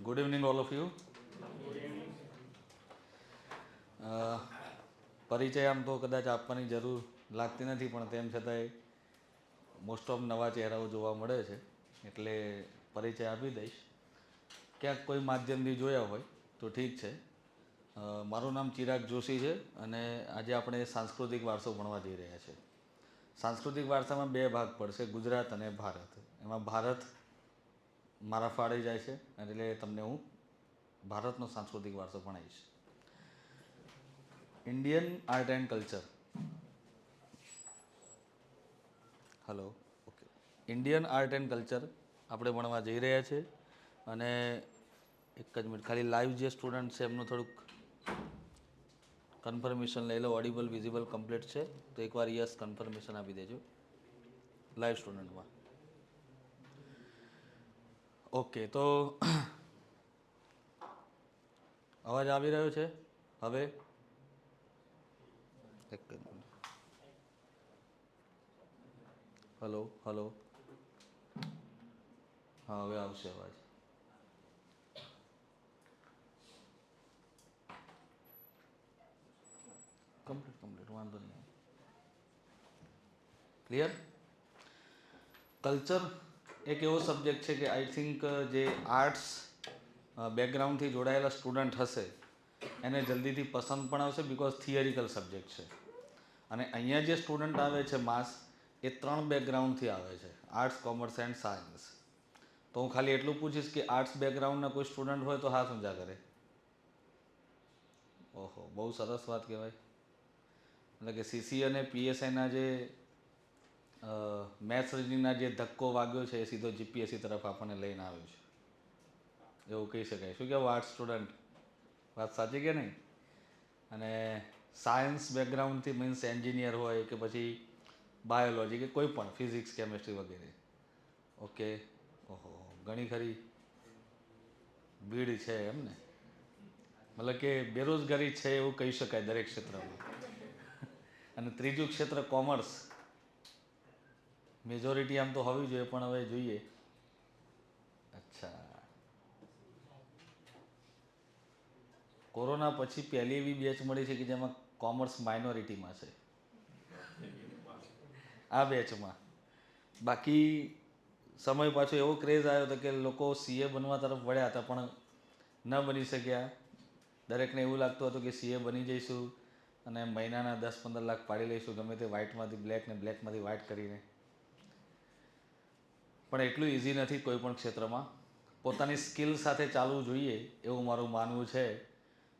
Good evening, all of you. પરિચય આમ તો કદાચ આપવાની જરૂર લાગતી નથી, પણ તેમ છતાંય મોસ્ટ ઓફ નવા ચહેરાઓ જોવા મળે છે, એટલે પરિચય આપી દઈશ. ક્યાંક કોઈ માધ્યમથી જોયા હોય તો ઠીક છે. મારું નામ ચિરાગ જોશી છે અને આજે આપણે સાંસ્કૃતિક વારસો ભણવા જઈ રહ્યા છીએ. સાંસ્કૃતિક વારસામાં બે ભાગ પડશે, ગુજરાત અને ભારત. એમાં ભારત મારા ફાળે જાય છે, એટલે તમને હું ભારતનો સાંસ્કૃતિક વારસો ભણાવીશ. Indian art and culture. Hello, okay. Indian art and culture આપણે ભણવા જઈ રહ્યા છીએ. અને એક જ મિનિટ, ખાલી લાઈવ જે સ્ટુડન્ટ છે એમનું થોડુંક કન્ફર્મેશન લઈ લો. ઓડિબલ, વિઝિબલ, કમ્પ્લીટ છે તો એકવાર યસ કન્ફર્મેશન આપી દેજો લાઈવ સ્ટુડન્ટમાં. ઓકે, તો અવાજ આવી રહ્યો છે હવે? એક જ મિનિટ. હલો હલો, હા હવે આવશે અવાજ. કમ્પ્લીટ વાંધો નહીં. ક્લિયર? કલ્ચર એક એવો સબ્જેક્ટ છે કે આઈ થિંક જે આર્ટ્સ બેકગ્રાઉન્ડથી જોડાયેલા સ્ટુડન્ટ હશે એને જલ્દીથી પસંદ પણ આવશે, બિકોઝ થિયરિકલ સબ્જેક્ટ છે. અને અહીંયા જે સ્ટુડન્ટ આવે છે માસ, એ 3 બેકગ્રાઉન્ડથી આવે છે, આર્ટ્સ, કોમર્સ એન્ડ સાયન્સ. તો હું ખાલી એટલું પૂછીશ કે આર્ટ્સ બેકગ્રાઉન્ડના કોઈ સ્ટુડન્ટ હોય તો હાથ ઊંચા કરે. ઓહો, બહુ સરસ વાત કહેવાય. એટલે કે સીસી અને પીએસઆઈના જે મેથ્સ રીઝનિંગના જે ધક્કો વાગ્યો છે એ સીધો જીપીએસસી તરફ આપણને લઈને આવ્યો છે, એવું કહી શકાય. શું કહેવું આર્ટ્સ સ્ટુડન્ટ? વાત સાચી કે નહીં? અને સાયન્સ બેકગ્રાઉન્ડથી મીન્સ એન્જિનિયર હોય કે પછી બાયોલોજી કે કોઈ પણ ફિઝિક્સ, કેમેસ્ટ્રી વગેરે. ઓકે. ઓહો, ઘણી ખરી ભીડ છે એમ ને? મતલબ કે બેરોજગારી છે એવું કહી શકાય દરેક ક્ષેત્રમાં. અને ત્રીજું ક્ષેત્ર કોમર્સ. મેજોરિટી આમ તો હોવી જોઈએ, પણ હવે જોઈએ. અચ્છા, કોરોના પછી પહેલી એવી બેચ મળી છે કે જેમાં કોમર્સ માઇનોરિટીમાં છે, આ બેચમાં. બાકી સમય પાછો એવો ક્રેઝ આવ્યો હતો કે લોકો સીએ બનવા તરફ વળ્યા હતા, પણ ન બની શક્યા. દરેકને એવું લાગતું હતું કે સીએ બની જઈશું અને મહિનાના 10-15 લાખ પાડી લઈશું, ગમે તે વ્હાઇટમાંથી બ્લેક ને બ્લેકમાંથી વ્હાઇટ કરીને. પણ એટલું ઇઝી નથી કોઈ પણ ક્ષેત્રમાં. પોતાની સ્કિલ સાથે ચાલવું જોઈએ એવું મારું માનવું છે.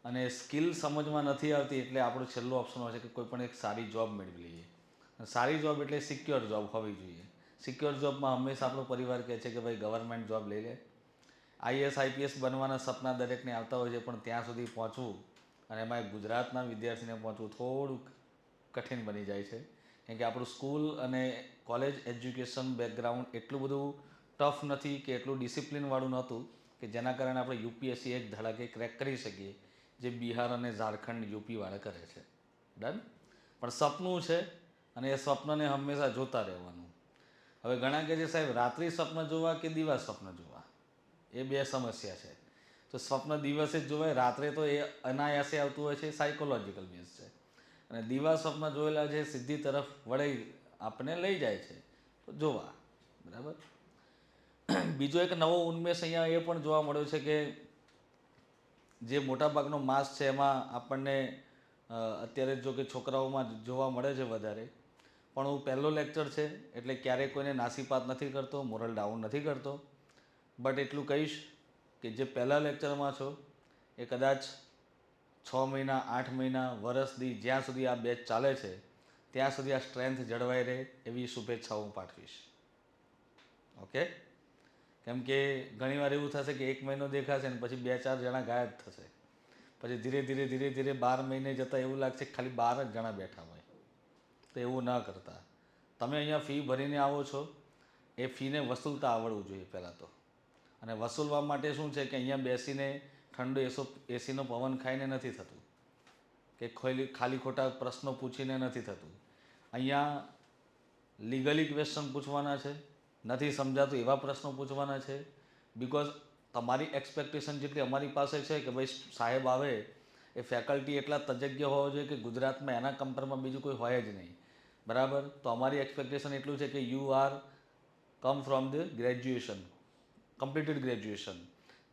અને સ્કિલ સમજમાં નથી આવતી એટલે આપણું છેલ્લું ઓપ્શન હોય છે કે કોઈ પણ એક સારી જોબ મેળવી લઈએ. સારી જોબ એટલે સિક્યોર જોબ હોવી જોઈએ. સિક્યોર જોબમાં હંમેશા આપણો પરિવાર કહે છે કે ભાઈ ગવર્મેન્ટ જોબ લઈ લે. આઈએએસ આઈપીએસ બનવાના સપના દરેકને આવતા હોય છે, પણ ત્યાં સુધી પહોંચવું, અને એમાં ગુજરાતના વિદ્યાર્થીને પહોંચવું થોડુંક કઠિન બની જાય છે. કેમ કે આપણું સ્કૂલ અને કોલેજ એજ્યુકેશન બેકગ્રાઉન્ડ એટલું બધું ટફ નથી કે એટલું ડિસિપ્લિનવાળું નહોતું કે જેના કારણે આપણે યુપીએસસી એક ધડાકે ક્રેક કરી શકીએ, જે બિહાર અને ઝારખંડ યુપીવાળા કરે છે. ડન? પણ સપનું છે અને એ સ્વપ્નને હંમેશા જોતા રહેવાનું. હવે ઘણા કહે છે સાહેબ રાત્રિ સ્વપ્ન જોવા કે દિવસ સ્વપ્ન જોવા, એ બે સમસ્યા છે. તો સ્વપ્ન દિવસે જ જોવાય, રાત્રે તો એ અનાયાસે આવતું હોય છે, સાયકોલોજીકલ બેઝ છે. અને દિવા સ્વપ્ન જોયેલા છે સિદ્ધિ તરફ વળી આપણને લઈ જાય છે, તો જોવા. બરાબર? બીજો એક નવો ઉન્મેષ અહીંયા એ પણ જોવા મળ્યો છે કે જે મોટાભાગનો માસ છે એમાં આપણને અત્યારે જો કે છોકરાઓમાં જોવા મળે છે વધારે. પણ હું પહેલો લેક્ચર છે એટલે ક્યારેય કોઈને નાસીપાત નથી કરતો, મોરલ ડાઉન નથી કરતો. બટ એટલું કહીશ કે જે પહેલાં લેક્ચરમાં છો એ કદાચ 6 મહિના, 8 મહિના, વર્ષથી જ્યાં સુધી આ બેચ ચાલે છે ત્યાં સુધી આ સ્ટ્રેન્થ જળવાઈ રહે એવી શુભેચ્છાઓ હું પાઠવીશ. ઓકે? કેમ કે ઘણીવાર એવું થશે કે 1 મહિનો દેખાશે ને પછી 2-4 જણા ગાયબ થશે. પછી ધીરે ધીરે 12 મહિને જતાં એવું લાગશે કે ખાલી 12 જ જણા બેઠા હોય. તો એવું ન કરતા. તમે અહીંયા ફી ભરીને આવો છો, એ ફીને વસૂલતા આવડવું જોઈએ પહેલાં તો. અને વસૂલવા માટે શું છે કે અહીંયા બેસીને ઠંડો એસીનો પવન ખાઈને નથી થતું, કે ખાલી ખોટા પ્રશ્નો પૂછીને નથી થતું. અહીંયા લીગલી ક્વેશ્ચન પૂછવાના છે, નથી સમજાતું એવા પ્રશ્નો પૂછવાના છે. બિકોઝ તમારી એક્સપેક્ટેશન જેટલી અમારી પાસે છે કે ભાઈ સાહેબ આવે એ ફેકલ્ટી એટલા તજજ્ઞ હોવો જોઈએ કે ગુજરાતમાં એના કમ્પેરમાં બીજું કોઈ હોય જ નહીં, બરાબર. તો અમારી એક્સપેક્ટેશન એટલું છે કે you are come from the graduation, completed graduation.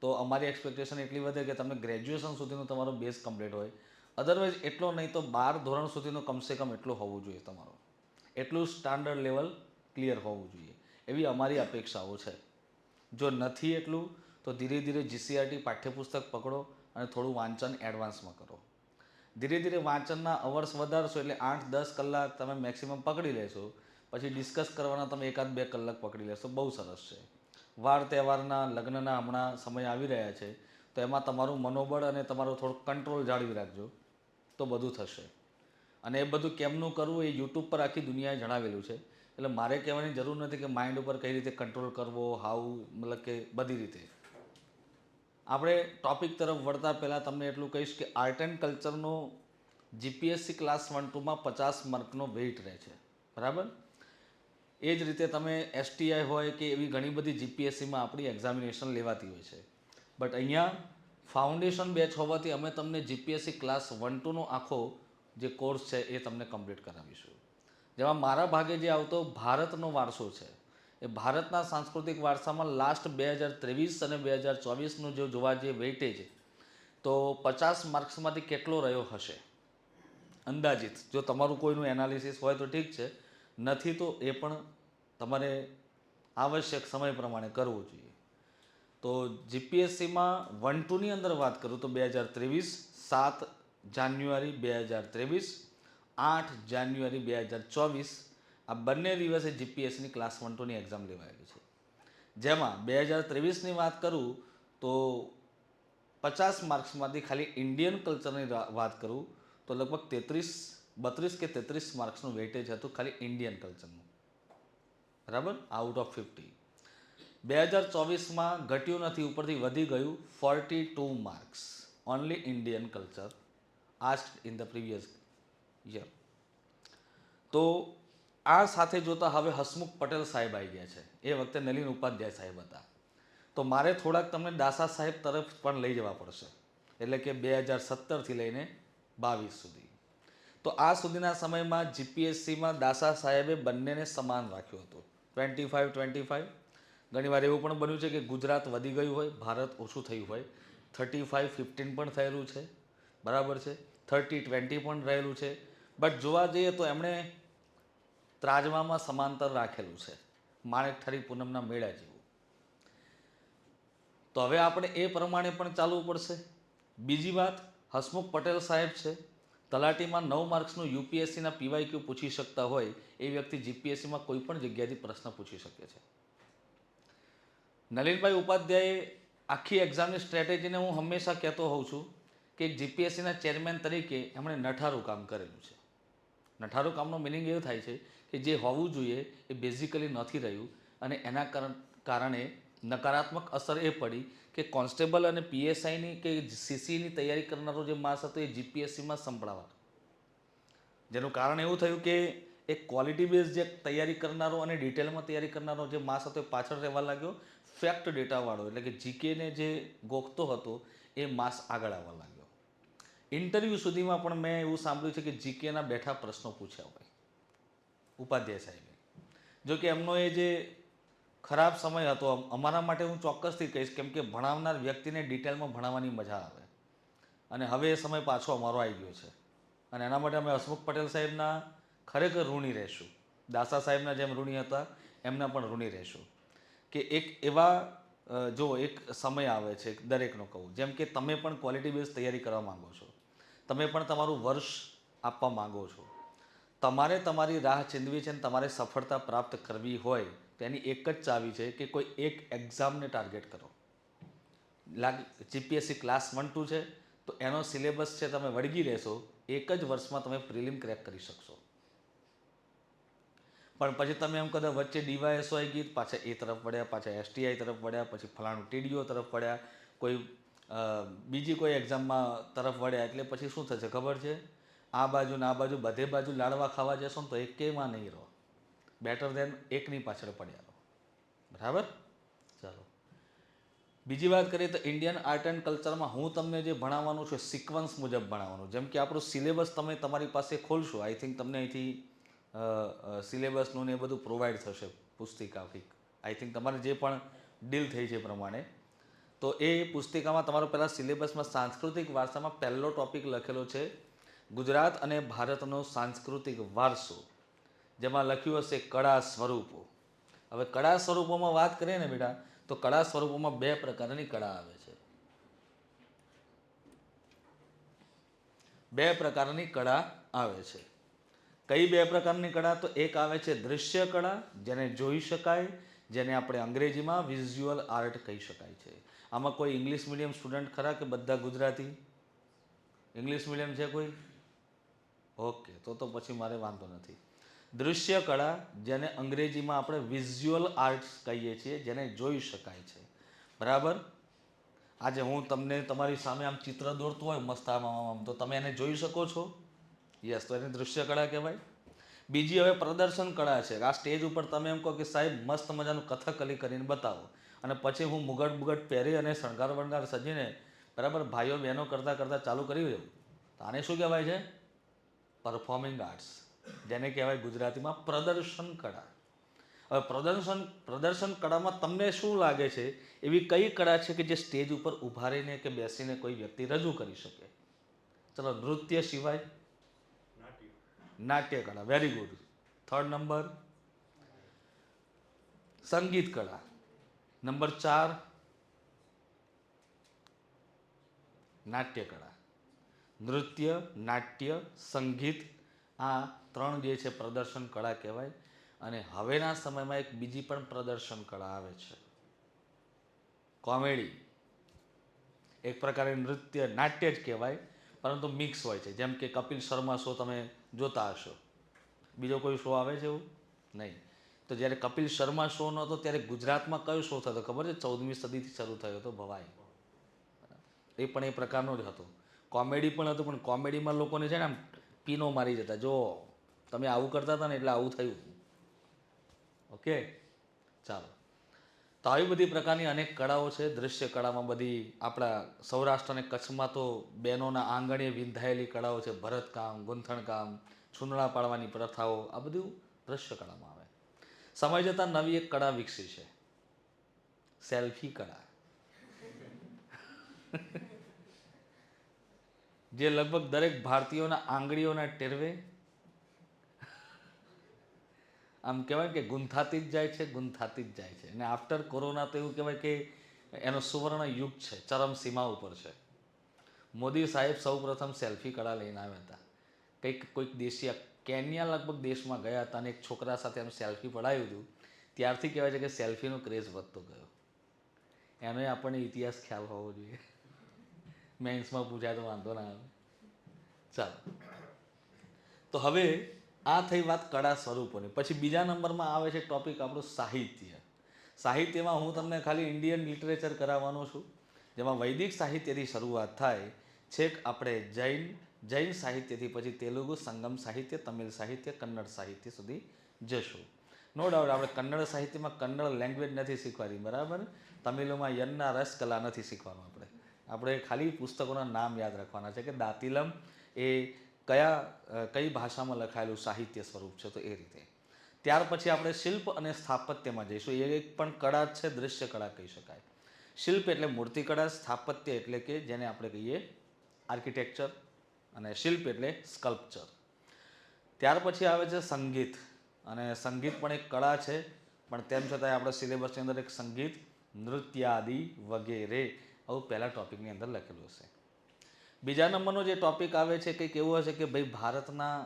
તો અમારી એક્સપેક્ટેશન એટલી વધે કે તમે ગ્રેજ્યુએશન સુધીનો તમારો બેઝ કમ્પ્લીટ હોય. અધરવાઇઝ એટલો નહીં તો 12 ધોરણ સુધીનો કમસે કમ એટલું હોવું જોઈએ તમારો, એટલું સ્ટાન્ડર્ડ લેવલ ક્લિયર હોવું જોઈએ, એવી અમારી અપેક્ષાઓ છે. જો નથી એટલું તો ધીરે ધીરે જીસીઆરટી પાઠ્યપુસ્તક પકડો અને થોડું વાંચન એડવાન્સમાં કરો. ધીરે ધીરે વાંચનના અવર્સ વધારશો એટલે 8-10 કલાક તમે મેક્સિમમ પકડી લેશો. પછી ડિસ્કસ કરવાના તમે 1-2 કલાક પકડી લેશો, બહુ સરસ છે. વાર તહેવારના લગ્નના હમણાં સમય આવી રહ્યા છે, તો એમાં તમારું મનોબળ અને તમારો થોડુંક કંટ્રોલ જાળવી રાખજો તો બધું થશે. અને એ બધું કેમનું કરવું એ યુટ્યુબ પર આખી દુનિયાએ જણાવેલું છે, એટલે મારે કહેવાની જરૂર નથી કે માઇન્ડ ઉપર કઈ રીતે કંટ્રોલ કરવો, હાઉ, મતલબ કે બધી રીતે. આપણે ટૉપિક તરફ વળતા પહેલાં તમને એટલું કહીશ કે આર્ટ એન્ડ કલ્ચરનો જીપીએસસી ક્લાસ 1-2માં 50 માર્કનો વેઇટ રહે છે, બરાબર. એ જ રીતે તમે એસટીઆઈ હોય કે એવી ઘણી બધી જીપીએસસીમાં આપણી એક્ઝામિનેશન લેવાતી હોય છે. બટ અહીંયા ફાઉન્ડેશન બેચ હોવાથી અમે તમને જીપીએસસી ક્લાસ 1-2નો આખો જે કોર્સ છે એ તમને કમ્પ્લીટ કરાવીશું. જેમાં મારા ભાગે જે આવતો ભારતનો વારસો છે, એ ભારતના સાંસ્કૃતિક વારસામાં લાસ્ટ 2023 અને 2024નું જો જોવા જે વેઇટેજ, તો 50 માર્ક્સમાંથી કેટલો રહ્યો હશે અંદાજિત. જો તમારું કોઈનું એનાલિસિસ હોય તો ઠીક છે, નથી તો એ પણ તમારે આવશ્યક સમય પ્રમાણે કરવું જોઈએ. તો જીપીએસસીમાં 1-2ની અંદર વાત કરું તો 2023, 7 જાન્યુઆરી 2023, 8 જાન્યુઆરી 2024 આ બંને દિવસે જીપીએસસીની ક્લાસ 1-2ની એક્ઝામ લેવાયેલી છે. જેમાં 2023ની વાત કરું તો 50 માર્ક્સમાંથી ખાલી ઇન્ડિયન કલ્ચરની વાત કરું તો લગભગ 32 કે 33 માર્ક્સનું વેઇટેજ હતું ખાલી ઇન્ડિયન કલ્ચરનું, બરાબર, આઉટ ઓફ 50. 2024માં ઘટ્યું નથી, ઉપરથી વધી ગયું 42 marks only Indian culture asked in the previous year. તો આ સાથે જોતા હવે હસમુખ પટેલ સાહેબ આવી ગયા છે. એ વખતે નલિન ઉપાધ્યાય સાહેબ હતા. તો મારે થોડાક તમને દાસા સાહેબ તરફ પણ લઈ જવા પડશે, એટલે કે 2017થી લઈને 22 સુધી. તો આ સુધીના સમયમાં જીપીએસસીમાં દાસા સાહેબે બંનેને સમાન રાખ્યું હતું, 25-25. ઘણીવાર એવું પણ બન્યું છે કે ગુજરાત વધી ગયું હોય, ભારત ઓછું થયું હોય. 35-15 પણ થયેલું છે, બરાબર છે. 30-20 પણ રહેલું છે. બટ જોવા જઈએ તો એમણે ત્રાજવામાં સમાંતર રાખેલું છે, માણેકઠરી પૂનમના મેળા જેવું. તો હવે આપણે એ પ્રમાણે પણ ચાલવું પડશે. બીજી વાત, હસમુખ પટેલ સાહેબ છે, તલાટીમાં 9 માર્ક્સનું યુપીએસસીના પીવાયક્યુ પૂછી શકતા હોય એ વ્યક્તિ જીપીએસસીમાં કોઈ પણ જગ્યાએથી પ્રશ્ન પૂછી શકે છે. નલિનભાઈ ઉપાધ્યાયે આખી એક્ઝામની સ્ટ્રેટેજીને હું હંમેશા કહેતો હોઉં છું કે જીપીએસસીના ચેરમેન તરીકે એમણે નઠારું કામ કરેલું છે. નઠારું કામનો મિનિંગ એવું થાય છે કે જે હોવું જોઈએ એ બેઝિકલી નથી રહ્યું, અને એના કારણે નકારાત્મક અસર એ પડી કે કોન્સ્ટેબલ અને પીએસઆઈની કે સીસીની તૈયારી કરનારો જે માસ હતો એ જીપીએસસીમાં સંભળાવા, જેનું કારણ એવું થયું કે એક ક્વોલિટી બેઝ જે તૈયારી કરનારો અને ડિટેલમાં તૈયારી કરનારો જે માસ હતો એ પાછળ રહેવા લાગ્યો. ફેક્ટ ડેટાવાળો એટલે કે જીકેને જે ગોખતો હતો એ માસ આગળ આવવા લાગ્યો. ઇન્ટરવ્યૂ સુધીમાં પણ મેં એવું સાંભળ્યું છે કે જીકેના બેઠા પ્રશ્નો પૂછ્યા હોય ઉપાધ્યાય સાહેબે. જો કે એમનો એ જે ખરાબ સમય હતો અમારા માટે, હું ચોક્કસથી કહીશ, કેમ કે ભણાવનાર વ્યક્તિને ડિટેલમાં ભણાવવાની મજા આવે, અને હવે એ સમય પાછો અમારો આવી ગયો છે. અને એના માટે અમે હસમુખ પટેલ સાહેબના ખરેખર ઋણી રહેશું. દાસા સાહેબના જેમ ઋણી હતા એમના પણ ઋણી રહેશું. કે એક એવા જો એક સમય આવે છે દરેકનો કહું, જેમ કે તમે પણ ક્વોલિટી બેઝ તૈયારી કરવા માગો છો, તમે પણ તમારું વર્ષ આપવા માગો છો, તમારે તમારી રાહ ચીંધવી છે અને તમારે સફળતા પ્રાપ્ત કરવી હોય તો એની એક જ ચાવી છે કે કોઈ એક એક્ઝામને ટાર્ગેટ કરો. જીપીએસસી ક્લાસ 1-2 છે તો એનો સિલેબસ છે, તમે વળગી રહેશો, એક જ વર્ષમાં તમે પ્રિલિમ ક્રેક કરી શકશો. પણ પછી તમે એમ કદાચ વચ્ચે ડીવાયએસઓ આવી ગઈ, પાછા એ તરફ વળ્યા, પાછા એસટીઆઈ તરફ વળ્યા, પછી ફલાણું ટીડીઓ તરફ વળ્યા, કોઈ બીજી કોઈ એક્ઝામમાં તરફ વળ્યા, એટલે પછી શું થશે ખબર છે? આ બાજુ ને આ બાજુ બધે બાજુ લાડવા ખાવા જશો ને તો એકેયમાં નહીં રહો. બેટર દેન એકની પાછળ પડ્યા રહો, બરાબર? ચાલો, બીજી વાત કરીએ તો ઇન્ડિયન આર્ટ એન્ડ કલ્ચરમાં હું તમને જે ભણાવવાનું છે સિક્વન્સ મુજબ ભણાવવાનું. જેમ કે આપણું સિલેબસ તમે તમારી પાસે ખોલશો, આઈ થિંક તમને અહીંથી સિલેબસનું ને એ બધું પ્રોવાઈડ થશે પુસ્તિકા. આઈ થિંક તમારે જે પણ ડીલ થઈ છે એ પ્રમાણે. તો એ પુસ્તિકામાં તમારો પહેલાં સિલેબસમાં સાંસ્કૃતિક વારસામાં પહેલો ટોપિક લખેલો છે ગુજરાત અને ભારતનો સાંસ્કૃતિક વારસો, જેમાં લખ્યું હશે કળા સ્વરૂપો. હવે કળા સ્વરૂપોમાં વાત કરીએ ને બેટા, તો કળા સ્વરૂપોમાં બે પ્રકારની કળા આવે છે. બે પ્રકારની કળા આવે છે. કઈ બે પ્રકારની કળા? તો એક આવે છે દૃશ્ય કળા, જેને જોઈ શકાય, જેને આપણે અંગ્રેજીમાં વિઝ્યુઅલ આર્ટ કહી શકાય છે. આમાં કોઈ ઇંગ્લિશ મીડિયમ સ્ટુડન્ટ ખરા કે બધા ગુજરાતી? ઇંગ્લિશ મીડિયમ છે કોઈ? ઓકે, તો પછી મારે વાંધો નથી. દૃશ્ય કળા, જેને અંગ્રેજીમાં આપણે વિઝ્યુઅલ આર્ટ્સ કહીએ છીએ, જેને જોઈ શકાય છે. બરાબર? આજે હું તમને તમારી સામે આમ ચિત્ર દોરતું હોય મસ્ત આમ, તો તમે એને જોઈ શકો છો? યસ, તો એને દૃશ્ય કળા કહેવાય. બીજી હવે પ્રદર્શન કળા છે. આ સ્ટેજ ઉપર તમે એમ કહો કે સાહેબ મસ્ત મજાનું કથકલી કરીને બતાવો, અને પછી હું મુગટ બુગટ પહેરી અને શણગાર વણગાર સજીને બરાબર ભાઈઓ બહેનો કરતાં કરતાં ચાલુ કરી દઉં, તો આને શું કહેવાય છે? પરફોર્મિંગ આર્ટ્સ, જેને કહેવાય ગુજરાતીમાં પ્રદર્શન કળા. હવે પ્રદર્શન કળામાં તમને શું લાગે છે એવી કઈ કળા છે કે જે સ્ટેજ ઉપર ઊભા રહીને કે બેસીને કોઈ વ્યક્તિ રજૂ કરી શકે? ચલો, નૃત્ય સિવાય? નાટ્ય કળા. Very good. થર્ડ નંબર સંગીત કળા. નંબર 4 નાટ્ય કળા. નૃત્ય, નાટ્ય, સંગીત, આ ત્રણ જે છે પ્રદર્શન કળા કહેવાય. અને હવેના સમયમાં એક બીજી પણ પ્રદર્શન કળા આવે છે, કોમેડી. એક પ્રકારે નૃત્ય નાટ્ય જ કહેવાય, પરંતુ મિક્સ હોય છે. જેમ કે કપિલ શર્મા શો તમે જોતા હશો. બીજો કોઈ શો આવે છે એવું? નહીં. તો જ્યારે કપિલ શર્મા શો નહોતો ત્યારે ગુજરાતમાં કયો શો થતો ખબર છે? 14મી સદીથી શરૂ થયો હતો, ભવાઈ. એ પણ એ પ્રકારનો જ હતો. કોમેડી પણ હતું, પણ કોમેડીમાં લોકોને છે ને આમ પીનો મારી જતા, જો તમે આવું કરતા હતા ને એટલે આવું થયું. ઓકે, ચાલો. તો આવી બધી પ્રકારની અનેક કળાઓ છે. દૃશ્ય કળામાં બધી આપણા સૌરાષ્ટ્ર અને કચ્છમાં તો બહેનોના આંગણે વિંધાયેલી કળાઓ છે. ભરતકામ, ગૂંથણકામ, છૂંદડા પાડવાની પ્રથાઓ, આ બધું દૃશ્ય કળામાં આવે. સમય જતાં નવી એક કળા વિકસી છે, સેલ્ફી કળા, જે લગભગ દરેક ભારતીયોના આંગળીઓના ટેરવે આમ કહેવાય કે ગુંથાતી જ જાય છે, ગુંથાતી જ જાય છે. અને આફ્ટર કોરોના તો એવું કહેવાય કે એનો સુવર્ણ યુગ છે, ચરમસીમા ઉપર છે. મોદી સાહેબ સૌ પ્રથમ સેલ્ફી કળા લઈને આવ્યા હતા. કોઈક દેશીય કેન્યા લગભગ દેશમાં ગયા હતા અને એક છોકરા સાથે એમ સેલ્ફી પડાવ્યું હતું. ત્યારથી કહેવાય છે કે સેલ્ફીનો ક્રેઝ વધતો ગયો. એનો આપણને ઇતિહાસ ખ્યાલ હોવો જોઈએ. મેન્સમાં પૂછાય તો વાંધો ના આવે. ચાલો, તો હવે આ થઈ વાત કળા સ્વરૂપોની. પછી બીજા નંબરમાં આવે છે ટોપિક આપણું સાહિત્ય. સાહિત્યમાં હું તમને ખાલી ઇન્ડિયન લિટરેચર કરાવવાનો છું, જેમાં વૈદિક સાહિત્યથી શરૂઆત થાય છેક આપણે જૈન સાહિત્યથી પછી તેલુગુ સંગમ સાહિત્ય, તમિલ સાહિત્ય, કન્નડ સાહિત્ય સુધી જશું. નો ડાઉટ આપણે કન્નડ સાહિત્યમાં કન્નડ લેંગ્વેજ નથી શીખવાડી, બરાબર? તમિલમાં યન્ના રસ કલા નથી શીખવાનું. આપણે ખાલી પુસ્તકોના નામ યાદ રાખવાના છે કે દાતિલમ એ કઈ ભાષામાં લખાયેલું સાહિત્ય સ્વરૂપ છે, તો એ રીતે. ત્યાર પછી આપણે શિલ્પ અને સ્થાપત્યમાં જઈશું. એ એક પણ કળા જ છે, દૃશ્ય કળા કહી શકાય. શિલ્પ એટલે મૂર્તિકળા, સ્થાપત્ય એટલે કે જેને આપણે કહીએ આર્કિટેક્ચર, અને શિલ્પ એટલે સ્કલ્પચર. ત્યાર પછી આવે છે સંગીત, અને સંગીત પણ એક કળા છે, પણ તેમ છતાંય આપણા સિલેબસની અંદર એક સંગીત, નૃત્ય આદિ વગેરે આવું પહેલા ટોપિકની અંદર લખેલું હશે. બીજા નંબરનો જે ટોપિક આવે છે કંઈક એવું હશે કે ભાઈ ભારતના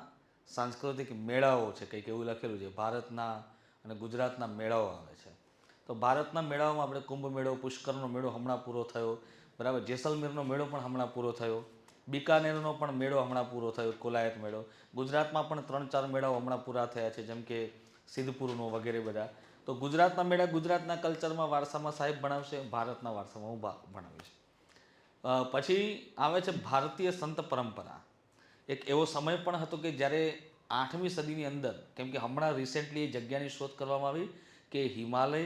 સાંસ્કૃતિક મેળાઓ છે, કંઈક એવું લખેલું છે. ભારતના અને ગુજરાતના મેળાઓ આવે છે. તો ભારતના મેળાઓમાં આપણે કુંભ મેળો, પુષ્કરનો મેળો હમણાં પૂરો થયો, બરાબર? જેસલમેરનો મેળો પણ હમણાં પૂરો થયો. બિકાનેરનો પણ મેળો હમણાં પૂરો થયો, કોલાયત મેળો. ગુજરાતમાં પણ 3-4 મેળાઓ હમણાં પૂરા થયા છે, જેમ કે સિદ્ધપુરનો વગેરે બધા. તો ગુજરાતના મેળા ગુજરાતના કલ્ચરમાં, વારસામાં સાહેબ ભણાવશે, ભારતના વારસામાં હું ભણાવીશ. પછી આવે છે ભારતીય સંત પરંપરા. એક એવો સમય પણ હતો કે જ્યારે 8મી સદીની અંદર, કેમ કે હમણાં રિસેન્ટલી એ જગ્યાની શોધ કરવામાં આવી કે હિમાલય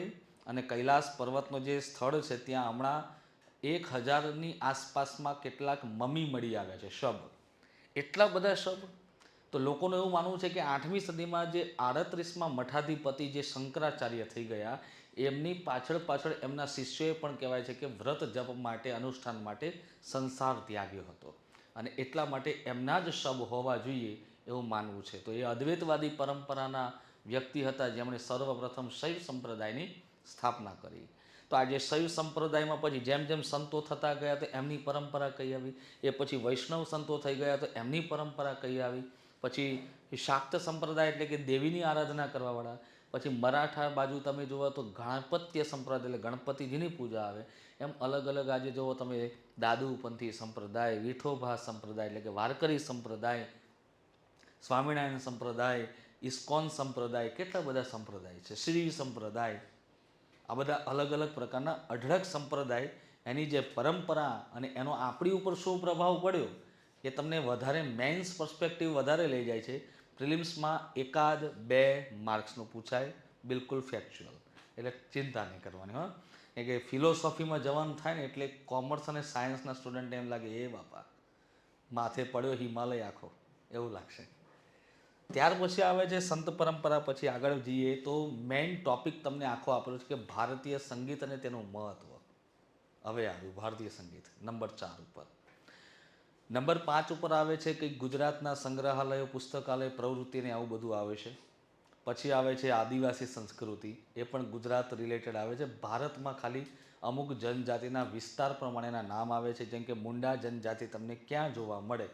અને કૈલાસ પર્વતનો જે સ્થળ છે ત્યાં હમણાં 1000ની આસપાસમાં કેટલાક મમી મળી આવ્યા છે, શબ. એટલા બધા શબ. તો લોકોનું એવું માનવું છે કે 8મી સદીમાં જે 38માં મઠાધિપતિ જે શંકરાચાર્ય થઈ ગયા, એમની પાછળ એમના શિષ્યોએ પણ કહેવાય છે કે વ્રત જપ માટે, અનુષ્ઠાન માટે સંસાર ત્યાગ્યો હતો, અને એટલા માટે એમના જ શબ હોવા જોઈએ એવું માનવું છે. તો એ અદ્વૈતવાદી પરંપરાના વ્યક્તિ હતા જેમણે સર્વપ્રથમ શૈવ સંપ્રદાયની સ્થાપના કરી. તો આજે શૈવ સંપ્રદાયમાં પછી જેમ જેમ સંતો થતા ગયા તો એમની પરંપરા કઈ આવી, એ પછી વૈષ્ણવ સંતો થઈ ગયા તો એમની પરંપરા કઈ આવી, પછી શાક્ત સંપ્રદાય એટલે કે દેવીની આરાધના કરવાવાળા, પછી મરાઠા બાજુ તમે જુઓ તો ગણપત્ય સંપ્રદાય એટલે ગણપતિજીની પૂજા આવે. એમ અલગ અલગ આજે જુઓ તમે દાદુપંથી સંપ્રદાય, વિઠોબા સંપ્રદાય એટલે કે વારકરી સંપ્રદાય, સ્વામિનારાયણ સંપ્રદાય, ઇસ્કોન સંપ્રદાય, કેટલા બધા સંપ્રદાય છે, શ્રી સંપ્રદાય, આ બધા અલગ અલગ પ્રકારના અઢળક સંપ્રદાય. એની જે પરંપરા અને એનો આપણી ઉપર શું પ્રભાવ પડ્યો એ તમને વધારે મેન્સ પર્સપેક્ટિવ વધારે લઈ જાય છે. પ્રિલિમ્સમાં 1-2 માર્ક્સનું પૂછાય, બિલકુલ ફેક્ચ્યુઅલ, એટલે ચિંતા નહીં કરવાની. હા, કે ફિલોસોફીમાં જવાનું થાય ને એટલે કોમર્સ અને સાયન્સના સ્ટુડન્ટને એમ લાગે એ બાપા માથે પડ્યો હિમાલય આખો, એવું લાગશે. ત્યાર પછી આવે છે સંત પરંપરા. પછી આગળ જઈએ તો મેઇન ટોપિક તમને આખો આપેલો છે કે ભારતીય સંગીત અને તેનું મહત્ત્વ. હવે આવ્યું ભારતીય સંગીત નંબર 4 ઉપર. નંબર 5 ઉપર આવે છે કે ગુજરાતના સંગ્રહાલયો, પુસ્તકાલય, પ્રવૃત્તિને આવું બધું આવે છે. પછી આવે છે આદિવાસી સંસ્કૃતિ, એ પણ ગુજરાત રિલેટેડ આવે છે. ભારતમાં ખાલી અમુક જનજાતિના વિસ્તાર પ્રમાણેના નામ આવે છે, જેમ કે મુંડા જનજાતિ તમને ક્યાં જોવા મળે,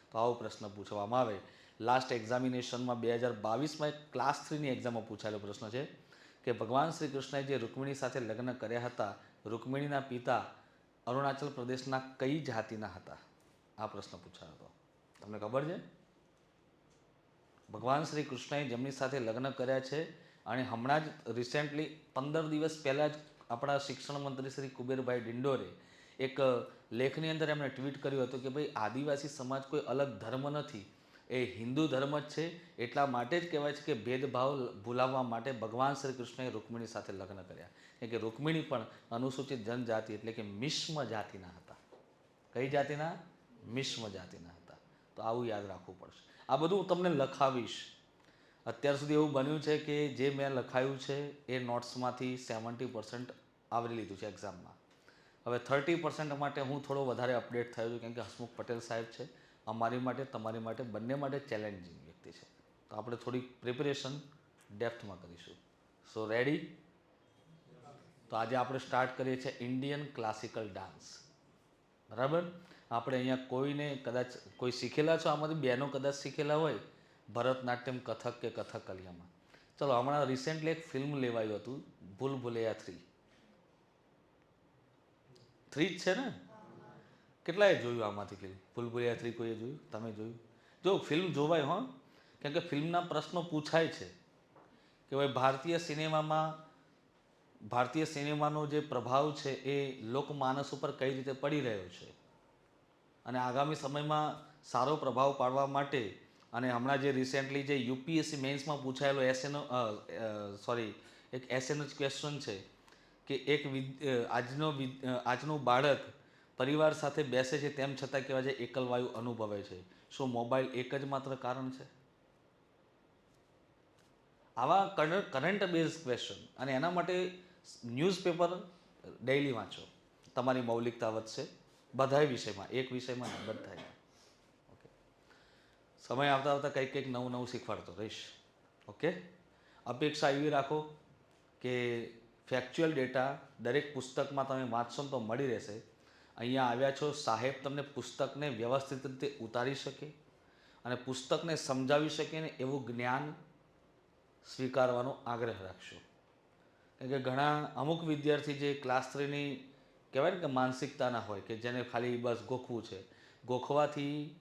તો આવો પ્રશ્ન પૂછવામાં આવે. લાસ્ટ એક્ઝામિનેશનમાં 2022માં એક ક્લાસ 3ની એક્ઝામમાં પૂછાયેલો પ્રશ્ન છે કે ભગવાન શ્રી કૃષ્ણએ જે રૂકમિણી સાથે લગ્ન કર્યા હતા, રૂકમિણીના પિતા અરુણાચલ પ્રદેશના કઈ જાતિના હતા? આ પ્રશ્ન પૂછાયો હતો. તમને ખબર છે? ભગવાન શ્રી કૃષ્ણએ જેમની સાથે લગ્ન કર્યા છે, અને હમણાં જ રિસેન્ટલી 15 દિવસ પહેલાં જ આપણા શિક્ષણ મંત્રી શ્રી કુબેરભાઈ ડિંડોરે એક લેખની અંદર એમણે ટ્વીટ કર્યું હતું કે ભાઈ આદિવાસી સમાજ કોઈ અલગ ધર્મ નથી, એ હિન્દુ ધર્મ જ છે. એટલા માટે જ કહેવાય છે કે ભેદભાવ ભૂલાવવા માટે ભગવાન શ્રી કૃષ્ણએ રૂકમિણી સાથે લગ્ન કર્યા, કેમ કે રૂકમિણી પણ અનુસૂચિત જનજાતિ એટલે કે મિશ્મ જાતિના હતા. કઈ જાતિના? મિશ્મ જાતિના હતા. તો આવું યાદ રાખવું પડશે. આ બધું હું તમને લખાવીશ. અત્યાર સુધી એવું બન્યું છે કે જે મેં લખાયું છે એ નોટ્સમાંથી 70% આવરી લીધું છે એક્ઝામમાં. હવે 30% માટે હું થોડો વધારે અપડેટ થયો છું, કેમ કે હસમુખ પટેલ સાહેબ છે અમારી માટે, તમારી માટે, બંને માટે ચેલેન્જિંગ વ્યક્તિ છે. તો આપણે થોડી પ્રિપેરેશન ડેપ્થમાં કરીશું. સો રેડી? તો આજે આપણે સ્ટાર્ટ કરીએ છીએ ઇન્ડિયન ક્લાસિકલ ડાન્સ. બરાબર? આપણે અહીંયા કોઈને કદાચ કોઈ શીખેલા છો આમાંથી? બેનો કદાચ શીખેલા હોય ભરતનાટ્યમ, કથક કે કથકલિયામાં. ચલો, હમણાં રિસેન્ટલી એક ફિલ્મ લેવાયું હતું ભૂલ ભુલૈયા 3. 3 જ છે ને? કેટલાએ જોયું આમાંથી ફિલ્મ ભૂલ ભુલૈયા 3? કોઈએ જોયું? તમે જોયું? જો ફિલ્મ જોવાય હો, કેમ કે ફિલ્મના પ્રશ્નો પૂછાય છે કે ભાઈ ભારતીય સિનેમાનો જે પ્રભાવ છે એ લોકમાનસ ઉપર કઈ રીતે પડી રહ્યો છે, અને આગામી સમયમાં સારો પ્રભાવ પાડવા માટે. અને હમણાં જે રિસેન્ટલી જે યુપીએસસી મેન્સમાં પૂછાયેલો એક એસએનો જ ક્વેશ્ચન છે કે આજનું બાળક પરિવાર સાથે બેસે છે તેમ છતાં કહેવાય છે એકલવાયુ અનુભવે છે. શું મોબાઈલ એક જ માત્ર કારણ છે? આવા કરંટ બેઝ ક્વેશ્ચન, અને એના માટે ન્યૂઝપેપર ડેઇલી વાંચો, તમારી મૌલિકતા વધશે બધાય વિષયમાં, એક વિષયમાં નહીં, બધાય. ઓકે, સમય આવતા આવતા કંઈક નવું શીખવાડતો રહીશ. ઓકે, અપેક્ષા એવી રાખો કે ફેક્ચ્યુઅલ ડેટા દરેક પુસ્તકમાં તમે વાંચશો તો મળી રહેશે. અહીંયા આવ્યા છો, સાહેબ તમને પુસ્તકને વ્યવસ્થિત રીતે ઉતારી શકે અને પુસ્તકને સમજાવી શકે ને એવું જ્ઞાન સ્વીકારવાનો આગ્રહ રાખશો. કેમ કે અમુક વિદ્યાર્થી જે ક્લાસ 3ની કહેવાય ને કે માનસિકતાના હોય, કે જેને ખાલી બસ ગોખવું છે, ગોખવાથી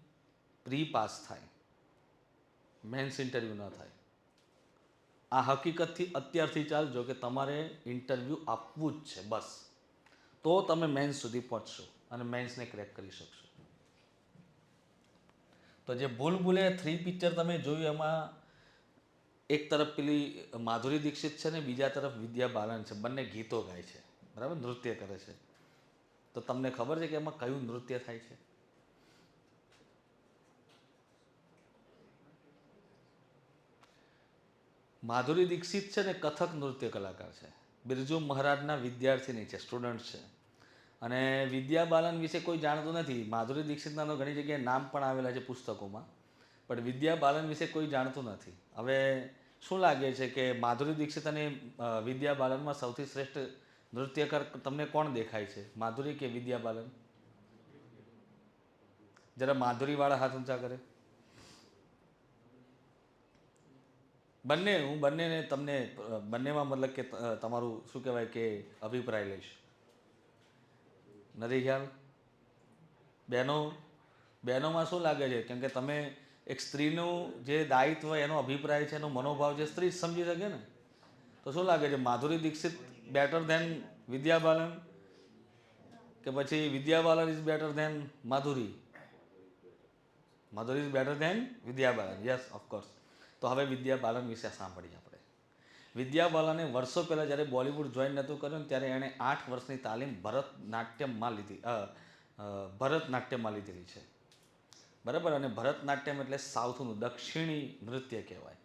પ્રી પાસ થાય, મેન્સ ઇન્ટરવ્યૂ ન થાય. આ હકીકતથી અત્યારથી ચાલજો કે તમારે ઇન્ટરવ્યૂ આપવું જ છે બસ, તો તમે મેન્સ સુધી પહોંચશો અને મેન્સને ક્રેક કરી શકશો. તો જે ભૂલ ભુલૈયા 3 પિક્ચર તમે જોયું એમાં એક તરફ પેલી માધુરી દીક્ષિત છે ને બીજા તરફ વિદ્યા બાલન છે, બંને ગીતો ગાય છે, બરાબર, નૃત્ય કરે છે. તો તમને ખબર છે કે એમાં કયું નૃત્ય થાય છે? માધુરી દીક્ષિત છે ને કથક નૃત્ય કલાકાર છે, બિરજુ મહારાજના વિદ્યાર્થીની છે, સ્ટુડન્ટ છે. અને વિદ્યા બાલન વિશે કોઈ જાણતું નથી. માધુરી દીક્ષિતના તો ઘણી જગ્યાએ નામ પણ આવેલા છે પુસ્તકોમાં, પણ વિદ્યા બાલન વિશે કોઈ જાણતું નથી. હવે શું લાગે છે કે માધુરી દીક્ષિત અને વિદ્યા બાલનમાં સૌથી શ્રેષ્ઠ નૃત્યકાર તમને કોણ દેખાય છે, માધુરી કે વિદ્યા બાલન? જરા માધુરીવાળા હાથ ઊંચા કરે. બંને, હું બંનેને તમને બંનેમાં મતલબ કે તમારું શું કહેવાય કે અભિપ્રાય લઈશ. નથી ખ્યાલ? બહેનો, બહેનોમાં શું લાગે છે? કેમ કે તમે એક સ્ત્રીનું જે દાયિત્વ, એનો અભિપ્રાય છે, એનો મનોભાવ છે, સ્ત્રી જ સમજી શકે ને. તો શું લાગે છે, માધુરી દીક્ષિત બેટર ધેન વિદ્યા બાલન કે પછી Vidya Balan is better than Madhuri? Madhuri is better than Vidya Balan, yes of course. તો હવે વિદ્યા બાલન વિશે સાંભળીએ આપણે. વિદ્યા બાલને વર્ષો પહેલાં જ્યારે બોલિવૂડ જોઈન નહોતું કર્યું ત્યારે એણે 8 વર્ષની તાલીમ ભરતનાટ્યમમાં લીધેલી છે, બરાબર. અને ભરતનાટ્યમ એટલે સાઉથનું દક્ષિણી નૃત્ય કહેવાય.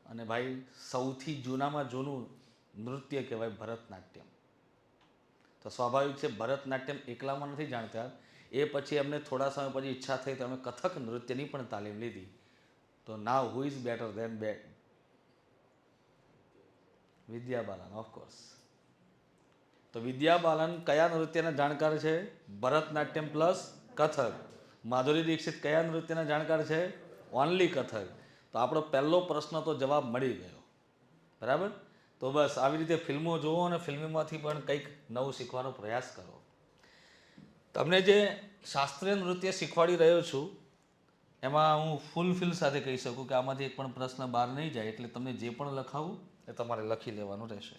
અને ભાઈ સૌથી જૂનામાં જૂનું નૃત્ય કહેવાય ભરતનાટ્યમ. તો સ્વાભાવિક છે ભરતનાટ્યમ એકલામાં નથી જાણતા, એ પછી એમને થોડા સમય પછી ઈચ્છા થઈ તો અમે કથક નૃત્યની પણ તાલીમ લીધી. તો now who is better than Vidya Balan, of course. તો વિદ્યા બાલન કયા નૃત્યના જાણકાર છે? ભરતનાટ્યમ પ્લસ કથક. માધુરી દીક્ષિત કયા નૃત્યના જાણકાર છે? ઓનલી કથક. તો આપણો પહેલો પ્રશ્ન તો જવાબ મળી ગયો, બરાબર. તો બસ આવી રીતે ફિલ્મો જુઓ અને ફિલ્મોમાંથી પણ કંઈક નવું શીખવાનો પ્રયાસ કરો. તમને જે શાસ્ત્રીય નૃત્ય શીખવાડી રહ્યો છું એમાં હું ફૂલફિલ સાથે કહી શકું કે આમાંથી એક પણ પ્રશ્ન બહાર નહીં જાય, એટલે તમને જે પણ લખાવું એ તમારે લખી લેવાનું રહેશે.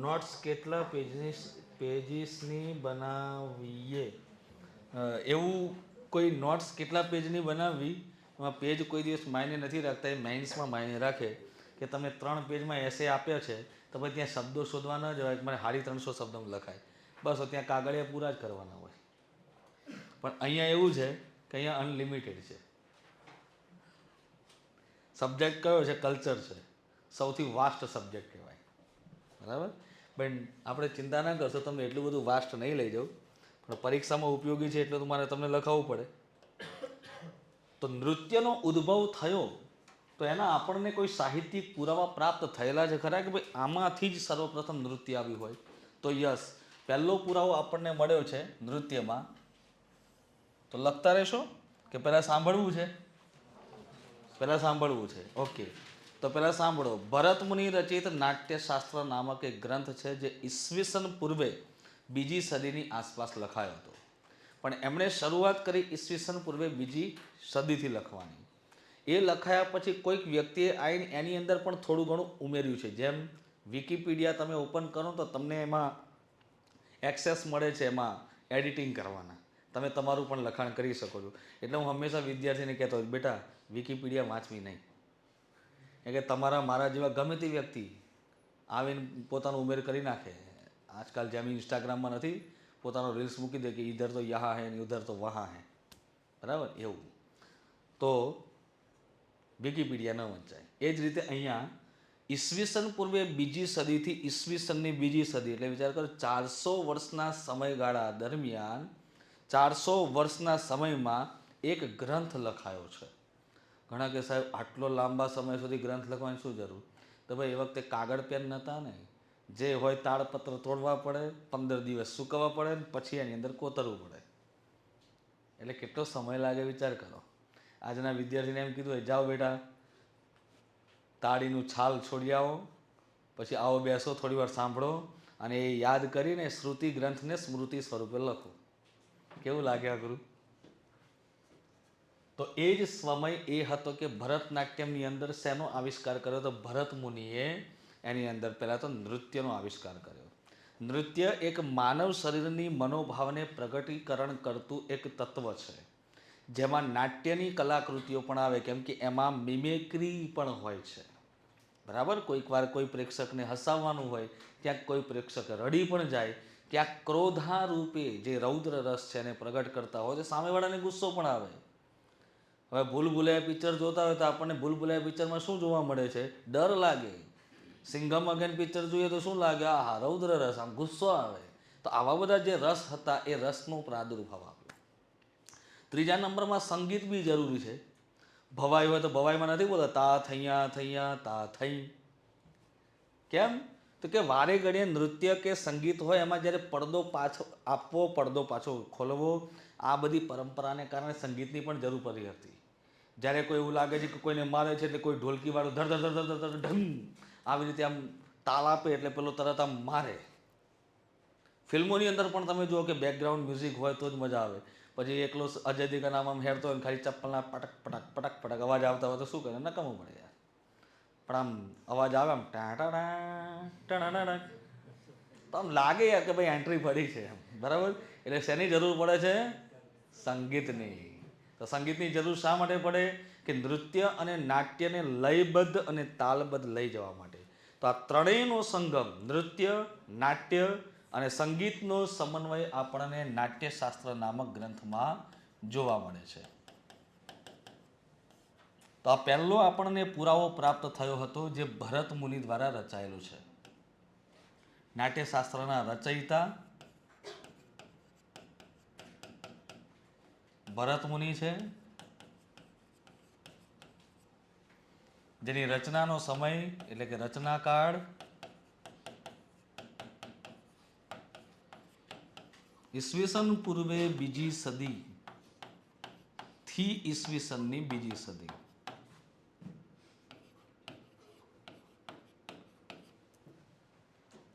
નોટ્સ કેટલા પેજીસની બનાવીએ? એવું કોઈ નોટ્સ કેટલા પેજની બનાવવી એમાં પેજ કોઈ દિવસ માયને નથી રાખતા. એ મેઇન્સમાં માયને રાખે કે તમે 3 પેજમાં એસે આપ્યા છે તો પછી ત્યાં શબ્દો શોધવા ન જવાય કે મારે 350 શબ્દમાં લખાય, બસ ત્યાં કાગળિયા પૂરા જ કરવાના હોય. પણ અહીંયા એવું છે કે અહીંયા અનલિમિટેડ છે. સબ્જેક્ટ કયો છે? કલ્ચર છે, સૌથી વાસ્ટ સબ્જેક્ટ કહેવાય, બરાબર. પણ આપણે ચિંતા ના કરશો, તમે એટલું બધું વાસ્ટ નહીં લઈ જાઓ, પણ પરીક્ષામાં ઉપયોગી છે એટલે તમારે તમને લખાવવું પડે. તો નૃત્યનો ઉદ્ભવ થયો તો એના આપણને કોઈ સાહિત્યિક પુરાવા પ્રાપ્ત થયેલા છે ખરા કે ભાઈ આમાંથી જ સર્વપ્રથમ નૃત્ય આવ્યું હોય? તો યસ, પહેલો પુરાવો આપણને મળ્યો છે નૃત્યમાં. તો લખતા રહેશો કે પહેલાં સાંભળવું છે? પહેલાં સાંભળવું છે, ઓકે. તો પહેલાં સાંભળો. ભરત મુનિ રચિત નાટ્યશાસ્ત્ર નામક એક ગ્રંથ છે જે ઈસવીસન પૂર્વે 2જી સદીની આસપાસ લખાયો હતો. પણ એમણે શરૂઆત કરી ઈસવીસન પૂર્વે 2જી સદીથી લખવાની. એ લખાયા પછી કોઈક વ્યક્તિએ આવીને એની અંદર પણ થોડું ઘણું ઉમેર્યું છે. જેમ વિકિપીડિયા તમે ઓપન કરો તો તમને એમાં એક્સેસ મળે છે, એમાં એડિટિંગ કરવાના. તમે તમારું પણ લખાણ કરી શકો છો. એટલે હું હંમેશા વિદ્યાર્થીને કહેતો હોય, બેટા વિકિપીડિયા વાંચવી નહીં. કે તમારા મારા જેવા ગમે તે વ્યક્તિ આવીને પોતાનો ઉમેર કરી નાખે. આજકાલ જેમ ઇન્સ્ટાગ્રામમાં નથી પોતાનો રીલ્સ મૂકી દે કે ઇધર તો યહાં હે ને ઉધર તો વહાં હે, બરાબર, એવું. તો વિકિપીડિયા ન વંચાય. એ જ રીતે અહીંયા ઈસવીસન પૂર્વે 2જી સદીથી ઈસવીસનની 2જી સદી એટલે વિચાર કરો 400 વર્ષના સમયગાળા દરમિયાન 400 વર્ષના સમયમાં એક ગ્રંથ લખાયો છે. ઘણા કે સાહેબ આટલો લાંબા સમય સુધી ગ્રંથ લખવાની શું જરૂર? તો ભાઈ એ વખતે કાગળ પેન નહોતા ને, જે હોય તાળપત્ર તોડવા પડે, 15 દિવસ સૂકવવા પડે ને પછી એની અંદર કોતરવું પડે. એટલે કેટલો સમય લાગે વિચાર કરો. આજના વિદ્યાર્થીને એમ કીધું હોય, જાઓ બેટા તાળીનું છાલ છોડી આવો, પછી આવો બેસો, થોડી વાર સાંભળો અને એ યાદ કરીને શ્રુતિ ગ્રંથને સ્મૃતિ સ્વરૂપે લખો. કેવું લાગે અઘરું? તો એ જ સમય એ હતો કે ભરતનાટ્યમની અંદર શેનો આવિષ્કાર કર્યો? તો ભરત મુનિએ એની અંદર પહેલાં તો નૃત્યનો આવિષ્કાર કર્યો. નૃત્ય એક માનવ શરીરની મનોભાવને પ્રગટીકરણ કરતું એક તત્વ છે, જેમાં નાટ્યની કલાકૃતિઓ પણ આવે, કેમ કે એમાં મિમેક્રી પણ હોય છે. બરાબર? કોઈક વાર કોઈ પ્રેક્ષકને હસાવવાનું હોય, ક્યાંક કોઈ પ્રેક્ષક રડી પણ જાય, ક્યાંક ક્રોધા રૂપે જે રૌદ્ર રસ છે એને પ્રગટ કરતા હોય તો સામેવાળાને ગુસ્સો પણ આવે. હવે ભૂલભુલૈયા પિક્ચર જોતા હોય તો આપણને ભૂલભુલૈયા પિક્ચરમાં શું જોવા મળે છે? ડર લાગે. સિંઘમ અગેન પિક્ચર જોઈએ તો શું લાગે? આહા, રૌદ્ર રસ, આમ ગુસ્સો આવે. તો આવા બધા જે રસ હતા એ રસનો પ્રાદુર્ભાવ આવ્યો. ત્રીજા નંબરમાં સંગીત બી જરૂરી છે. ભવાઈ હોય તો ભવાઈમાં નથી બોલતા તા થૈયા થૈયા તા થઈ. કેમ? તો કે વારે ઘડીએ નૃત્ય કે સંગીત હોય એમાં જ્યારે પડદો પાછો આપવો, પડદો પાછો ખોલવો, આ બધી પરંપરાને કારણે સંગીતની પણ જરૂર પડી હતી. જ્યારે કોઈ એવું લાગે છે કે કોઈને મારે છે એટલે કોઈ ઢોલકીવાળું ધડ ધડ ધડ ધડ ધડ ઢમ આવી રીતે આમ તાલ આપે એટલે પેલો તરત આમ મારે. ફિલ્મોની અંદર પણ તમે જુઓ કે બેકગ્રાઉન્ડ મ્યુઝિક હોય તો જ મજા આવે. પછી એકલો અજય દેવગન આમ હેરતો હોય ખાલી ચપ્પલના પટક પટક પટક પટક અવાજ આવતા હોય તો શું કરે? નકામું પડે યાર. પણ આમ અવાજ આવે આમ ટા તો આમ લાગે યાર કે ભાઈ એન્ટ્રી પડી છે. બરાબર? એટલે શેની જરૂર પડે છે? સંગીતની. તો સંગીતની જરૂર શા માટે પડે? કે નૃત્ય અને નાટ્યને લયબદ્ધ અને તાલબદ્ધ લઈ જવા માટે. તો આ ત્રણેયનો સંગમ, નૃત્ય, નાટ્ય અને સંગીતનો સમન્વય આપણને નાટ્યશાસ્ત્ર નામક ગ્રંથમાં જોવા મળે છે. તો આ પહેલો આપણને પુરાવો પ્રાપ્ત થયો હતો જે ભરત મુનિ દ્વારા રચાયેલો છે. નાટ્યશાસ્ત્રના રચયિતા ભરત મુનિ છે, જેની રચનાનો સમય એટલે કે રચનાકાળ ઈસવીસન પૂર્વે બીજી સદી થી ઈસવીસનની બીજી સદી.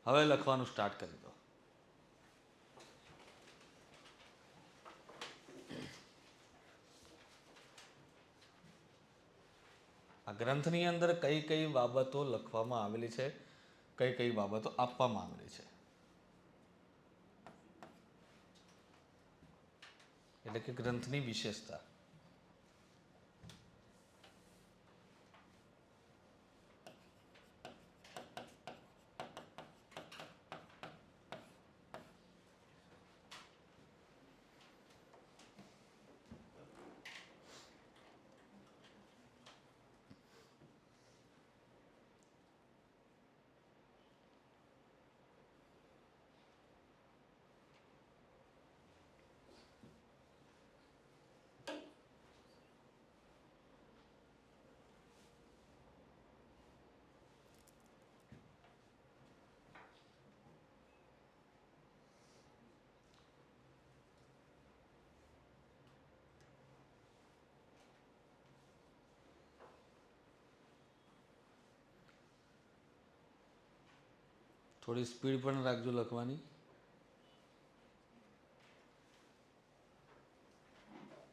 હવે લખવાનું સ્ટાર્ટ કરી દો. આ ગ્રંથની અંદર કઈ કઈ બાબતો લખવામાં આવેલી છે, કઈ કઈ બાબતો આપવામાં આવેલી છે, એટલે કે ગ્રંથની વિશેષતા. થોડી સ્પીડ પણ રાખજો લખવાની.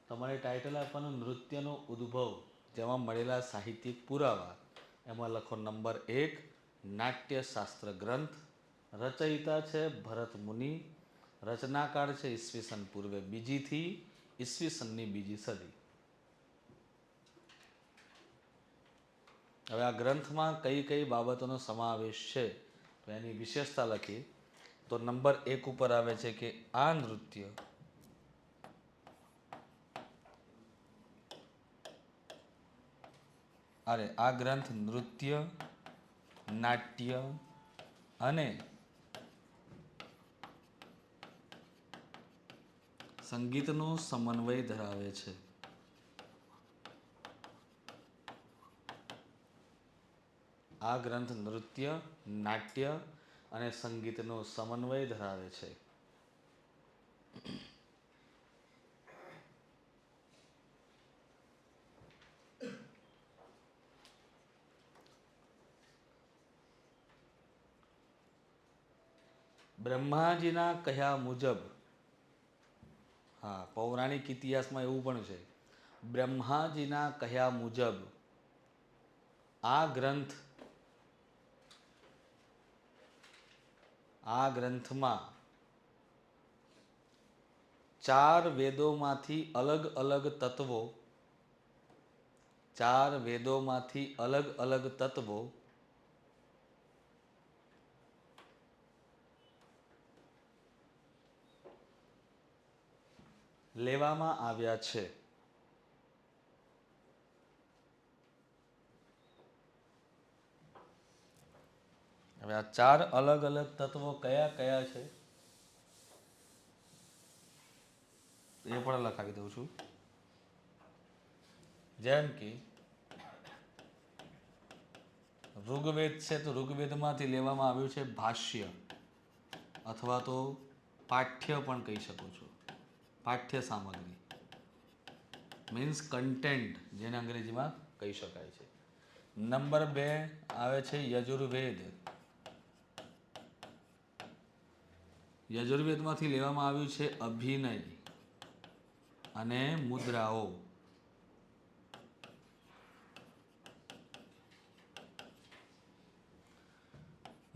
તમારે ટાઇટલ આપવાનું નૃત્યનો ઉદ્ભવ, જેમાં મળેલા સાહિત્યિક પુરાવા. એમાં લખો નંબર 1 નાટ્યશાસ્ત્ર ગ્રંથ. રચયિતા છે ભરત મુનિ. રચનાકાળ છે ઈસવીસન પૂર્વે બીજીથી ઈસવીસનની બીજી સદી. હવે આ ગ્રંથમાં કઈ કઈ બાબતોનો સમાવેશ છે તો એની વિશેષતા લખી તો નંબર 1 ઉપર આવે છે કે આ નૃત્ય આ ગ્રંથ નૃત્ય, નાટ્ય અને સંગીતનો સમન્વય ધરાવે છે. આ ગ્રંથ નૃત્ય, નાટ્ય અને સંગીતનો સમન્વય ધરાવે છે. બ્રહ્માજીના કહ્યા મુજબ, હા, પૌરાણિક ઇતિહાસમાં એવું પણ છે, બ્રહ્માજીના કહ્યા મુજબ આ ગ્રંથમાં 4 વેદોમાંથી અલગ અલગ તત્વો, 4 વેદોમાંથી અલગ અલગ તત્વો લેવામાં આવ્યા છે. હવે આ 4 અલગ અલગ તત્વો કયા કયા છે એ પણ લખાવી દઉં છું. જેમ કે ઋગ્વેદ છે તો ઋગ્વેદમાંથી લેવામાં આવ્યું છે ભાષ્ય, અથવા તો પાઠ્ય પણ કહી શકો છો. પાઠ્ય સામગ્રી મીન્સ કન્ટેન્ટ, જેને અંગ્રેજીમાં કહી શકાય છે. નંબર 2 આવે છે યજુર્વેદ. યજુર્વેદમાંથી લેવામાં આવ્યું છે અભિનય અને મુદ્રાઓ.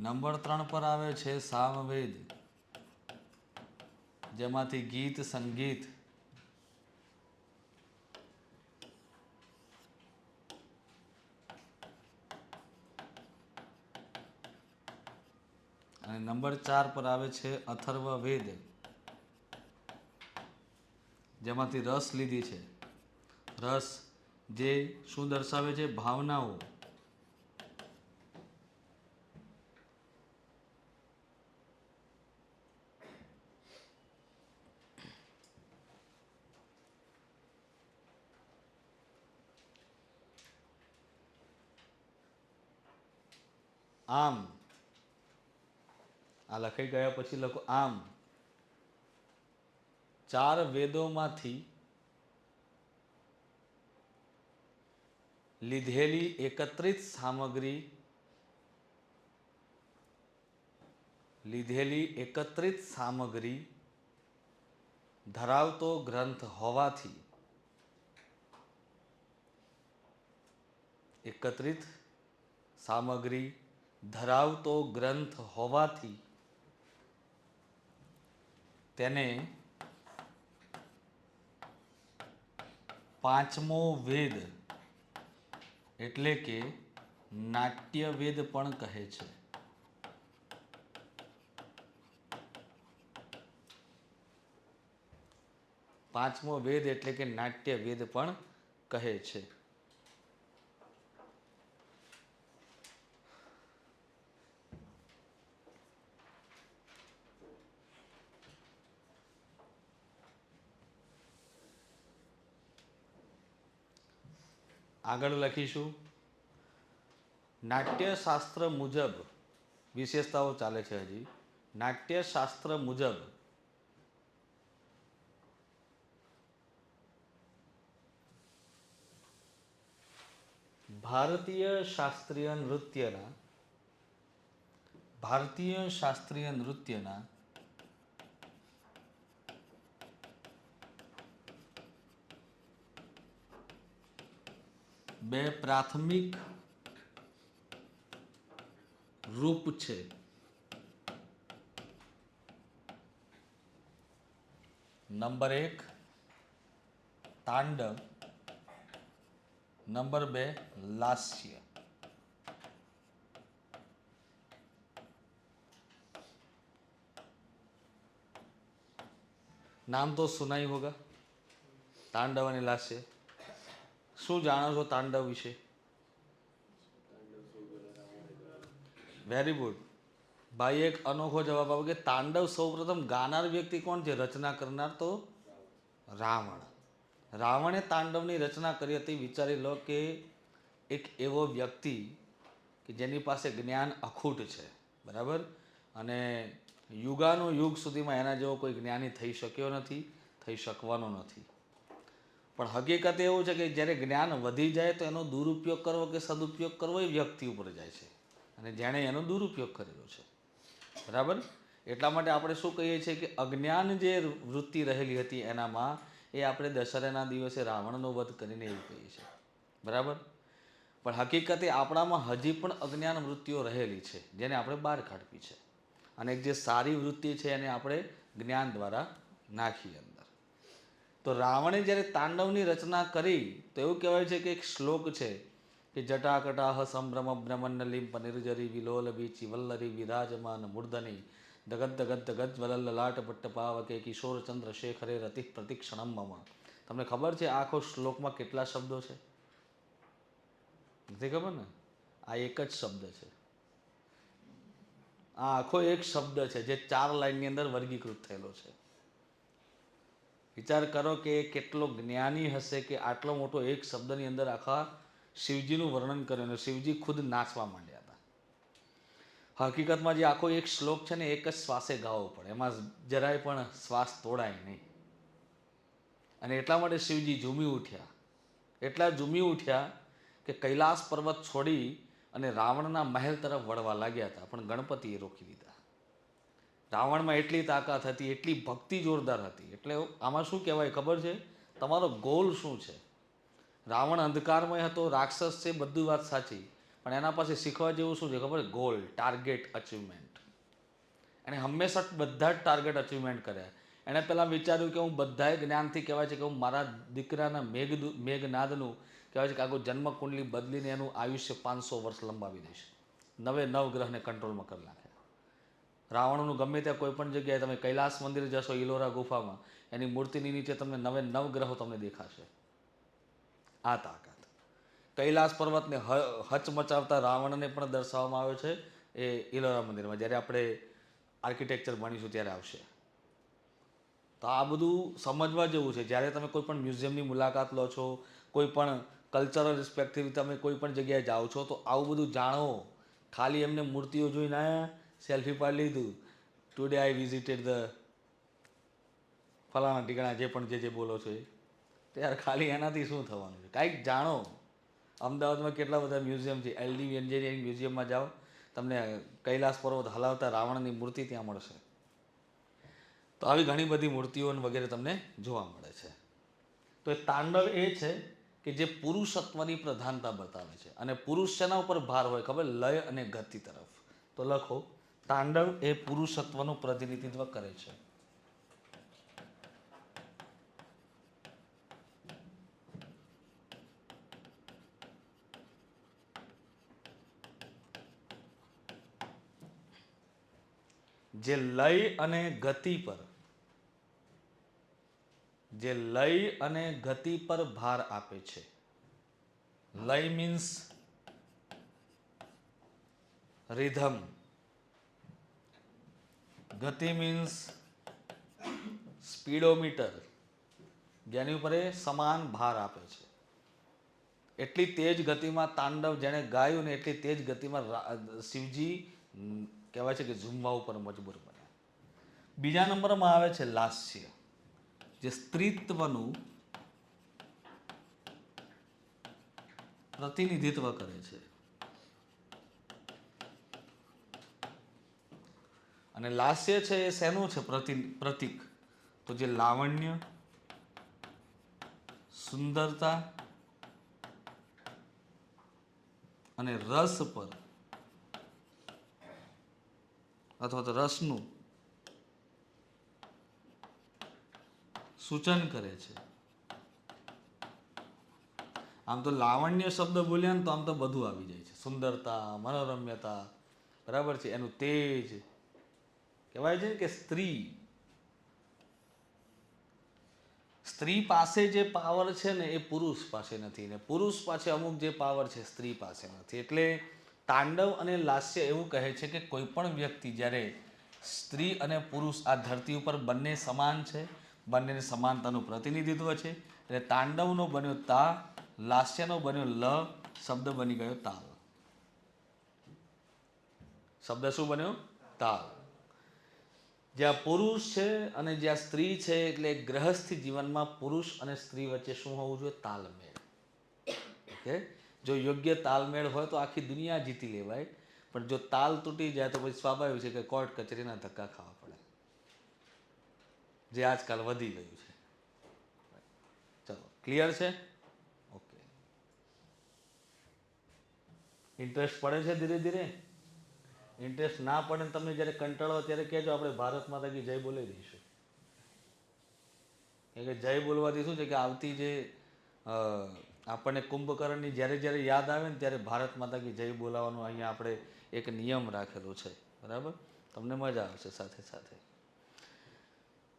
નંબર 3 પર આવે છે સામવેદ, જેમાંથી ગીત, સંગીત અને નંબર 4 પર આવે છે અથર્વવેદ, જેમાંથી રસ લીધી છે. રસ જે શું દર્શાવે છે? ભાવનાઓ. આમ આ લખાઈ ગયા પછી લખો આમ 4 વેદોમાંથી લીધેલી એકત્રિત સામગ્રી ધરાવતો ગ્રંથ હોવાથી, એકત્રિત સામગ્રી ધરાવતો ગ્રંથ હોવાથી તેને 5મો વેદ એટલે કે નાટ્યવેદ પણ કહે છે. પાંચમો વેદ એટલે કે નાટ્યવેદ પણ કહે છે. આગળ લખીશું નાટ્યશાસ્ત્ર મુજબ, વિશેષતાઓ ચાલે છે હજી. નાટ્યશાસ્ત્ર મુજબ ભારતીય શાસ્ત્રીય નૃત્યના બે પ્રાથમિક રૂપ છે. નંબર 1 તાંડવ, નંબર 2 લાસ્ય. नाम तो सुना ही होगा, तांडव અને લાસ્ય. શું જાણો છો તાંડવ વિશે? વેરી ગુડ ભાઈ, એક અનોખો જવાબ આપો કે તાંડવ સૌપ્રથમ ગાનાર વ્યક્તિ કોણ છે? રચના કરનાર તો રાવણ. રાવણે તાંડવની રચના કરી હતી. વિચારી લો કે એક એવો વ્યક્તિ કે જેની પાસે જ્ઞાન અખૂટ છે, બરાબર, અને યુગાનુયુગ સુધીમાં એના જેવો કોઈ જ્ઞાની થઈ શક્યો નથી, થઈ શકવાનો નથી. પણ હકીકત એવું છે કે જ્યારે જ્ઞાન વધી જાય તો એનો દુરુપયોગ કરવો કે સદુપયોગ કરવો એ વ્યક્તિ ઉપર જાય છે, અને જેણે એનો દુરુપયોગ કરેલો છે, બરાબર. એટલા માટે આપણે શું કહીએ છીએ કે અજ્ઞાન જે વૃત્તિ રહેલી હતી એનામાં એ આપણે દશેરાના દિવસે રાવણનો વધ કરીને એવું કહીએ છીએ, બરાબર. પણ હકીકતે આપણામાં હજી પણ અજ્ઞાન વૃત્તિઓ રહેલી છે જેને આપણે બહાર કાઢવી છે, અને એક જે સારી વૃત્તિ છે એને આપણે જ્ઞાન દ્વારા નાખીએ અંદર. તો રાવણે જ્યારે તાંડવની રચના કરી તો એવું કહેવાય છે કે એક શ્લોક છે કે જટાકટાહ સંભ્રમ બ્રહ્મન્નલિમ પનિર્જરી વિલોલભી ચિવલ્લરી વિરાજમાન મૂર્ધની દગદ દગદ દગદ વલલ્લાટ પટ્ટપાવકે કિશોરચંદ્ર શેખરે રતિ પ્રતિક્ષણમ મમ. તમને ખબર છે આખો શ્લોકમાં કેટલા શબ્દો છે? નથી ખબર ને? આ એક જ શબ્દ છે. આ આખો એક શબ્દ છે જે 4 લાઈનની અંદર વર્ગીકૃત થયેલો છે. વિચાર કરો કે કેટલો જ્ઞાની હશે કે આટલો મોટો એક શબ્દની અંદર આખા શિવજીનું વર્ણન કર્યું, અને શિવજી ખુદ નાચવા માંડ્યા હતા. હકીકતમાં જે આખો એક શ્લોક છે ને એક જ શ્વાસે ગાવો પડે, એમાં જરાય પણ શ્વાસ તોડાય નહીં. અને એટલા માટે શિવજી ઝૂમી ઉઠ્યા. એટલા ઝૂમી ઉઠ્યા કે કૈલાસ પર્વત છોડી અને રાવણના મહેલ તરફ વળવા લાગ્યા હતા, પણ ગણપતિએ રોકી દીધા. રાવણમાં એટલી તાકાત હતી, એટલી ભક્તિ જોરદાર હતી. એટલે આમાં શું કહેવાય ખબર છે? તમારો ગોલ શું છે? રાવણ અંધકારમય હતો, રાક્ષસ છે, બધી વાત સાચી, પણ એના પાસે શીખવા જેવું શું છે ખબર? Goal, target achievement. એણે હંમેશા બધા જ ટાર્ગેટ અચીવમેન્ટ કર્યા. એણે પહેલાં વિચાર્યું કે હું બધાય જ્ઞાનથી કહેવાય છે કે હું મારા દીકરાના મેઘનાદનું કહેવાય છે કે આખું જન્મકુંડલી બદલીને એનું આયુષ્ય 500 વર્ષ લંબાવી દઈશ. 9 ગ્રહને કંટ્રોલમાં કરી નાખ્યા. રાવણનું ગમે ત્યાં કોઈ પણ જગ્યાએ તમે કૈલાસ મંદિર જશો, ઇલોરા ગુફામાં, એની મૂર્તિની નીચે તમને 9 ગ્રહો તમને દેખાશે. આ તાકાત કૈલાસ પર્વતને હચમચાવતા રાવણને પણ દર્શાવવામાં આવે છે એ ઇલોરા મંદિરમાં. જ્યારે આપણે આર્કિટેક્ચર ભણીશું ત્યારે આવશે. તો આ બધું સમજવા જેવું છે. જ્યારે તમે કોઈ પણ મ્યુઝિયમની મુલાકાત લો છો, કોઈ પણ કલ્ચરલ રિસ્પેક્ટથી તમે કોઈ પણ જગ્યાએ જાઓ છો, તો આવું બધું જાણો. ખાલી એમને મૂર્તિઓ જોઈને આવ્યા, સેલ્ફી પાડી લીધું, ટુડે આઈ વિઝિટેડ ધ ફલાણા ઠીકાણા, જે પણ જે બોલો છો એ, તો યાર ખાલી એનાથી શું થવાનું છે? કાંઈક જાણો. અમદાવાદમાં કેટલા બધા મ્યુઝિયમ છે. એલડી એન્જિનિયરિંગ મ્યુઝિયમમાં જાઓ, તમને કૈલાસ પર્વત હલાવતા રાવણની મૂર્તિ ત્યાં મળશે. તો આવી ઘણી બધી મૂર્તિઓ વગેરે તમને જોવા મળે છે. તો એ તાંડવ એ છે કે જે પુરુષત્વની પ્રધાનતા બતાવે છે. અને પુરુષ શેના ઉપર ભાર હોય ખબર? લય અને ગતિ તરફ. તો લખો, તાંડવ એ પુરુષત્વનું પ્રતિનિધિત્વ કરે છે. જે લય અને ગતિ પર, જે લય અને ગતિ પર ભાર આપે છે. લય મીન્સ રિધમ, ગતિ મીન્સ સ્પીડોમીટર, જેની ઉપર એ સમાન ભાર આપે છે. એટલી તેજ ગતિમાં તાંડવ જેણે ગાયું ને એટલી તેજ ગતિમાં શિવજી કહેવાય છે કે ઝૂમવા ઉપર મજબૂર બન્યા. બીજા નંબરમાં આવે છે લાસ્ય, જે સ્ત્રીત્વનું પ્રતિનિધિત્વ કરે છે. અને લાસ્ય છે એ શેનું છે પ્રતીક? તો જે લાવણ્ય, સુંદરતા અને રસ પર અથવા તો રસનું સૂચન કરે છે. આમ તો લાવણ્ય શબ્દ બોલ્યા ને તો આમ તો બધું આવી જાય છે. સુંદરતા, મનોરમ્યતા, બરાબર છે, એનું તેજ. કહેવાય છે કે સ્ત્રી પાસે જે પાવર છે ને એ પુરુષ પાસે નથી, ને પુરુષ પાસે અમુક જે પાવર છે સ્ત્રી પાસે નથી. એટલે તાંડવ અને લાસ્ય એવું કહે છે કે કોઈ પણ વ્યક્તિ જ્યારે સ્ત્રી અને પુરુષ આ ધરતી ઉપર બંને સમાન છે, બંનેની સમાનતાનું પ્રતિનિધિત્વ છે. એટલે તાંડવનો બન્યો તા, લાસ્યનો બન્યો લ, શબ્દ બની ગયો તાલ. શબ્દ શું બન્યો? તાલ. જ્યાં પુરુષ છે અને જ્યાં સ્ત્રી છે, એટલે ગ્રહસ્થી જીવનમાં પુરુષ અને સ્ત્રી વચ્ચે શું હોવું જોઈએ? તાલમેળ. ઓકે, જો યોગ્ય તાલમેળ હોય તો આખી દુનિયા જીતી લેવાય, પણ જો તાલ તૂટી જાય તો પછી સ્વાભાવિક છે કે કોર્ટ કચેરીના ધક્કા ખાવા પડે. જે આજકાલ વધી ગયું છે. ચલો, ક્લિયર છે? ઓકે. ઇન્ટરેસ્ટ પડે છે ધીરે ધીરે? ઇન્ટરેસ્ટ ના પડે ને તમને જ્યારે કંટાળો ત્યારે કહેજો, આપણે ભારત માતા કી જય બોલી દઈશું. કેમ કે જય બોલવાથી શું છે કે આવતી જે આપણને કુંભકર્ણની જ્યારે જ્યારે યાદ આવે ને ત્યારે ભારત માતા કી જય બોલાવવાનું અહીંયા આપણે એક નિયમ રાખેલો છે. બરાબર? તમને મજા આવશે સાથે સાથે.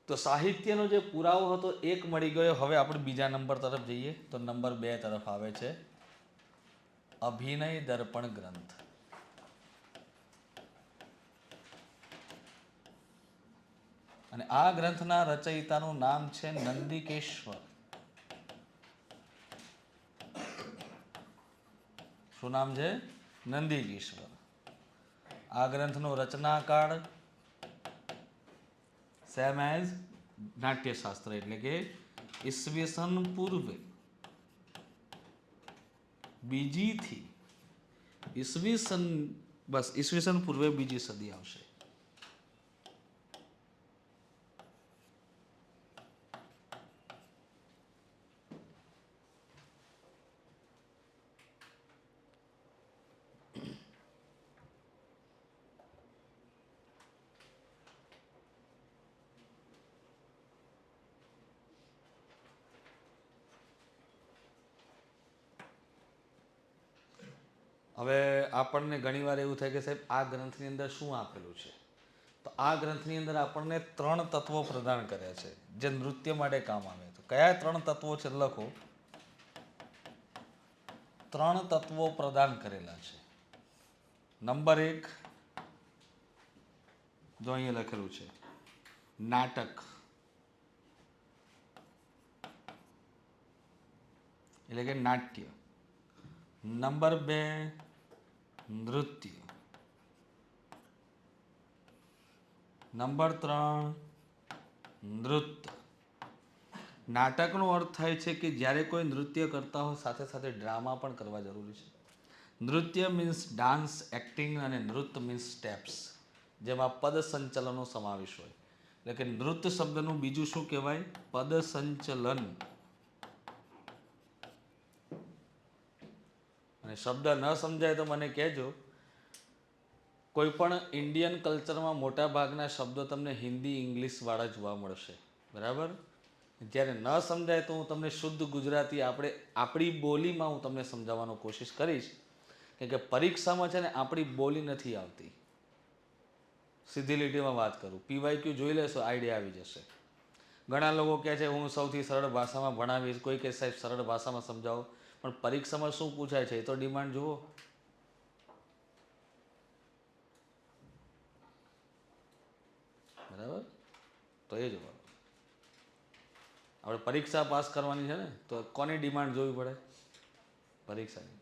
તો સાહિત્યનો જે પુરાવો હતો એક મળી ગયો. હવે આપણે બીજા નંબર તરફ જઈએ તો નંબર 2 તરફ આવે છે અભિનય દર્પણ ગ્રંથ. અને આ ગ્રંથના રચયિતાનું નામ છે નંદિકેશ્વર. શું નામ છે? નંદિકેશ્વર. આ ગ્રંથનો રચનાકાળ સેમ એઝ નાટ્યશાસ્ત્ર, એટલે કે ઈસવીસન પૂર્વે બીજીથી ઈસવીસન પૂર્વે બીજી સદી આવશે. હવે આપણને ઘણીવાર એવું થાય કે સાહેબ આ ગ્રંથની અંદર શું આપેલું છે? તો આ ગ્રંથની અંદર આપણને 3 તત્વો પ્રદાન કર્યા છે જે નૃત્ય માટે કામ આવે. તો કયા 3 તત્વો છે લખો. 3 તત્વો પ્રદાન કરેલા છે. નંબર 1, જો અહીંયા લખેલું છે નાટક, એટલે કે નાટ્ય. નંબર 2, નૃત્ય. નંબર 3, નૃત્ય. નાટકનો અર્થ થાય છે કે જ્યારે કોઈ નૃત્ય કરતા હોય સાથે સાથે ડ્રામા પણ કરવા જરૂરી છે. નૃત્ય મીન્સ ડાન્સ, એક્ટિંગ, અને નૃત્ય મીન્સ સ્ટેપ્સ, જેમાં પદ સંચલનનો સમાવેશ હોય. એટલે કે નૃત્ય શબ્દનું બીજું શું કહેવાય? પદ સંચલન. અને શબ્દ ન સમજાય તો મને કહેજો. કોઈ પણ ઇન્ડિયન કલ્ચરમાં મોટા ભાગના શબ્દો તમને હિન્દી, ઇંગ્લિશ વાળા જોવા મળશે. બરાબર? જ્યારે ન સમજાય તો હું તમને શુદ્ધ ગુજરાતી આપણી બોલીમાં હું તમને સમજાવવાનો કોશિશ કરીશ. કેમ કે પરીક્ષામાં છે ને આપણી બોલી નથી આવતી. સીધી લીટીમાં વાત કરું, PYQ જોઈ લેશો, આઈડિયા આવી જશે. ઘણા લોકો કહે છે હું સૌથી સરળ ભાષામાં ભણાવીશ, કોઈ કહે સાહેબ સરળ ભાષામાં સમજાવો. પણ પરીક્ષામાં શું પૂછાય છે એ તો ડિમાન્ડ જુઓ. બરાબર? તો એ જોવાનું. આપણે પરીક્ષા પાસ કરવાની છે ને, તો કોની ડિમાન્ડ જોવી પડે? પરીક્ષાની.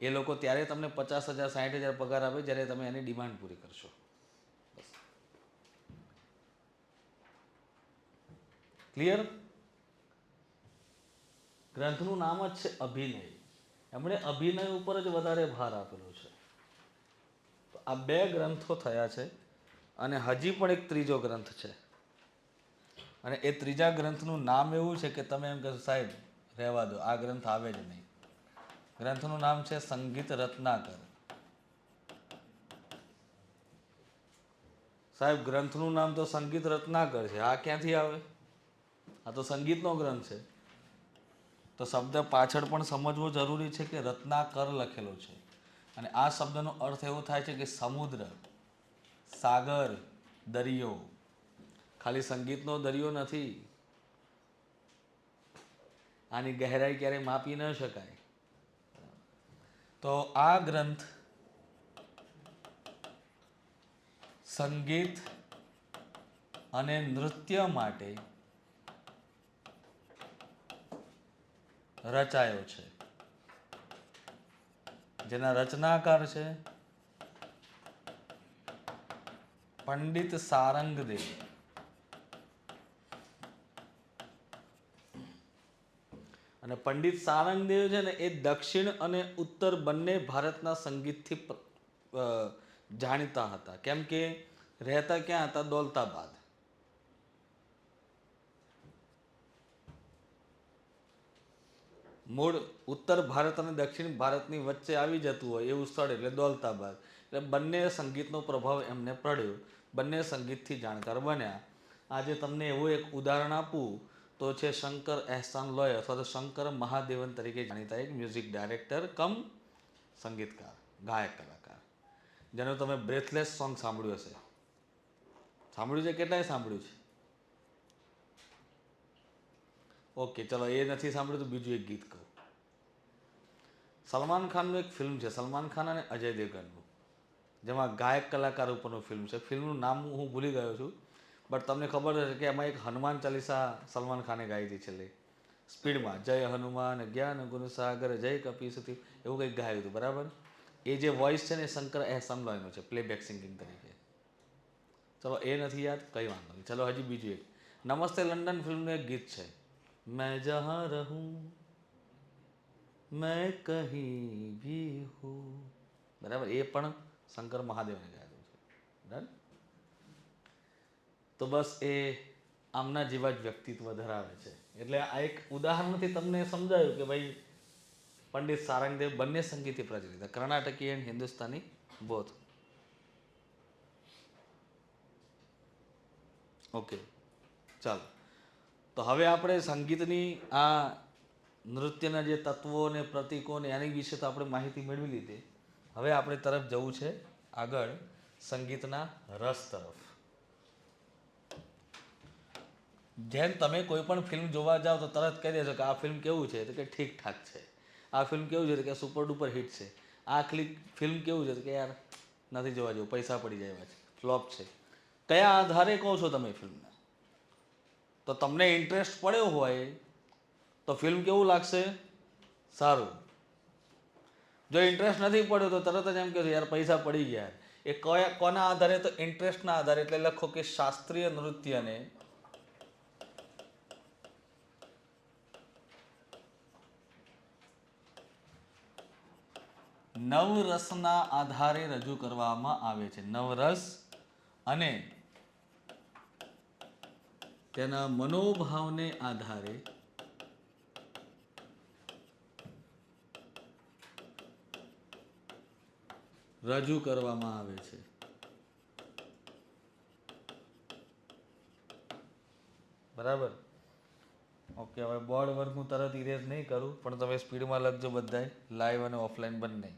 એ લોકો ત્યારે તમને 50,000 60,000 પગાર આપે જ્યારે તમે એની ડિમાન્ડ પૂરી કરશો. ક્લિયર? ગ્રંથનું નામ જ છે અભિનય. એમણે અભિનય ઉપર જ વધારે ભાર આપેલો છે. તો આ 2 ગ્રંથો થયા છે અને હજી પણ એક ત્રીજો ગ્રંથ છે. અને એ ત્રીજા ગ્રંથનું નામ એવું છે કે તમે એમ કહેશો સાહેબ રહેવા દો, આ ગ્રંથ આવે જ નહીં. ગ્રંથનું નામ છે સંગીત રત્નાકર. સાહેબ ગ્રંથનું નામ તો સંગીત રત્નાકર છે, આ ક્યાંથી આવે? આ તો સંગીતનો ગ્રંથ છે. તો શબ્દ પાછળ પણ સમજવો જરૂરી છે કે રત્નાકર લખેલો છે. અને આ શબ્દનો અર્થ એવો થાય છે કે સમુદ્ર, સાગર, દરિયો. ખાલી સંગીતનો દરિયો નથી. આની ગહેરાઈ ક્યારેય માપી ન શકાય. તો આ ગ્રંથ સંગીત અને નૃત્ય માટે રચાયો છે. જેના રચનાકાર છે પંડિત સારંગદેવ. અને પંડિત સારંગદેવ છે ને એ દક્ષિણ અને ઉત્તર બંને ભારતના સંગીતથી જાણીતા હતા. કેમ કે રહેતા ક્યાં હતા? દૌલતાબાદ. મૂળ ઉત્તર ભારત અને દક્ષિણ ભારતની વચ્ચે આવી જતું હોય એવું સ્થળ એટલે દૌલતાબાદ. એટલે બંને સંગીતનો પ્રભાવ એમને પડ્યો, બંને સંગીતથી જાણકાર બન્યા. આજે તમને એવું એક ઉદાહરણ આપું તો છે શંકર એહસાન લોય અથવા તો શંકર મહાદેવન તરીકે જાણીતા એક મ્યુઝિક ડાયરેક્ટર કમ સંગીતકાર, ગાયક કલાકાર, જેનું તમે બ્રેથલેસ સોંગ સાંભળ્યું હશે. સાંભળ્યું છે? કેટલાય સાંભળ્યું છે? ઓકે, ચલો એ નથી સાંભળ્યું તો બીજું એક ગીત કહું. સલમાન ખાનનું એક ફિલ્મ છે, સલમાન ખાન અને અજય દેવગનનું, જેમાં ગાયક કલાકાર ઉપરનું ફિલ્મ છે. ફિલ્મનું નામ હું ભૂલી ગયો છું, બટ તમને ખબર હશે કે એમાં એક હનુમાન ચાલીસા સલમાન ખાને ગાઈ હતી છેલ્લે સ્પીડમાં, જય હનુમાન જ્ઞાન ગુણ સાગર જય કપીસતી, એવું કંઈક ગાયું હતું. બરાબર, એ જે વોઇસ છે ને એ શંકર એહસાન લોયનો છે પ્લેબેક સિંગિંગ તરીકે. ચલો એ નથી યાદ, કંઈ વાંધો નહીં. ચલો હજી બીજું એક, નમસ્તે લંડન ફિલ્મનું એક ગીત છે, मैं जहाँ रहूं मैं कहीं भी हूँ. બરાબર, એ પણ શંકર મહાદેવને ગાયેલું છે. બરાબર, તો બસ એ આમના જેવા જ વ્યક્તિત્વ ધરાવે છે. એટલે આ એક ઉદાહરણથી તમને સમજાયું કે ભાઈ પંડિત સારંગદેવ બંને સંગીતથી પ્રચલિત, કર્ણાટકી એન્ડ હિન્દુસ્તાની બોથ. ઓકે, ચાલો. તો હવે આપણે સંગીતની આ નૃત્યના જે તત્વો ને પ્રતીકો ને એની વિશે તો આપણે માહિતી મેળવી લીધી. હવે આપણે તરફ જવું છે આગળ સંગીતના રસ તરફ. જેમ તમે કોઈ પણ ફિલ્મ જોવા જાઓ તો તરત કહી દેશો કે આ ફિલ્મ કેવું છે, તો કે ઠીકઠાક છે. આ ફિલ્મ કેવું છે, તો કે સુપર ડુપર હિટ છે. આ ફિલ્મ કેવું છે, તો કે યાર નથી જોવા જેવું, પૈસા પડી જાય એવા છે, ફ્લોપ છે. કયા આધારે કહો છો તમે ફિલ્મને? તો તમને ઇન્ટરેસ્ટ પડ્યો હોય તો ફિલ્મ કેવું લાગશે? સારું. જો ઇન્ટરેસ્ટ નથી પડ્યો તો તરત જ એમ કહેશો યાર પૈસા પડી ગયા. એ કયા કોના આધારે? તો ઇન્ટરેસ્ટના આધારે. એટલે લખો કે શાસ્ત્રીય નૃત્યને નવરસના આધારે રજૂ કરવામાં આવે છે. નવરસ અને તેના મનોભાવને આધારે રજૂ કરવામાં આવે છે. બરાબર, ઓકે. હવે બોર્ડ વર્ક હું તરત ઇરેઝ નહીં કરું, પણ તમે સ્પીડમાં લખજો બધાય, લાઈવ અને ઓફલાઈન બંને.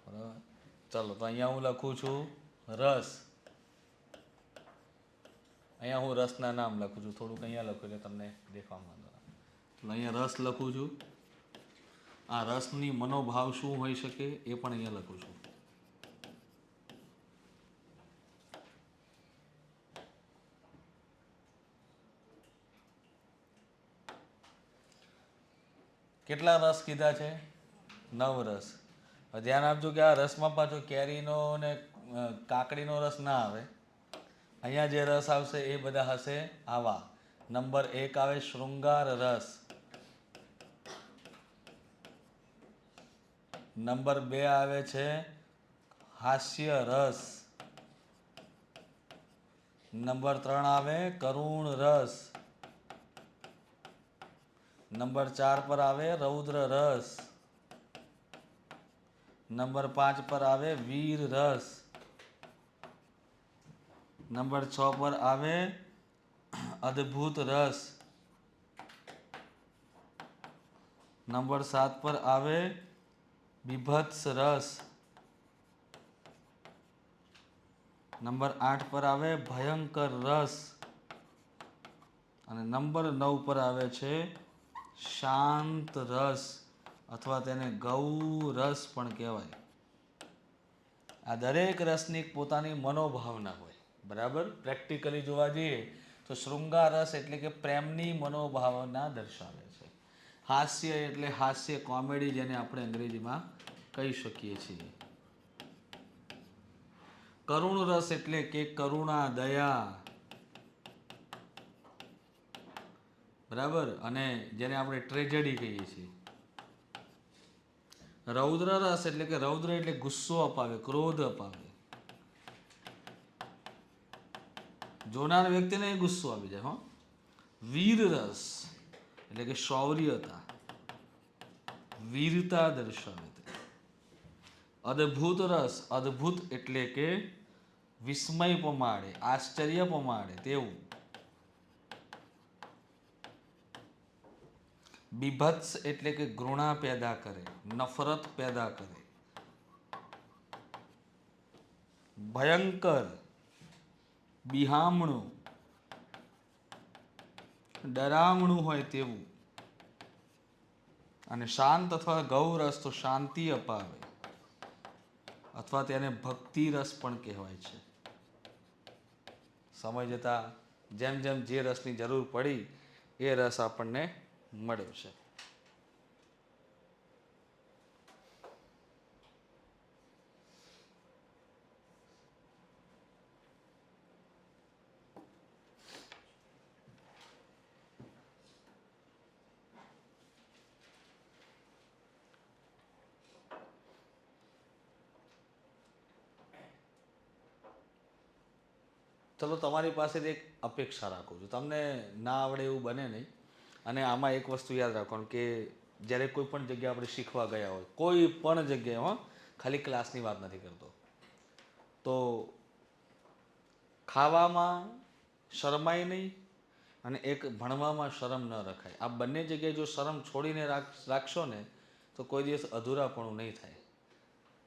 બરાબર, ચાલો. તો અહીંયા હું લખું છું રસ. અહીંયા હું રસના નામ લખું છું, થોડુંક અહીંયા લખું એટલે તમને દેખવામાં વાંધો. તો અહીંયા રસ લખું છું. આ રસની મનોભાવ શું હોઈ શકે એ પણ અહીંયા લખું છું. કેટલા રસ કીધા છે? 9 રસ. ધ્યાન આપજો કે આ રસમાં પાછો કેરીનો ને કાકડીનો રસ ના આવે. અહીંયા જે રસ આવશે એ બધા હશે આવા. નંબર 1 આવે શૃંગાર રસ, નંબર 2 આવે છે હાસ્ય રસ, નંબર 3 આવે કરુણ રસ, નંબર 4 પર આવે રૌદ્ર રસ, નંબર 5 પર આવે વીર રસ, નંબર 6 પર આવે અદ્ભુત રસ, નંબર 7 પર આવે બીભત્સ રસ, નંબર 8 પર આવે ભયંકર રસ અને નંબર 9 પર આવે છે શાંત રસ અથવા તેને ગૌ રસ પણ કહેવાય. આ દરેક રસની પોતાની મનોભાવના હોય. બરાબર, પ્રેક્ટિકલી જોવા જઈએ તો શૃંગાર રસ એટલે કે પ્રેમની મનોભાવના દર્શાવે છે. હાસ્ય એટલે હાસ્ય, કોમેડી, જેને આપણે અંગ્રેજીમાં કહી શકીએ છીએ. કરુણ રસ એટલે કે કરુણા, દયા. બરાબર, અને જેને આપણે ટ્રેજેડી કહીએ છીએ. રૌદ્ર રસ એટલે કે રૌદ્ર એટલે ગુસ્સો અપાવે, ક્રોધ અપાવે. જોનાર વ્યક્તિને ગુસ્સો આવી જાય. વીર રસ એટલે કે શૌર્યતા. વીરતા દર્શાવે. અદ્ભુત રસ, અદ્ભુત એટલે કે વિસ્મય પમાડે, આશ્ચર્ય પમાડે તેવું. બીભત્સ એટલે કે ઘૃણા પેદા કરે, નફરત પેદા કરે. ભયંકર, બિહામણું, ડરામણું હોય તેવું. અને શાંત અથવા ગૌરસ તો શાંતિ અપાવે, અથવા તેને ભક્તિ રસ પણ કહેવાય છે. સમય જતા જેમ જેમ જે રસની જરૂર પડી એ રસ આપણને મળ્યો છે. ચલો તમારી પાસેથી એક અપેક્ષા રાખું છું, તમને ના આવડે એવું બને નહીં. અને આમાં એક વસ્તુ યાદ રાખવાનું કે જ્યારે કોઈ પણ જગ્યાએ આપણે શીખવા ગયા હોય, કોઈ પણ જગ્યાએ, ખાલી ક્લાસની વાત નથી કરતો, તો ખાવામાં શરમાય નહીં અને એક ભણવામાં શરમ ન રખાય. આ બંને જગ્યાએ જો શરમ છોડીને રાખશો ને તો કોઈ દિવસ અધૂરાપણું નહીં થાય.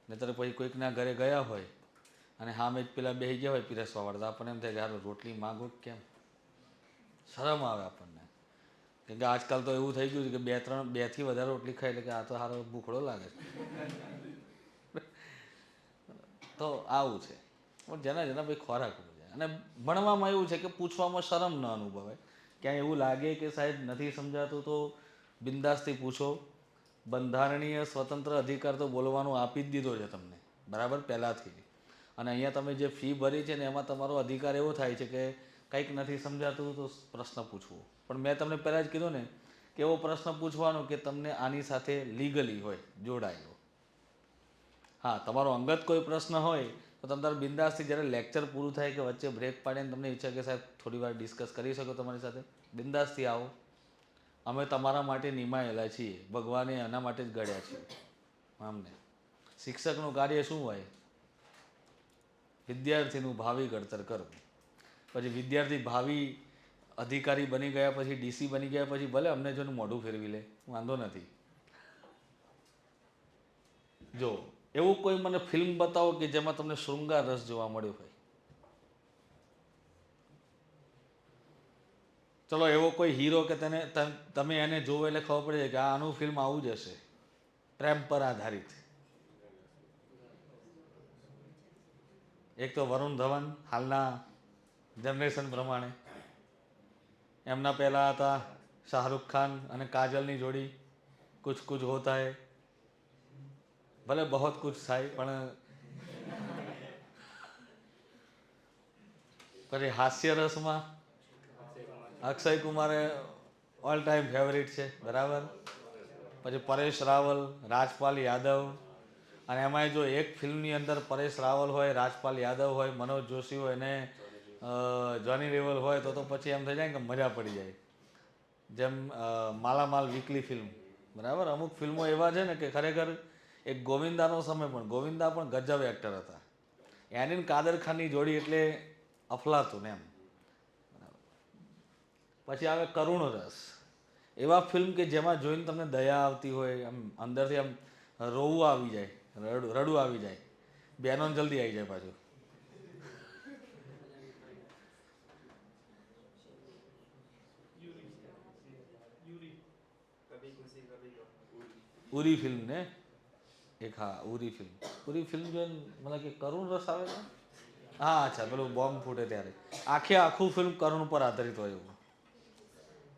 નહીંતર પછી કોઈકના ઘરે ગયા હોય અને સામે જ પેલા બેસી ગયા હોય પીરસવા વાળા, તો આપણને એમ થાય કે હારું રોટલી માગું કેમ, શરમ આવે આપણને. કેમ કે આજકાલ તો એવું થઈ ગયું છે કે બે થી વધારે રોટલી ખાય એટલે કે આ તો સારો ભૂખડો લાગે છે. તો આવું છે. પણ જેના જેના ભાઈ ખોરાક હોય છે. અને ભણવામાં એવું છે કે પૂછવામાં શરમ ન અનુભવાય. ક્યાંય એવું લાગે કે સાહેબ નથી સમજાતું તો બિંદાસથી પૂછો. બંધારણીય સ્વતંત્ર અધિકાર તો બોલવાનો આપી જ દીધો છે તમને, બરાબર, પહેલાંથી. અને અહીંયા તમે જે ફી ભરી છે ને એમાં તમારો અધિકાર એવો થાય છે કે કંઈક નથી સમજાતું તો પ્રશ્ન પૂછવો. પણ મેં તમને પહેલાં જ કીધું ને કે એવો પ્રશ્ન પૂછવાનો કે તમને આની સાથે લીગલી હોય, જોડાયેલો. હા, તમારો અંગત કોઈ પ્રશ્ન હોય તો તમે તારે બિંદાસથી જ્યારે લેક્ચર પૂરું થાય કે વચ્ચે બ્રેક પાડીને તમને ઈચ્છા કે સાહેબ થોડી વાર ડિસ્કસ કરી શકો તમારી સાથે, બિંદાસથી આવો. અમે તમારા માટે નિમાયેલા છીએ, ભગવાને એના માટે જ ઘડ્યા છીએ અમને. શિક્ષકનું કાર્ય શું હોય? વિદ્યાર્થીનું ભાવિ ઘડતર કરવું. પછી વિદ્યાર્થી ભાવિ અધિકારી બની ગયા પછી, ડીસી બની ગયા પછી ભલે અમને જોને મોઢું ફેરવી લે, વાંધો નથી. જો એવું કોઈ મને ફિલ્મ બતાવો કે જેમાં તમને શૃંગાર રસ જોવા મળ્યો હોય. ચલો એવો કોઈ હીરો કે તમે એને જોવો એટલે ખબર પડી જાય કે આનું ફિલ્મ આવું જ હશે, પ્રેમ પર આધારિત. એક તો વરુણ ધવન, હાલના જનરેશન પ્રમાણે. એમના પહેલાં હતા શાહરુખ ખાન અને કાજલની જોડી, કુછ કુછ હોતા હૈ. ભલે બહોત કુછ થાય, પણ પછી હાસ્ય રસમાં અક્ષય કુમારે ઓલ ટાઈમ ફેવરિટ છે, બરાબર. પછી પરેશ રાવલ, રાજપાલ યાદવ. અને એમાંય જો એક ફિલ્મની અંદર પરેશ રાવલ હોય, રાજપાલ યાદવ હોય, મનોજ જોશી હોય અને જોની લેવલ હોય તો પછી એમ થઈ જાય કે મજા પડી જાય. જેમ માલામાલ વીકલી ફિલ્મ, બરાબર. અમુક ફિલ્મો એવા છે ને કે ખરેખર એક ગોવિંદાનો સમય, પણ ગોવિંદા પણ ગજબ એક્ટર હતા. એની કાદર ખાનની જોડી એટલે અફલાતું એમ. પછી આવે કરુણ રસ, એવા ફિલ્મ કે જેમાં જોઈને તમને દયા આવતી હોય, આમ અંદરથી આમ રોવું આવી જાય, રડવું આવી જાય, બેનો જલ્દી આવી જાય પાછું. ઉરી ફિલ્મ ને એક, હા ઉરી ફિલ્મ. ઉરી ફિલ્મ જોઈને મને કે કરુણ રસ આવે છે. હા અચ્છા, પેલું બોમ્બ ફૂટે ત્યારે આખું ફિલ્મ કરુણ પર આધારિત હોય એવું.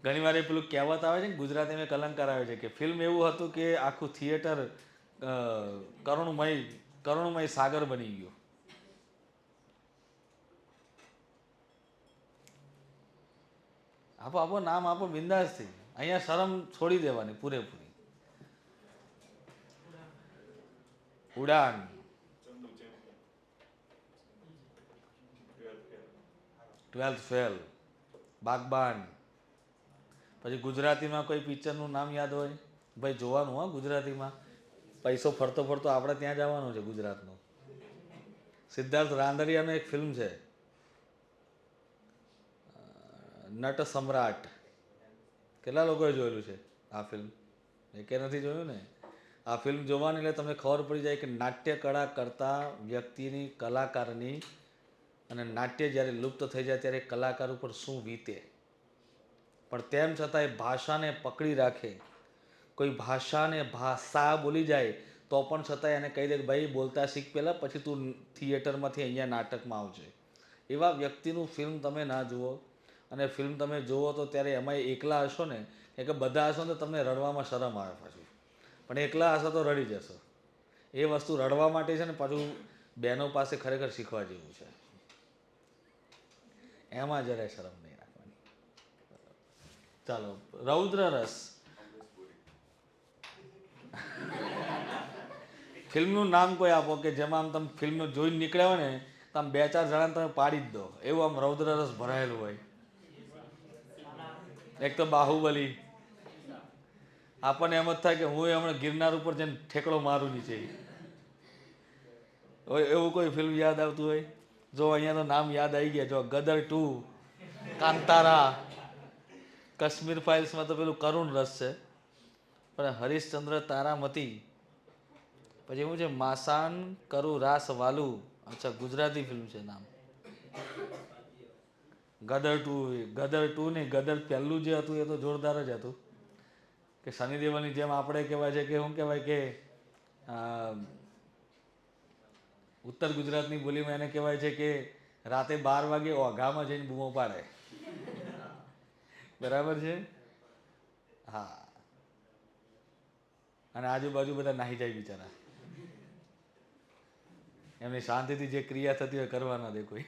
ઘણી વાર એ પેલું કહેવત આવે છે ને ગુજરાતીમાં, કલંકાર આવે છે કે ફિલ્મ એવું હતું કે આખું થિયેટર કરુણમય સાગર બની ગયો. આપો નામ આપો બિંદાસથી. અહીંયા શરમ છોડી દેવાની પૂરેપૂરી. ઉડાન, ટ્વેલ્થ ફેલ, બાગબાન. પછી ગુજરાતીમાં કોઈ પિક્ચરનું નામ યાદ હોય? ભાઈ જોવાનું હા ગુજરાતીમાં, પૈસો ફરતો ફરતો આપણે ત્યાં જવાનું છે ગુજરાતનો. સિદ્ધાર્થ રાંદરિયાનું એક ફિલ્મ છે નટ સમ્રાટ. કેટલા લોકોએ જોયેલું છે આ ફિલ્મ? એકે નથી જોયું ને? આ ફિલ્મ જોવાની એટલે તમને ખબર પડી જાય કે નાટ્ય કળા કરતા વ્યક્તિની, કલાકારની, અને નાટ્ય જ્યારે લુપ્ત થઈ જાય ત્યારે કલાકાર ઉપર શું વીતે, પણ તેમ છતાંય ભાષાને પકડી રાખે. કોઈ ભાષાને ભાષા બોલી જાય તો પણ છતાંય એને કહી દે કે ભાઈ બોલતા શીખ પહેલાં, પછી તું થિયેટરમાંથી અહીંયા નાટકમાં આવજે. એવા વ્યક્તિનું ફિલ્મ તમે ના જુઓ, અને ફિલ્મ તમે જુઓ તો ત્યારે એમાં એકલા હશો ને, કે બધા હશો ને તો તમને રડવામાં શરમ આવે પાછું, પણ એકલા હશો તો રડી જશો. એ વસ્તુ રડવા માટે છે ને પાછું બહેનો પાસે ખરેખર શીખવા જેવું છે. એમાં જરાય શરમ નહીં રાખવાની. ચાલો, રૌદ્ર રસ. ફિલ્મનું નામ કોઈ આપો કે જેમાં આમ તમે ફિલ્મ જોઈને નીકળ્યા હોય ને તો આમ 2-4 જણાને તમે પાડી જ દો, એવું આમ રૌદ્ર રસ ભરાયેલું હોય. એક તો બાહુબલી. આપણને એમ જ થાય કે હું હમણાં ગિરનાર ઉપર જઈને ઠેકડો મારું નીચે. એવું કોઈ ફિલ્મ યાદ આવતું હોય? જો અહીંયા તો નામ યાદ આવી ગયા. જો ગદર 2, કાંતારા, કાશ્મીર ફાઇલ્સમાં તો પેલું કરુણ રસ છે, પણ હરીશચંદ્ર તારામતી, પછી એવું છે માસાન કરું રાસ વાલું. અચ્છા, ગુજરાતી ફિલ્મ છે નામ. ગદર 2 નહીં, ગદર પહેલું જે હતું એ તો જોરદાર જ હતું, કે સની દેઓલની જેમ આપણે કહેવાય છે કે શું કહેવાય કે ઉત્તર ગુજરાતની બોલીમાં એને કહેવાય છે કે રાતે 12 વાગે ઓઘામાં જઈને બૂમો પાડે. બરાબર છે? હા. અને આજુબાજુ બધા નાહી જાય બિચારા, એમની શાંતિથી જે ક્રિયા થતી હોય કરવા ના દે કોઈ.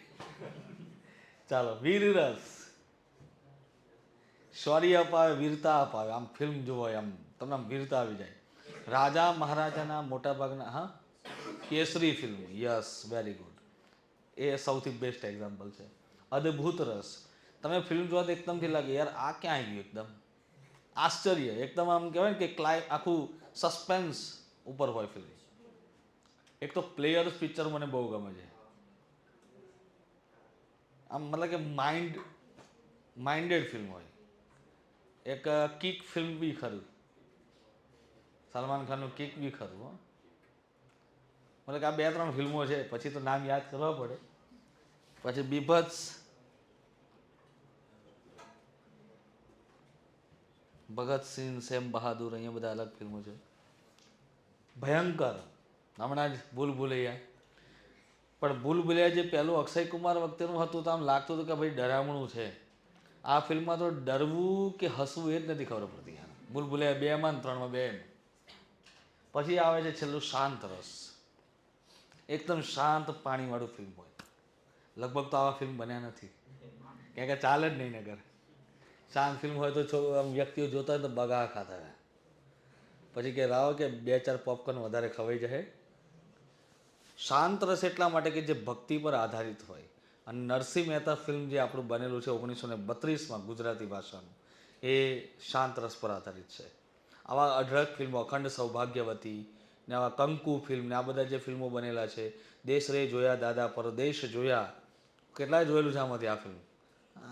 ચાલો, વીર રસ. શૌર્ય અપાવે, વીરતા અપાવે. આમ ફિલ્મ જોવો આમ તમને આમ વીરતા આવી જાય. રાજા મહારાજાના મોટાભાગના, હા, કેસરી ફિલ્મ, યસ, વેરી ગુડ. એ સૌથી બેસ્ટ એક્ઝામ્પલ છે. અદ્ભુત રસ. તમે ફિલ્મ જોવા તો એકદમથી લાગે યાર આ ક્યાં આવી ગયું, એકદમ આશ્ચર્ય, એકદમ આમ કહેવાય ને કે આખું સસ્પેન્સ ઉપર હોય ફિલ્મ. એક તો પ્લેયર્સ પિક્ચર મને બહુ ગમે છે. આમ મતલબ કે માઇન્ડેડ ફિલ્મ હોય. એક કિક ફિલ્મ બી ખરું, સલમાન ખાનનું કિક બી ખરું. હો, મતલબ કે આ 2-3 ફિલ્મો છે, પછી તો નામ યાદ કરવા પડે. પછી બીભત્સ, ભગતસિંહ, સેમ બહાદુર, અહીંયા બધા અલગ ફિલ્મો છે. ભયંકર, હમણાં જ ભૂલ ભુલૈયા. પણ ભૂલ ભુલૈયા જે પહેલું અક્ષય કુમાર વખતેનું હતું તો આમ લાગતું હતું કે ભાઈ ડરામણું છે. આ ફિલ્મમાં તો ડરવું કે હસવું એ જ નથી ખબર પડતી. ભૂલ ભુલૈયા 2માં ને 3માં બે. પછી આવે છે છેલ્લું શાંત રસ. એકદમ શાંત પાણીવાળું ફિલ્મ હોય. લગભગ તો આવા ફિલ્મ બન્યા નથી, કારણ કે ચાલે જ નહીં નગર. શાંત ફિલ્મ હોય તો વ્યક્તિઓ જોતા હોય તો બગા ખાતા હોય, પછી કે લાવો કે 2-4 પોપકોર્ન વધારે ખવાઈ જાય. શાંત રસ એટલા માટે કે જે ભક્તિ પર આધારિત હોય. અને નરસિંહ મહેતા ફિલ્મ જે આપણું બનેલું છે 1932માં ગુજરાતી ભાષાનું, એ શાંત રસ પર આધારિત છે. આવા અઢળક ફિલ્મો, અખંડ સૌભાગ્યવતી ને આવા કંકુ ફિલ્મ ને આ બધા જે ફિલ્મો બનેલા છે, દેશ રે જોયા દાદા પરદેશ જોયા, કેટલાય જોયેલું છે આમાંથી આ ફિલ્મ.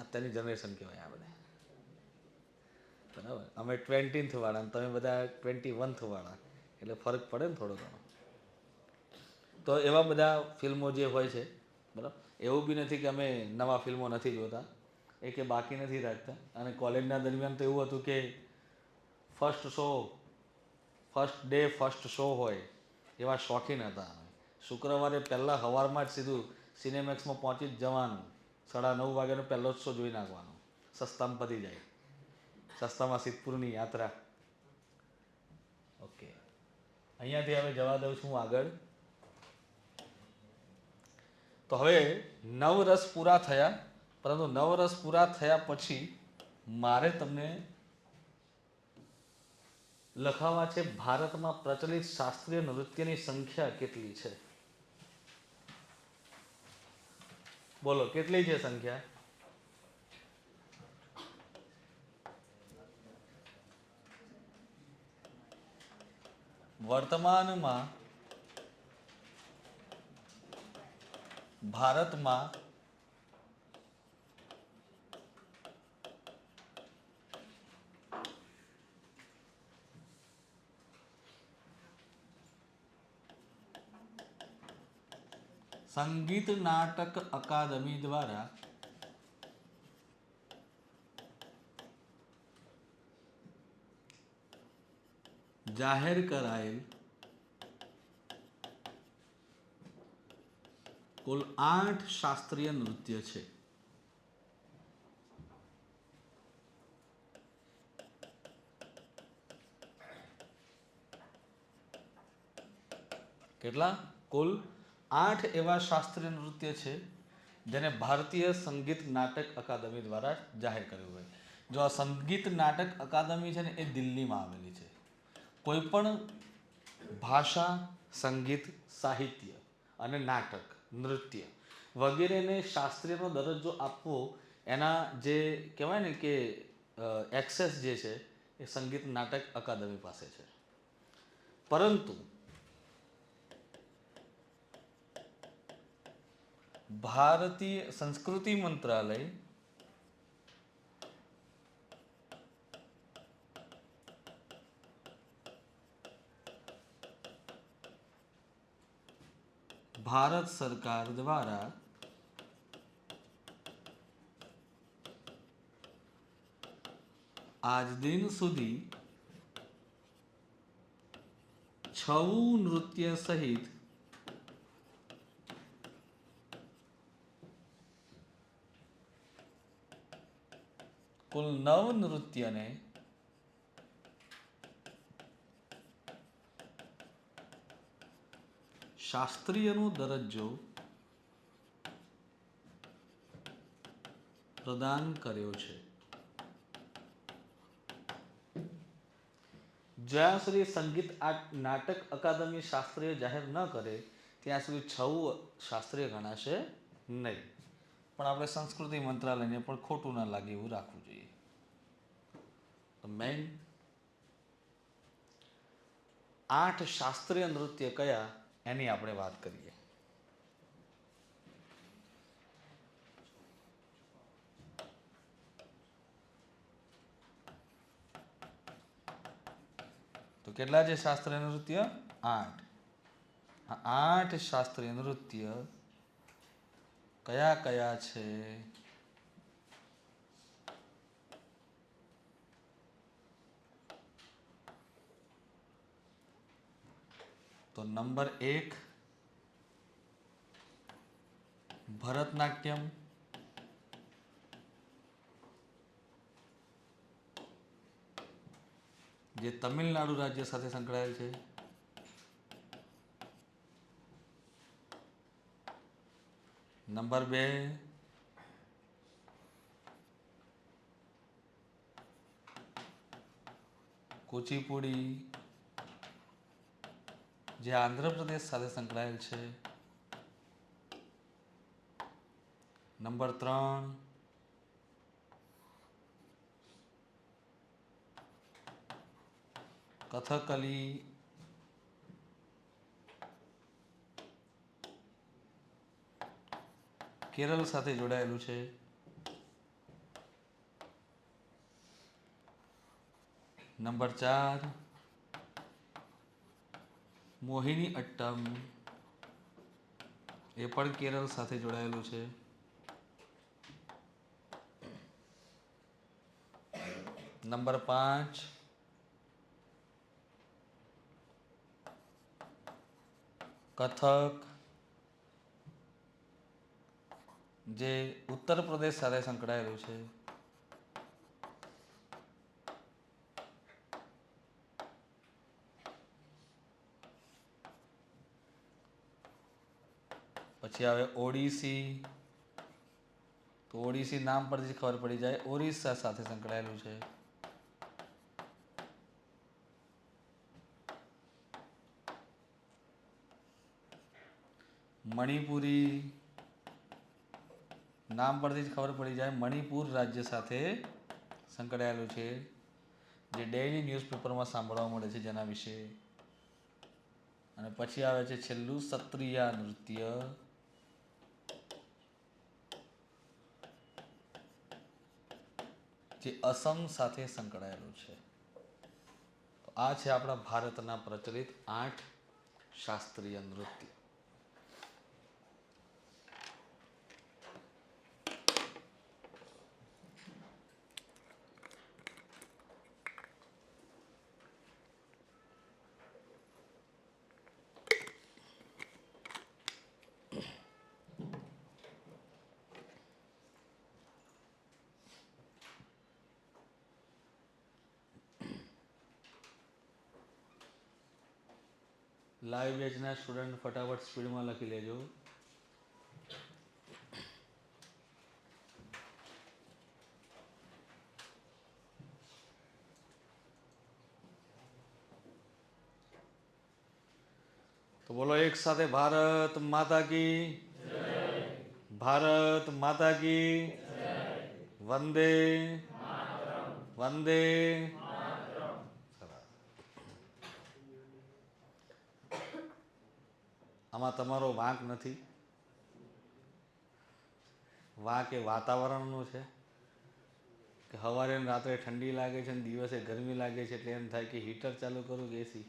અત્યારની જનરેશન કહેવાય આ બધા. બરાબર, અમે 20th વાળા અને તમે બધા 21th વાળા, એટલે ફરક પડે ને થોડો ઘણો. તો એવા બધા ફિલ્મો જે હોય છે, બરાબર, એવું બી નથી કે અમે નવા ફિલ્મો નથી જોતા, એ કે બાકી નથી રાખતા. અને કોલેજના દરમિયાન તો એવું હતું કે ફર્સ્ટ ડે ફર્સ્ટ શો હોય એવા શોખીન હતા અમે. શુક્રવારે પહેલાં સવારમાં જ સીધું સિનેમેક્સમાં પહોંચી જ જવાનું, 9:30 વાગ્યાનો પહેલો જ શો જોઈ નાખવાનો, સસ્તામાં પતી જાય. સસ્તામાં સિદ્ધપુરની યાત્રા. ઓકે, અહીંયાથી હવે જવા દઉં છું આગળ. તો હવે 9 રસ પૂરા થયા, પરંતુ 9 રસ પૂરા થયા પછી મારે તમને લખાવા છે ભારતમાં પ્રચલિત શાસ્ત્રીય નૃત્યની સંખ્યા કેટલી છે. બોલો કેટલી છે સંખ્યા? વર્તમાનમાં ભારતમાં સંગીત નાટક અકાદમી દ્વારા જાહેર કરાયેલ કુલ 8 શાસ્ત્રીય નૃત્ય છે. કેટલા? કુલ 8 એવા શાસ્ત્રીય નૃત્ય છે જેને ભારતીય સંગીત નાટક અકાદમી દ્વારા જાહેર કર્યું હોય. જો આ સંગીત નાટક અકાદમી છે ને એ દિલ્હીમાં આવેલી છે. કોઈ પણ ભાષા, સંગીત, સાહિત્ય અને નાટક, નૃત્ય વગેરેને શાસ્ત્રીયનો દરજ્જો આપવો એના જે કહેવાય ને કે એક્સેસ જે છે એ સંગીત નાટક અકાદમી પાસે છે. પરંતુ ભારતીય સંસ્કૃતિ મંત્રાલય ભારત સરકાર દ્વારા આજ દિન સુધી 6 નૃત્ય સહિત કુલ 9 નૃત્યને શાસ્ત્રીયનો દરજ્જો પ્રદાન કર્યો છે. જ્યાં સુધી સંગીત નાટક અકાદમી શાસ્ત્રીય જાહેર ન કરે ત્યાં સુધી 6 શાસ્ત્રીય ગણાશે નહીં. પણ આપણે સંસ્કૃતિ મંત્રાલયને પણ ખોટું ના લાગે એવું રાખવું જોઈએ. તો મેઇન 8 શાસ્ત્રીય નૃત્ય કયા એની આપણે વાત કરીએ. તો કેટલા છે શાસ્ત્રીય નૃત્ય? 8. આ 8 શાસ્ત્રીય નૃત્ય કયા કયા છે? તો નંબર 1 ભરતનાટ્યમ, જે તમિલનાડુ રાજ્ય સાથે સંકળાયેલ છે. નંબર 2 કુચીપુડી, જે આંધ્રપ્રદેશ સાથે સંકળાયેલ છે. નંબર 3 કથકલી, કેરળ સાથે જોડાયેલું છે. નંબર 4 મોહિની અટ્ટમ, એ પણ કેરળ સાથે જોડાયેલું છે. નંબર 5 કથક, જે ઉત્તર પ્રદેશ સાથે સંકળાયેલું છે. પછી આવે ઓડિસી. તો ઓડિસી નામ પરથી ખબર પડી જાય ઓરિસ્સા સાથે સંકળાયેલું છે. મણિપુરી, નામ પરથી જ ખબર પડી જાય મણિપુર રાજ્ય સાથે સંકળાયેલું છે, જે ડેઇલી ન્યૂઝપેપરમાં સાંભળવા મળે છે જેના વિશે. અને પછી આવે છે છેલ્લું સત્રિયા નૃત્ય, જે અસમ સાથે સંકળાયેલું છે. તો આ છે આપણા ભારતના પ્રચલિત 8 શાસ્ત્રીય નૃત્ય. લાઈવ બેચના સ્ટુડન્ટ ફટાફટ સ્પીડમાં લખી લેજો. તો બોલો એક સાથે, ભારત માતા કી જય, ભારત માતા કી જય, વંદે માતરમ, વંદે માતરમ. આમાં તમારો વાંક નથી. વાંક એ વાતાવરણનો છે કે સવારે ને રાત્રે ઠંડી લાગે છે ને દિવસે ગરમી લાગે છે, એટલે એમ થાય કે હીટર ચાલુ કરું કે એસી.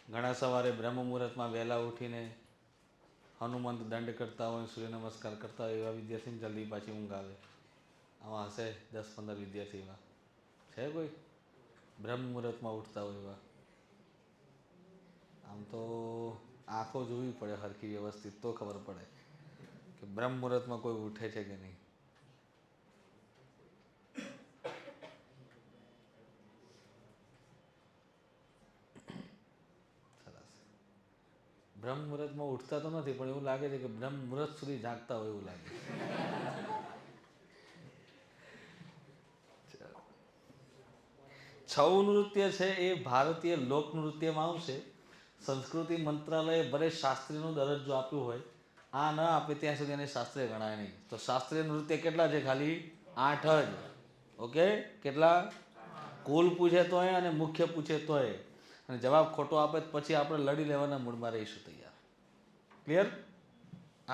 ઘણા સવારે બ્રહ્મ મુહૂર્તમાં વહેલા ઉઠીને હનુમંત દંડ કરતા હોય, સૂર્ય નમસ્કાર કરતા હોય એવા વિદ્યાર્થીને જલ્દી પાછી ઊંઘ આવે. આમાં હશે 10-15 વિદ્યાર્થી એવા છે કોઈ બ્રહ્મ મુહૂર્તમાં ઉઠતા હોય એવા? આમ તો આંખો જોવી પડે હરખી વ્યવસ્થિત, તો ખબર પડે કે બ્રહ્મ મુહૂર્તમાં કોઈ ઉઠે છે કે નહીં. સરસ. બ્રહ્મ મુહૂર્તમાં ઉઠતા તો નથી, પણ એવું લાગે છે કે બ્રહ્મ મુહૂર્ત સુધી જાગતા હોય એવું લાગે. છઉ નૃત્ય છે એ ભારતીય લોક નૃત્યમાં આવશે. સંસ્કૃતિ મંત્રાલયે ભલે શાસ્ત્રીયનો દરજ્જો આપ્યો હોય, આ ન આપે ત્યાં સુધી એને શાસ્ત્રીય ગણાય નહીં. તો શાસ્ત્રીય નૃત્ય કેટલા છે? ખાલી 8 જ. ઓકે, કેટલા? કુલ પૂછે તોય અને મુખ્ય પૂછે તોય. અને જવાબ ખોટો આપે પછી આપણે લડી લેવાના મૂડમાં રહીશું તૈયાર. ક્લિયર?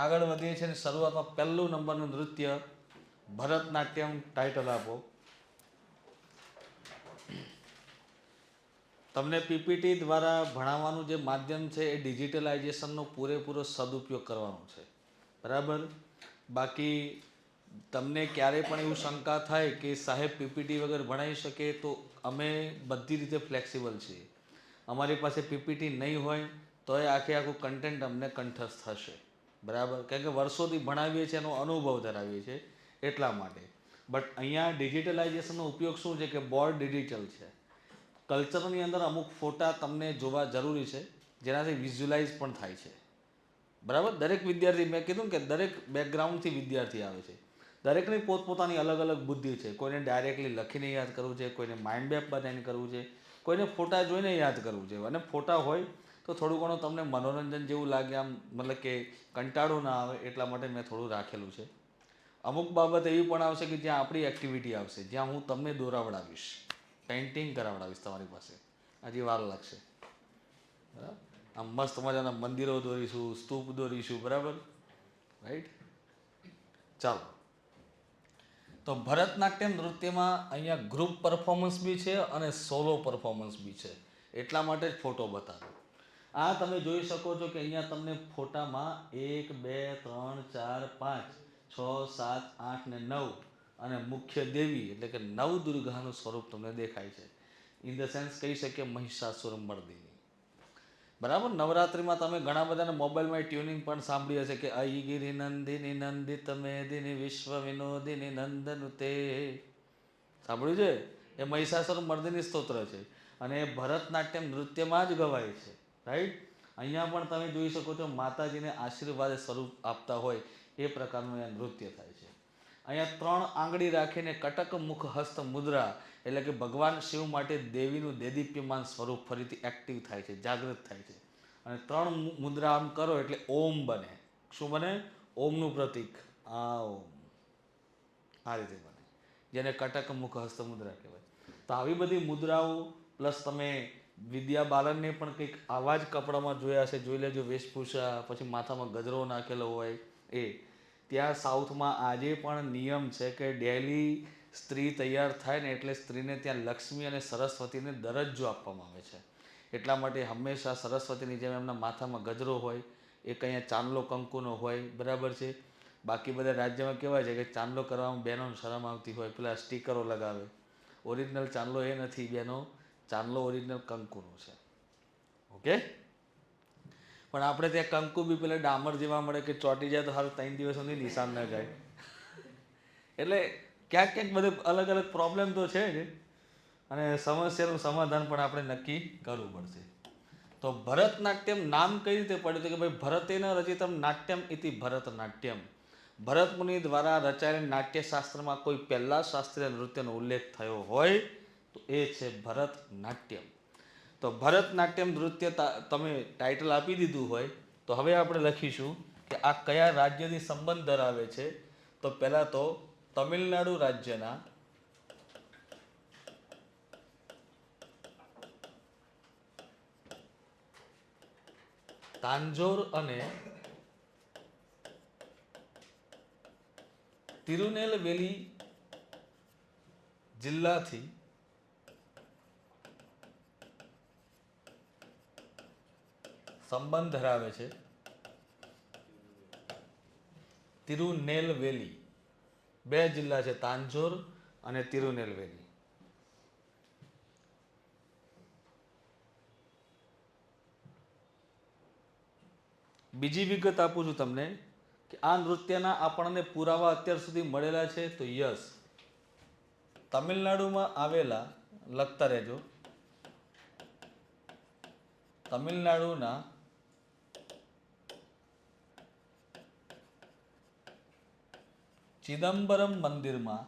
આગળ વધીએ છીએ અને શરૂઆતમાં પહેલું નંબરનું નૃત્ય ભરતનાટ્યમ. ટાઇટલ આપો. તમને પીપીટી દ્વારા ભણાવવાનું જે માધ્યમ છે એ ડિજિટલાઇઝેશનનો પૂરેપૂરો સદુપયોગ કરવાનો છે, બરાબર? બાકી તમને ક્યારેય પણ એવું શંકા થાય કે સાહેબ પીપીટી વગર ભણાવી શકે, તો અમે બધી રીતે ફ્લેક્સિબલ છીએ. અમારી પાસે પીપીટી નહીં હોય તોય આખું કન્ટેન્ટ અમને કંઠસ્થ થશે, બરાબર? કારણ કે વર્ષોથી ભણાવીએ છીએ, એનો અનુભવ ધરાવીએ છીએ એટલા માટે. બટ અહીંયા ડિજિટલાઇઝેશનનો ઉપયોગ શું છે કે બોર્ડ ડિજિટલ છે. કલ્ચરની અંદર અમુક ફોટા તમને જોવા જરૂરી છે, જેનાથી વિઝ્યુલાઇઝ પણ થાય છે, બરાબર? દરેક વિદ્યાર્થી, મેં કીધું કે દરેક બેકગ્રાઉન્ડથી વિદ્યાર્થી આવે છે. દરેકની પોતપોતાની અલગ અલગ બુદ્ધિ છે. કોઈને ડાયરેક્ટલી લખીને યાદ કરવું છે, કોઈને માઇન્ડ મેપ બનાવીને કરવું છે, કોઈને ફોટા જોઈને યાદ કરવું છે. અને ફોટા હોય તો થોડું ઘણું તમને મનોરંજન જેવું લાગે, આમ મતલબ કે કંટાળો ના આવે એટલા માટે મેં થોડું રાખેલું છે. અમુક બાબત એવી પણ આવશે કે જ્યાં આપણી એક્ટિવિટી આવશે, જ્યાં હું તમને દોરાવડાવીશ, પેઇન્ટિંગ કરાવડાવીશ તમારી પાસે. હજી વાર લાગશે, બરાબર? આમ મસ્ત મજાના મંદિરો દોરીશું, સ્તૂપ દોરીશું, બરાબર? રાઈટ? ચાલો. તો ભરતનાટ્યમ નૃત્યમાં અહીંયા ગ્રુપ પરફોર્મન્સ બી છે અને સોલો પરફોર્મન્સ બી છે, એટલા માટે જ ફોટો બતાવ્યો. આ તમે જોઈ શકો છો કે અહીંયા તમને ફોટામાં 1 2 3 4 5 6 7 8 ને 9 અને મુખ્ય દેવી એટલે કે નવદુર્ગાનું સ્વરૂપ તમને દેખાય છે. ઇન ધ સેન્સ કહી શકીએ મહિષાસુર મર્દિની, બરાબર? નવરાત્રિમાં તમે ઘણા બધાના મોબાઈલમાં ટ્યુનિંગ પણ સાંભળી હશે કે અયગિરી નંદિની નંદિત મેદિની વિશ્વ વિનોદિની નંદનુતે. સાંભળ્યું છે? એ મહિષાસુર મર્દિની સ્તોત્ર છે અને એ ભરતનાટ્યમ નૃત્યમાં જ ગવાય છે, રાઈટ? અહીંયા પણ તમે જોઈ શકો છો માતાજીને આશીર્વાદ સ્વરૂપ આપતા હોય એ પ્રકારનું અહીંયા નૃત્ય થાય છે. અહીંયા 3 આંગળી રાખીને કટક મુખ હસ્ત મુદ્રા, એટલે કે ભગવાન શિવ માટે દેવીનું દેદીપ્યમાન સ્વરૂપ ફરીથી એક્ટિવ થાય છે, જાગૃત થાય છે. અને 3 મુદ્રા આમ કરો એટલે ઓમ બને. શું બને? ઓમનું પ્રતીક. આ ઓમ આ રીતે બને, જેને કટક મુખ હસ્ત મુદ્રા કહેવાય. તો આવી બધી મુદ્રાઓ પ્લસ તમે વિદ્યા બાલનને પણ કંઈક આવા જ કપડામાં જોયા હશે, જોઈ લેજો વેશભૂષા, પછી માથામાં ગજરો નાખેલો હોય એ. ત્યાં સાઉથમાં આજે પણ નિયમ છે કે ડેલી સ્ત્રી તૈયાર થાય ને એટલે સ્ત્રીને ત્યાં લક્ષ્મી અને સરસ્વતીને દરજ્જો આપવામાં આવે છે. એટલા માટે હંમેશા સરસ્વતીની જેમ એમના માથામાં ગજરો હોય, એક અહીંયા ચાંદલો કંકુનો હોય, બરાબર છે. બાકી બધા રાજ્યમાં કહેવાય છે કે ચાંદલો કરવામાં બહેનોને શરમ આવતી હોય, પેલા સ્ટીકરો લગાવે. ઓરિજિનલ ચાંદલો એ નથી બહેનો, ચાંદલો ઓરિજિનલ કંકુનો છે. ઓકે. પણ આપણે ત્યાં કંકુ બી પેલા ડામર જેવા મળે કે ચોંટી જાય તો હાલ 3 દિવસ સુધી નિશાન ન જાય. એટલે ક્યાંક ક્યાંક બધે અલગ અલગ પ્રોબ્લેમ તો છે જ, અને સમસ્યાનું સમાધાન પણ આપણે નક્કી કરવું પડશે. તો ભરતનાટ્યમ નામ કઈ રીતે પડ્યું? કે ભાઈ ભરતેન રચિતમ નાટ્યમ ઇતિ ભરતનાટ્યમ. ભરત મુનિ દ્વારા રચાયેલ નાટ્યશાસ્ત્રમાં કોઈ પહેલા શાસ્ત્રીય નૃત્યનો ઉલ્લેખ થયો હોય તો એ છે ભરતનાટ્યમ. તો ભરતનાટ્યમ નૃત્ય તમે ટાઇટલ આપી દીધું હોય તો હવે આપણે લખીશું કે આ કયા રાજ્યની સંબંધ ધરાવે છે. તો પહેલાં તો તમિલનાડુ રાજ્યના તાંજોર અને તિરુનેલવેલી જિલ્લાથી સંબંધ ધરાવે છે. તિરુનેલવેલી, 2 જિલ્લા છે, તાંજોર અને તિરુનેલવેલી. બીજી વિગત આપું છું તમને કે આ નૃત્યના આપણને પુરાવા અત્યાર સુધી મળેલા છે તો યસ, તમિલનાડુમાં આવેલા, લખતા રહેજો, તમિલનાડુના ચિદમ્બરમ મંદિરમાં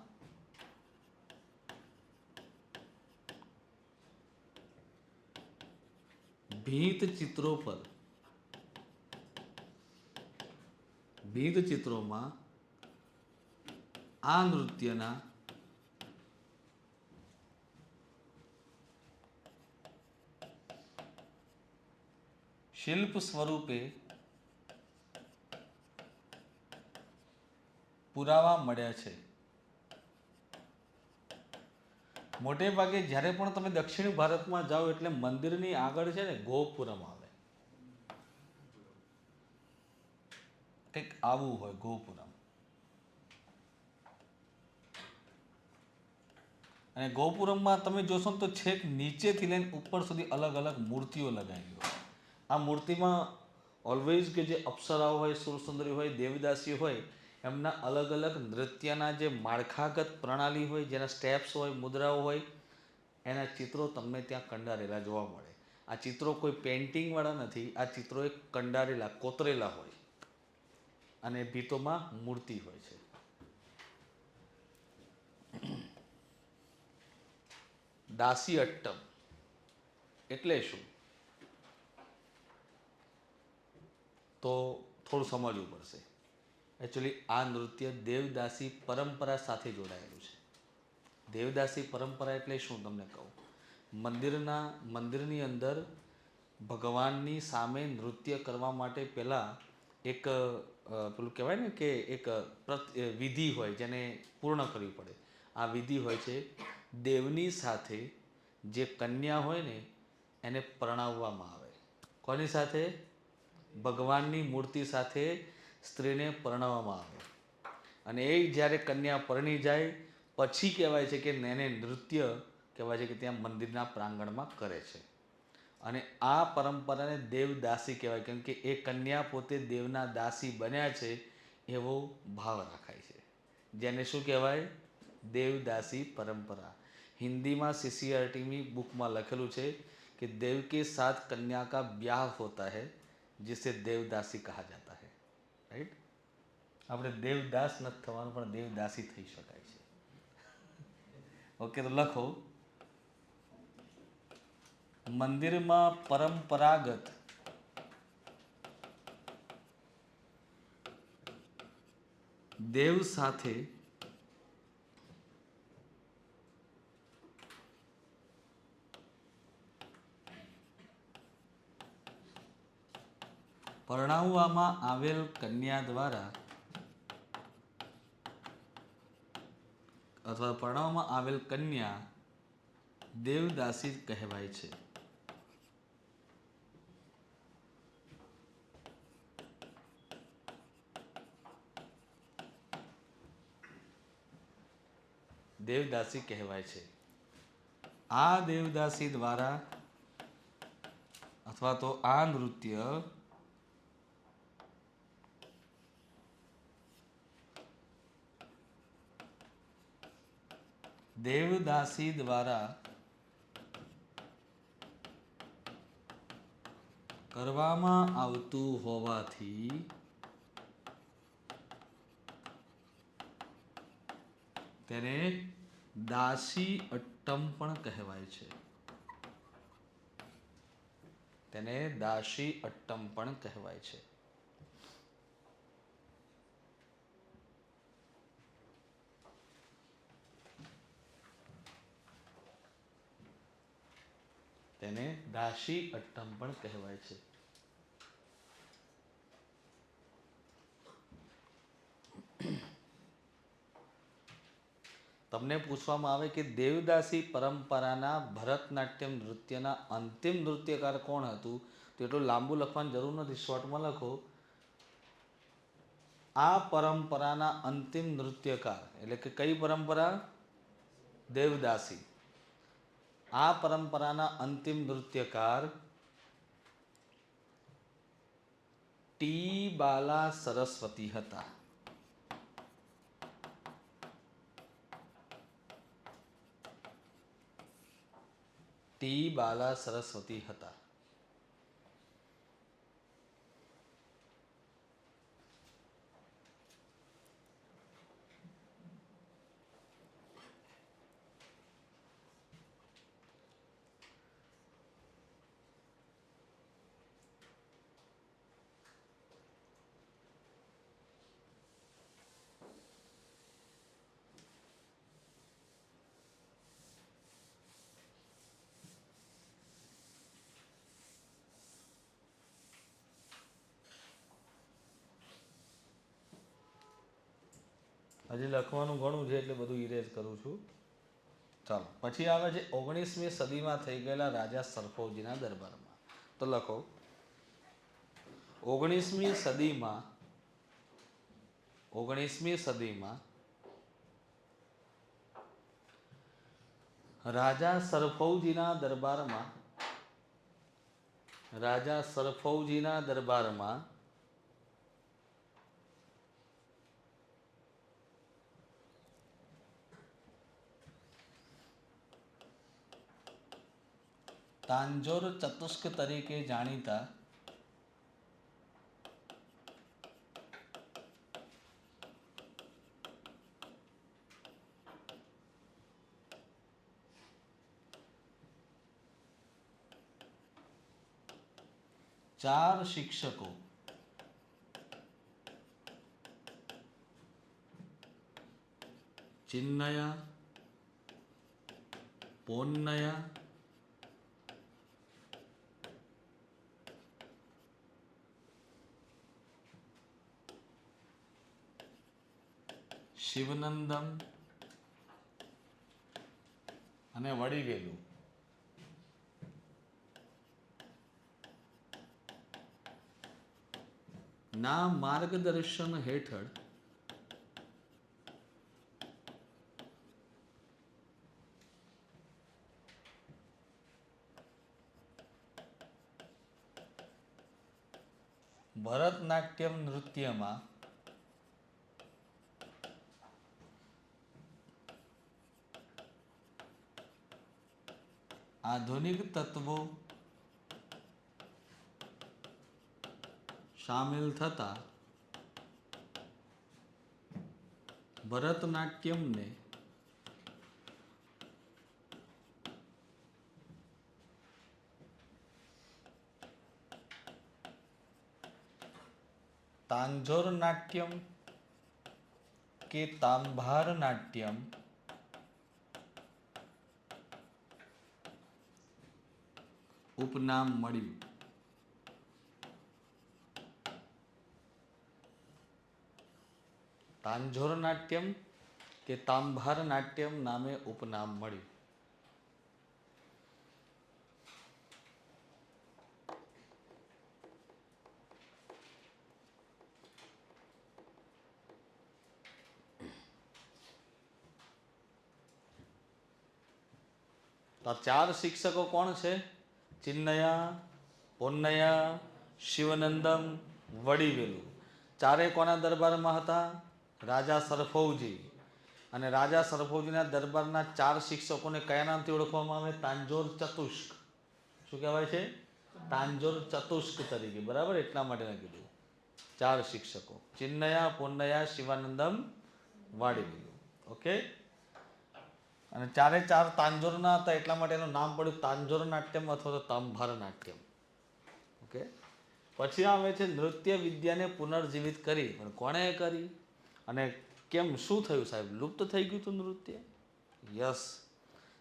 ભીંતચિત્રોમાં આ નૃત્યના શિલ્પ સ્વરૂપે પુરાવા મળ્યા છે. મોટે ભાગે જ્યારે પણ તમે દક્ષિણ ભારતમાં જાઓ એટલે મંદિરની આગળ છે ને ગોપુરમ આવે, કંઈક આવું હોય ગોપુરમ. અને ગોપુરમમાં તમે જોશો ને તો છેક નીચેથી લઈને ઉપર સુધી અલગ અલગ મૂર્તિઓ લગાવેલી હોય. આ મૂર્તિમાં ઓલવેઝ કે જે અપ્સરાઓ હોય, સુરસુંદરી હોય, દેવદાસી હોય, એમના અલગ અલગ નૃત્યના જે માળખાગત પ્રણાલી હોય, જેના સ્ટેપ્સ હોય, મુદ્રાઓ હોય, એના ચિત્રો તમને ત્યાં કંડારેલા જોવા મળે. આ ચિત્રો કોઈ પેઇન્ટિંગવાળા નથી, આ ચિત્રો એક કંડારેલા, કોતરેલા હોય અને ભીતોમાં મૂર્તિ હોય છે. દાસી અટ્ટમ એટલે શું? તો થોડું સમજવું પડશે. એકચ્યુઅલી આ નૃત્ય દેવદાસી પરંપરા સાથે જોડાયેલું છે. દેવદાસી પરંપરા એટલે શું તમને કહું. મંદિરની અંદર ભગવાનની સામે નૃત્ય કરવા માટે પહેલાં એક પેલું કહેવાય ને કે એક વિધિ હોય જેને પૂર્ણ કરવી પડે. આ વિધિ હોય છે દેવની સાથે જે કન્યા હોય ને એને પરણાવવામાં આવે. કોની સાથે? ભગવાનની મૂર્તિ સાથે સ્ત્રીને પરણાવવામાં આવે. અને એ જ્યારે કન્યા પરણી જાય પછી કહેવાય છે કે એને નૃત્ય કહેવાય છે કે ત્યાં મંદિરના પ્રાંગણમાં કરે છે. અને આ પરંપરાને દેવદાસી કહેવાય, કેમ કે એ કન્યા પોતે દેવના દાસી બન્યા છે એવો ભાવ રાખાય છે, જેને શું કહેવાય? દેવદાસી પરંપરા. હિન્દીમાં CCRTની બુકમાં લખેલું છે કે દેવ કે સાથ કન્યા કા બ્યાહ હોતા है जिसे देवदासी कहा जाता है. રાઈટ? આપણે દેવદાસ નથી થવાનું પણ દેવદાસી થઈ શકાય છે. ઓકે, તો લખો, મંદિરમાં પરંપરાગત દેવ સાથે પરણાવવામાં આવેલ કન્યા દ્વારા અથવા પરણાવવામાં આવેલ કન્યા દેવદાસી કહેવાય છે. દેવદાસી કહેવાય છે. આ દેવદાસી દ્વારા અથવા તો આ નૃત્ય દેવદાસી દ્વારા કરવામાં આવતું હોવાથી તેને દાસી અટ્ટમ પણ કહેવાય છે. તેને દાસી અટ્ટમ પણ કહેવાય છે. તેને દાસી અટ્ટમ પણ કહેવાય છે. તમને પૂછવામાં આવે કે દેવદાસી પરંપરાના ભરતનાટ્યમ નૃત્યના અંતિમ નૃત્યકાર કોણ હતું, તો એટલું લાંબુ લખવાની જરૂર નથી, શોર્ટમાં લખો. આ પરંપરાના અંતિમ નૃત્યકાર એટલે કે કઈ પરંપરા? દેવદાસી. આ પરંપરાના અંતિમ નૃત્યકાર ટી બાલા સરસ્વતી હતા. ટી બાલા સરસ્વતી હતા. હજી લખવાનું ઘણું છે એટલે બધું ઇરેઝ કરું છું. ચાલો, પછી આવે છે 19મી સદીમાં થઈ ગયેલા રાજા સરખોજીના દરબારમાં. તો લખો 19મી સદીમાં રાજા સરખોજીના દરબારમાં તાંજોર ચતુષ્ક તરીકે જાણીતા ચાર શિક્ષકો ચિન્નયા, પોન્નયા, શિવનંદમ અને વડીવેલુ ના માર્ગદર્શન હેઠળ ભરતનાટ્યમ નૃત્યમાં આધુનિક તત્વો શામેલ થતા ભરતનાટ્યમને તાંજોર નાટ્યમ કે તાંભાર નાટ્યમ ઉપનામ મળ્યું. તાંજોર નાટ્યમ કે તાંભાર નાટ્યમ નામે ઉપનામ મળ્યું? તો આ ચાર શિક્ષકો કોણ છે? ચિન્નયા, પોન્નયા, શિવનંદમ, વડીવેલુ. ચારે કોના દરબારમાં હતા? રાજા સરફૌજી. અને રાજા સરફૌજીના દરબારના ચાર શિક્ષકોને કયા નામથી ઓળખવામાં આવે? તાંજોર ચતુષ્ક. શું કહેવાય છે? તાંજોર ચતુષ્ક તરીકે. બરાબર, એટલા માટે મેં કીધું ચાર શિક્ષકો: ચિન્નયા, પોન્નયા, શિવાનંદમ, વાડીવેલુ. ઓકે. અને ચારે ચાર તાંજોરના હતા એટલા માટે એનું નામ પડ્યું તાંજોર નાટ્યમ અથવા તો તાંભાર નાટ્યમ. ઓકે. પછી આવે છે નૃત્ય વિદ્યાને પુનર્જીવિત કરી. પણ કોણે કરી અને કેમ, શું થયું સાહેબ? લુપ્ત થઈ ગયું હતું નૃત્ય? યસ,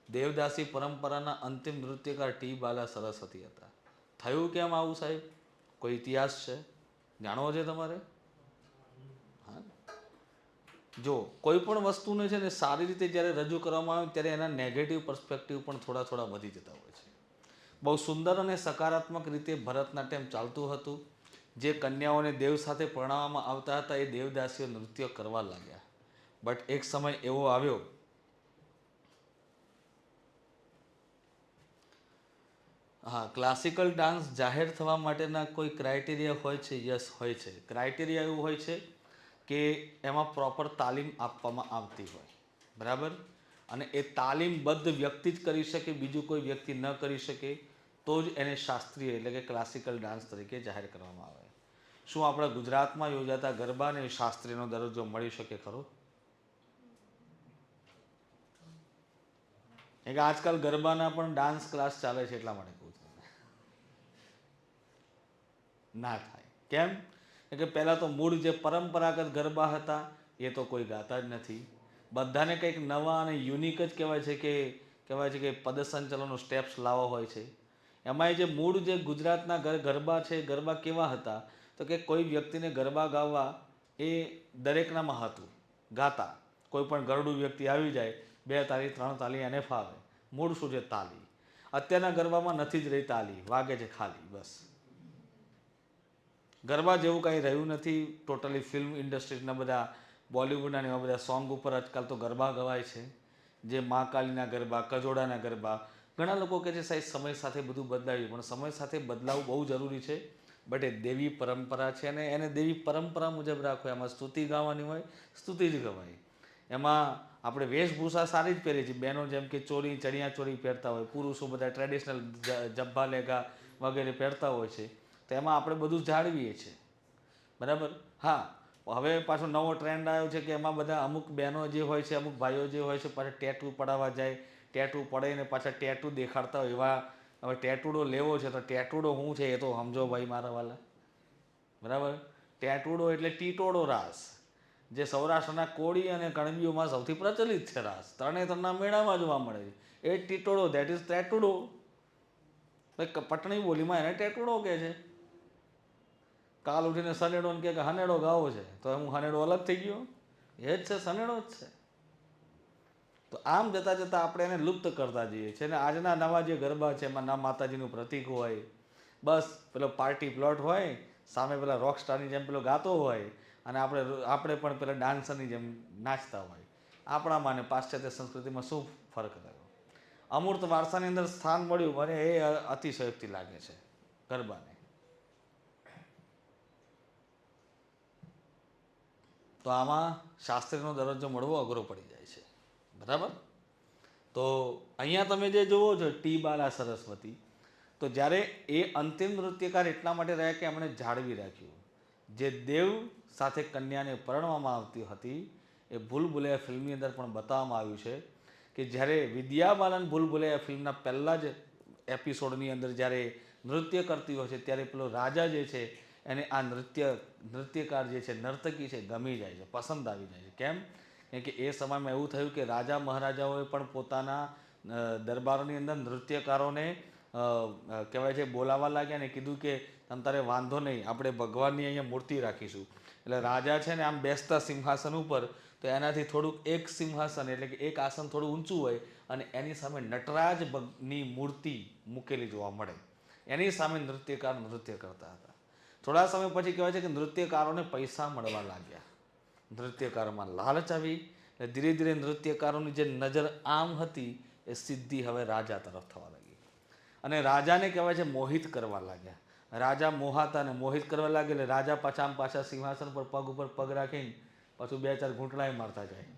દેવદાસી પરંપરાના અંતિમ નૃત્યકાર ટી બાલા સરસ્વતી હતા. થયું કેમ આવું સાહેબ? કોઈ ઇતિહાસ છે? જાણવો છે તમારે? હા, જો કોઈ પણ વસ્તુને છે ને સારી રીતે જ્યારે રજૂ કરવામાં આવે ત્યારે એના નેગેટિવ પર્સ્પેક્ટિવ પણ થોડા થોડા વધી જતા હોય છે. બહુ સુંદર અને સકારાત્મક રીતે ભરતનાટ્યમ ચાલતું હતું. જે કન્યાઓને દેવ સાથે પરણાવવામાં આવતા હતા એ દેવદાસીઓ નૃત્ય કરવા લાગ્યા. બટ એક સમય એવો આવ્યો, હા, ક્લાસિકલ ડાન્સ જાહેર થવા માટેના કોઈ ક્રાઇટેરિયા હોય છે? યસ, હોય છે. ક્રાઇટેરિયા એવું હોય છે કે એમાં પ્રોપર તાલીમ આપવામાં આવતી હોય. બરાબર. અને એ તાલીમબદ્ધ વ્યક્તિ જ કરી શકે, બીજું કોઈ વ્યક્તિ ન કરી શકે, તો જ એને શાસ્ત્રીય એટલે કે ક્લાસિકલ ડાન્સ તરીકે જાહેર કરવામાં આવે. શું આપણા ગુજરાતમાં યોજાતા ગરબાને શાસ્ત્રીયનો દરજ્જો મળી શકે ખરો? કે આજકાલ ગરબાના પણ ડાન્સ ક્લાસ ચાલે છે એટલા માટે કહું છું. ના થાય. કેમ? કે પહેલાં તો મૂળ જે પરંપરાગત ગરબા હતા એ તો કોઈ ગાતા જ નથી. બધાને કંઈક નવા અને યુનિક જ કહેવાય છે કે પદસંચલનનો સ્ટેપ્સ લાવવા હોય છે. એમાંય જે મૂળ જે ગુજરાતના ગરબા છે, ગરબા કેવા હતા? તો કે કોઈ વ્યક્તિને ગરબા ગાવા એ દરેકનામાં હતું, ગાતા. કોઈ પણ ગરડું વ્યક્તિ આવી જાય, 2 તાલી 3 તાલી એને ફાવે. મૂળ શું છે? તાલી. અત્યારના ગરબામાં નથી જ રહી તાલી, વાગે છે ખાલી, બસ. ગરબા જેવું કાંઈ રહ્યું નથી. ટોટલી ફિલ્મ ઇન્ડસ્ટ્રીના બધા બોલિવૂડના એવા બધા સોંગ ઉપર આજકાલ તો ગરબા ગવાય છે. જે મા કાલીના ગરબા, કજોડાના ગરબા. ઘણા લોકો કહે છે સાહેબ સમય સાથે બધું બદલાયું, પણ સમય સાથે બદલાવું બહુ જરૂરી છે. બટ એ દેવી પરંપરા છે અને એને દેવી પરંપરા મુજબ રાખો. એમાં સ્તુતિ ગાવાની હોય, સ્તુતિ જ ગવાય. એમાં આપણે વેશભૂષા સારી જ પહેરીએ છીએ. બહેનો જેમ કે ચોરી, ચણિયા ચોરી પહેરતા હોય, પુરુષો બધા ટ્રેડિશનલ જબ્બા લેગા વગેરે પહેરતા હોય છે. તો એમાં આપણે બધું જાળવીએ છીએ. બરાબર. હા, હવે પાછો નવો ટ્રેન્ડ આવ્યો છે કે એમાં બધા અમુક બહેનો જે હોય છે, અમુક ભાઈઓ જે હોય છે, પાછા ટેટુ પડાવવા જાય, ટેટુ પડાવીને પાછા ટેટુ દેખાડતા હોય. એવા હવે ટેટુડો લેવો છે તો ટેટુડો શું છે એ તો સમજો ભાઈ મારા વાલા. બરાબર. ટેટુડો એટલે ટીટોડો રાસ, જે સૌરાષ્ટ્રના કોળી અને કણબીઓમાં સૌથી પ્રચલિત છે રાસ. તરણેતરના મેળામાં જોવા મળે છે. એ ટીટોડો, ધેટ ઇઝ ટેટુડો. પટણી બોલીમાં એને ટેટુડો કહે છે. કાલ ઉઠીને સનેડોને કહે કે હનેડો ગાવો છે, તો હું હનેડો અલગ થઈ ગયો? એ જ છે, સનેડો જ છે. તો આમ જતાં જતાં આપણે એને લુપ્ત કરતા જઈએ છીએ. અને આજના નવા જે ગરબા છે એમાં ના માતાજીનું પ્રતીક હોય, બસ પેલો પાર્ટી પ્લોટ હોય, સામે પેલા રોક સ્ટારની જેમ પેલો ગાતો હોય અને આપણે પણ પેલા ડાન્સરની જેમ નાચતા હોય. આપણામાં અને પાશ્ચાત્ય સંસ્કૃતિમાં શું ફરક રહ્યો? અમૂર્ત વારસાની અંદર સ્થાન મળ્યું, મને એ અતિશયોક્તિ લાગે છે ગરબાને. તો આમાં શાસ્ત્રીનો દરજ્જો મળવો અઘરો પડી જાય છે. બરાબર. તો અહીંયા તમે જે જુઓ છો ટી બાલા સરસ્વતી, તો જ્યારે એ અંતિમ નૃત્યકાર એટલા માટે રહ્યા કે એમણે જાળવી રાખ્યું. જે દેવ સાથે કન્યાને પરણવામાં આવતી હતી એ ભૂલ ભુલૈયા ફિલ્મની અંદર પણ બતાવવામાં આવ્યું છે કે જ્યારે વિદ્યા બાલન ભૂલ ભુલૈયા ફિલ્મના પહેલાં જ એપિસોડની અંદર જ્યારે નૃત્ય કરતી હોય છે ત્યારે પેલો રાજા જે છે એને આ નૃત્યકાર જે છે, નર્તકી છે, ગમી જાય છે, પસંદ આવી જાય છે. કેમ? કે એ સમયમાં એવું થયું કે રાજા મહારાજાઓએ પણ પોતાના દરબારોની અંદર નૃત્યકારોને કહેવાય છે બોલાવવા લાગ્યા અને કીધું કે તમ તારે વાંધો નહીં, આપણે ભગવાનની અહીંયા મૂર્તિ રાખીશું. એટલે રાજા છે ને આમ બેસતા સિંહાસન ઉપર, તો એનાથી થોડુંક એક સિંહાસન એટલે કે એક આસન થોડું ઊંચું હોય અને એની સામે નટરાજની મૂર્તિ મૂકેલી જોવા મળે. એની સામે નૃત્યકાર નૃત્ય કરતા હતા. થોડા સમય પછી કહેવાય છે કે નૃત્યકારોને પૈસા મળવા લાગ્યા. નૃત્યકારોમાં લાલચ આવી એટલે ધીરે ધીરે નૃત્યકારોની જે નજર આમ હતી એ સીધી હવે રાજા તરફ થવા લાગી અને રાજાને કહેવાય છે મોહિત કરવા લાગ્યા. રાજા મોહાતા અને મોહિત કરવા લાગે એટલે રાજા પાછા સિંહાસન પર પગ ઉપર પગ રાખીને પાછું 2-4 ઘૂંટડાએ મારતા જાય.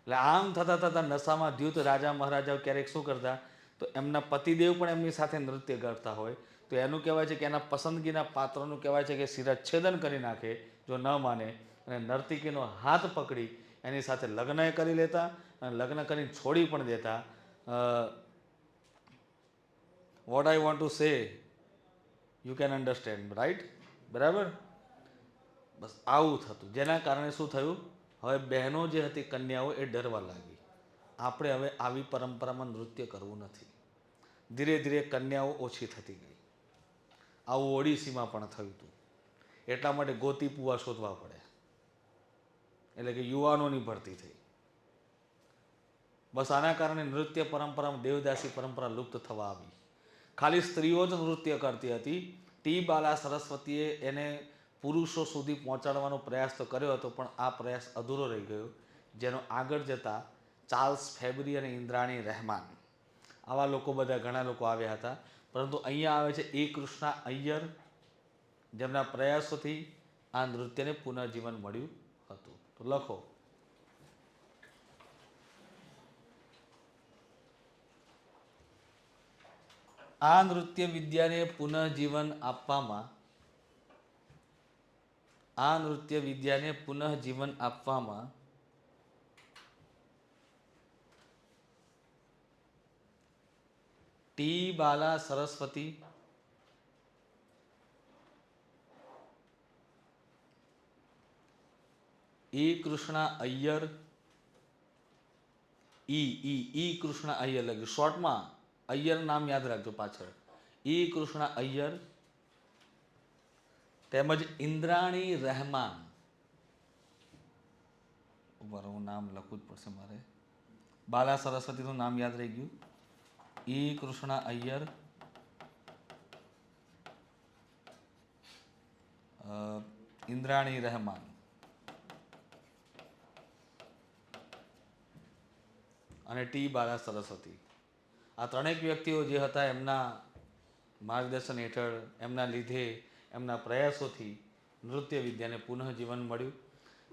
એટલે આમ થતાં થતાં નશામાં દ્યુત રાજા મહારાજાઓ ક્યારેક શું કરતા, તો એમના પતિદેવ પણ એમની સાથે નૃત્ય કરતા હોય તો એનું કહેવાય છે કે એના પસંદગીના પાત્રનું કહેવાય છે કે શિરચ્છેદન કરી નાખે જો ન માને, અને નર્તકીનો હાથ પકડી એની સાથે લગ્ન કરી લેતા અને લગ્ન કરીને છોડી પણ દેતા. What I want to say you can understand, right? બરાબર. બસ આવું થતું, જેના કારણે શું થયું, હવે બહેનો જે હતી કન્યાઓ એ ડરવા લાગી. આપણે હવે આવી પરંપરામાં નૃત્ય કરવું નથી. ધીરે ધીરે કન્યાઓ ઓછી થતી ગઈ. આવું ઓડિસીમાં પણ થયું હતું. એટલા માટે ગોતી પુઆ શોધવા પડે, એટલે કે યુવાનોની ભરતી થઈ. બસ આના કારણે નૃત્ય પરંપરામાં દેવદાસી પરંપરા લુપ્ત થવા આવી. ખાલી સ્ત્રીઓ જ નૃત્ય કરતી હતી. ટી બાલા સરસ્વતીએ એને પુરુષો સુધી પહોંચાડવાનો પ્રયાસ તો કર્યો હતો, પણ આ પ્રયાસ અધૂરો રહી ગયો, જેનો આગળ જતા ચાર્લ્સ ફેબરી અને ઇન્દ્રાણી રહેમાન આવા લોકો બધા ઘણા લોકો આવ્યા હતા. પરંતુ અહીંયા આવે છે એ કૃષ્ણા અય્યર, જેમના પ્રયાસોથી આ નૃત્યને પુનઃજીવન મળ્યું હતું. તો લખો, આ નૃત્ય વિદ્યાને પુનઃજીવન આપવામાં ટી બાલા સરસ્વતી, ઈ કૃષ્ણા અય્યર, ઈ કૃષ્ણા અય્યર લખ્યું શોર્ટમાં, અય્યર નામ યાદ રાખજો પાછળ. ઈ કૃષ્ણા અય્યર તેમજ ઇન્દ્રાણી રહેમાન, હું નામ લખવું જ પડશે મારે. બાલા સરસ્વતીનું નામ યાદ રહી ગયું. ઈ કૃષ્ણા અય્યર, ઇન્દ્રાણી રહેમાન અને ટી બાલા સરસ્વતી, આ ત્રણેક વ્યક્તિઓ જે હતા એમના માર્ગદર્શન હેઠળ, એમના લીધે, એમના પ્રયાસોથી નૃત્ય વિદ્યાને પુનઃજીવન મળ્યું.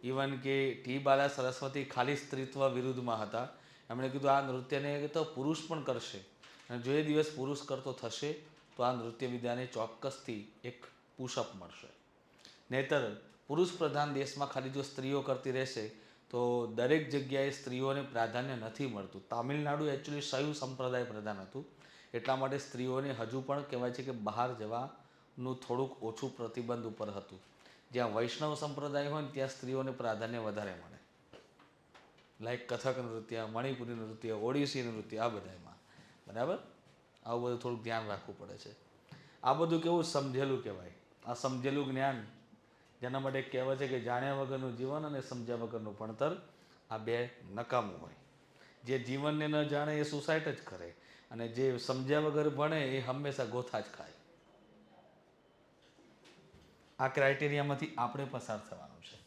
ઇવન કે ટી બાલા સરસ્વતી ખાલી સ્ત્રીત્વ વિરુદ્ધમાં હતા. એમણે કીધું આ નૃત્યને તો પુરુષ પણ કરશે, અને જો એ દિવસ પુરુષ કરતો થશે તો આ નૃત્ય વિદ્યાને ચોક્કસથી એક પુશઅપ મળશે. નહીતર પુરુષ પ્રધાન દેશમાં ખાલી જો સ્ત્રીઓ કરતી રહેશે તો દરેક જગ્યાએ સ્ત્રીઓને પ્રાધાન્ય નથી મળતું. તામિલનાડુ એકચ્યુઅલી શૈવ સંપ્રદાય પ્રધાન હતું, એટલા માટે સ્ત્રીઓને હજુ પણ કહેવાય છે કે બહાર જવાનું થોડુંક ઓછું પ્રતિબંધ ઉપર હતું. જ્યાં વૈષ્ણવ સંપ્રદાય હોય ને ત્યાં સ્ત્રીઓને પ્રાધાન્ય વધારે મળે, લાઈક કથક નૃત્ય, મણિપુરી નૃત્ય, ઓડિસી નૃત્ય, આ બધામાં. બરાબર. આવું બધું થોડુંક ધ્યાન રાખવું પડે છે. આ બધું કેવું સમજેલું કહેવાય. આ સમજેલું જ્ઞાન, જેના માટે કહેવાય છે કે જાણ્યા વગરનું જીવન અને સમજ્યા વગરનું ભણતર, આ બે નકામું હોય. જે જીવનને ન જાણે એ સુસાઇડ જ કરે, અને જે સમજ્યા વગર ભણે એ હંમેશા ગોથા જ ખાય. આ ક્રાઇટેરિયામાંથી આપણે પસાર થવાનું છે.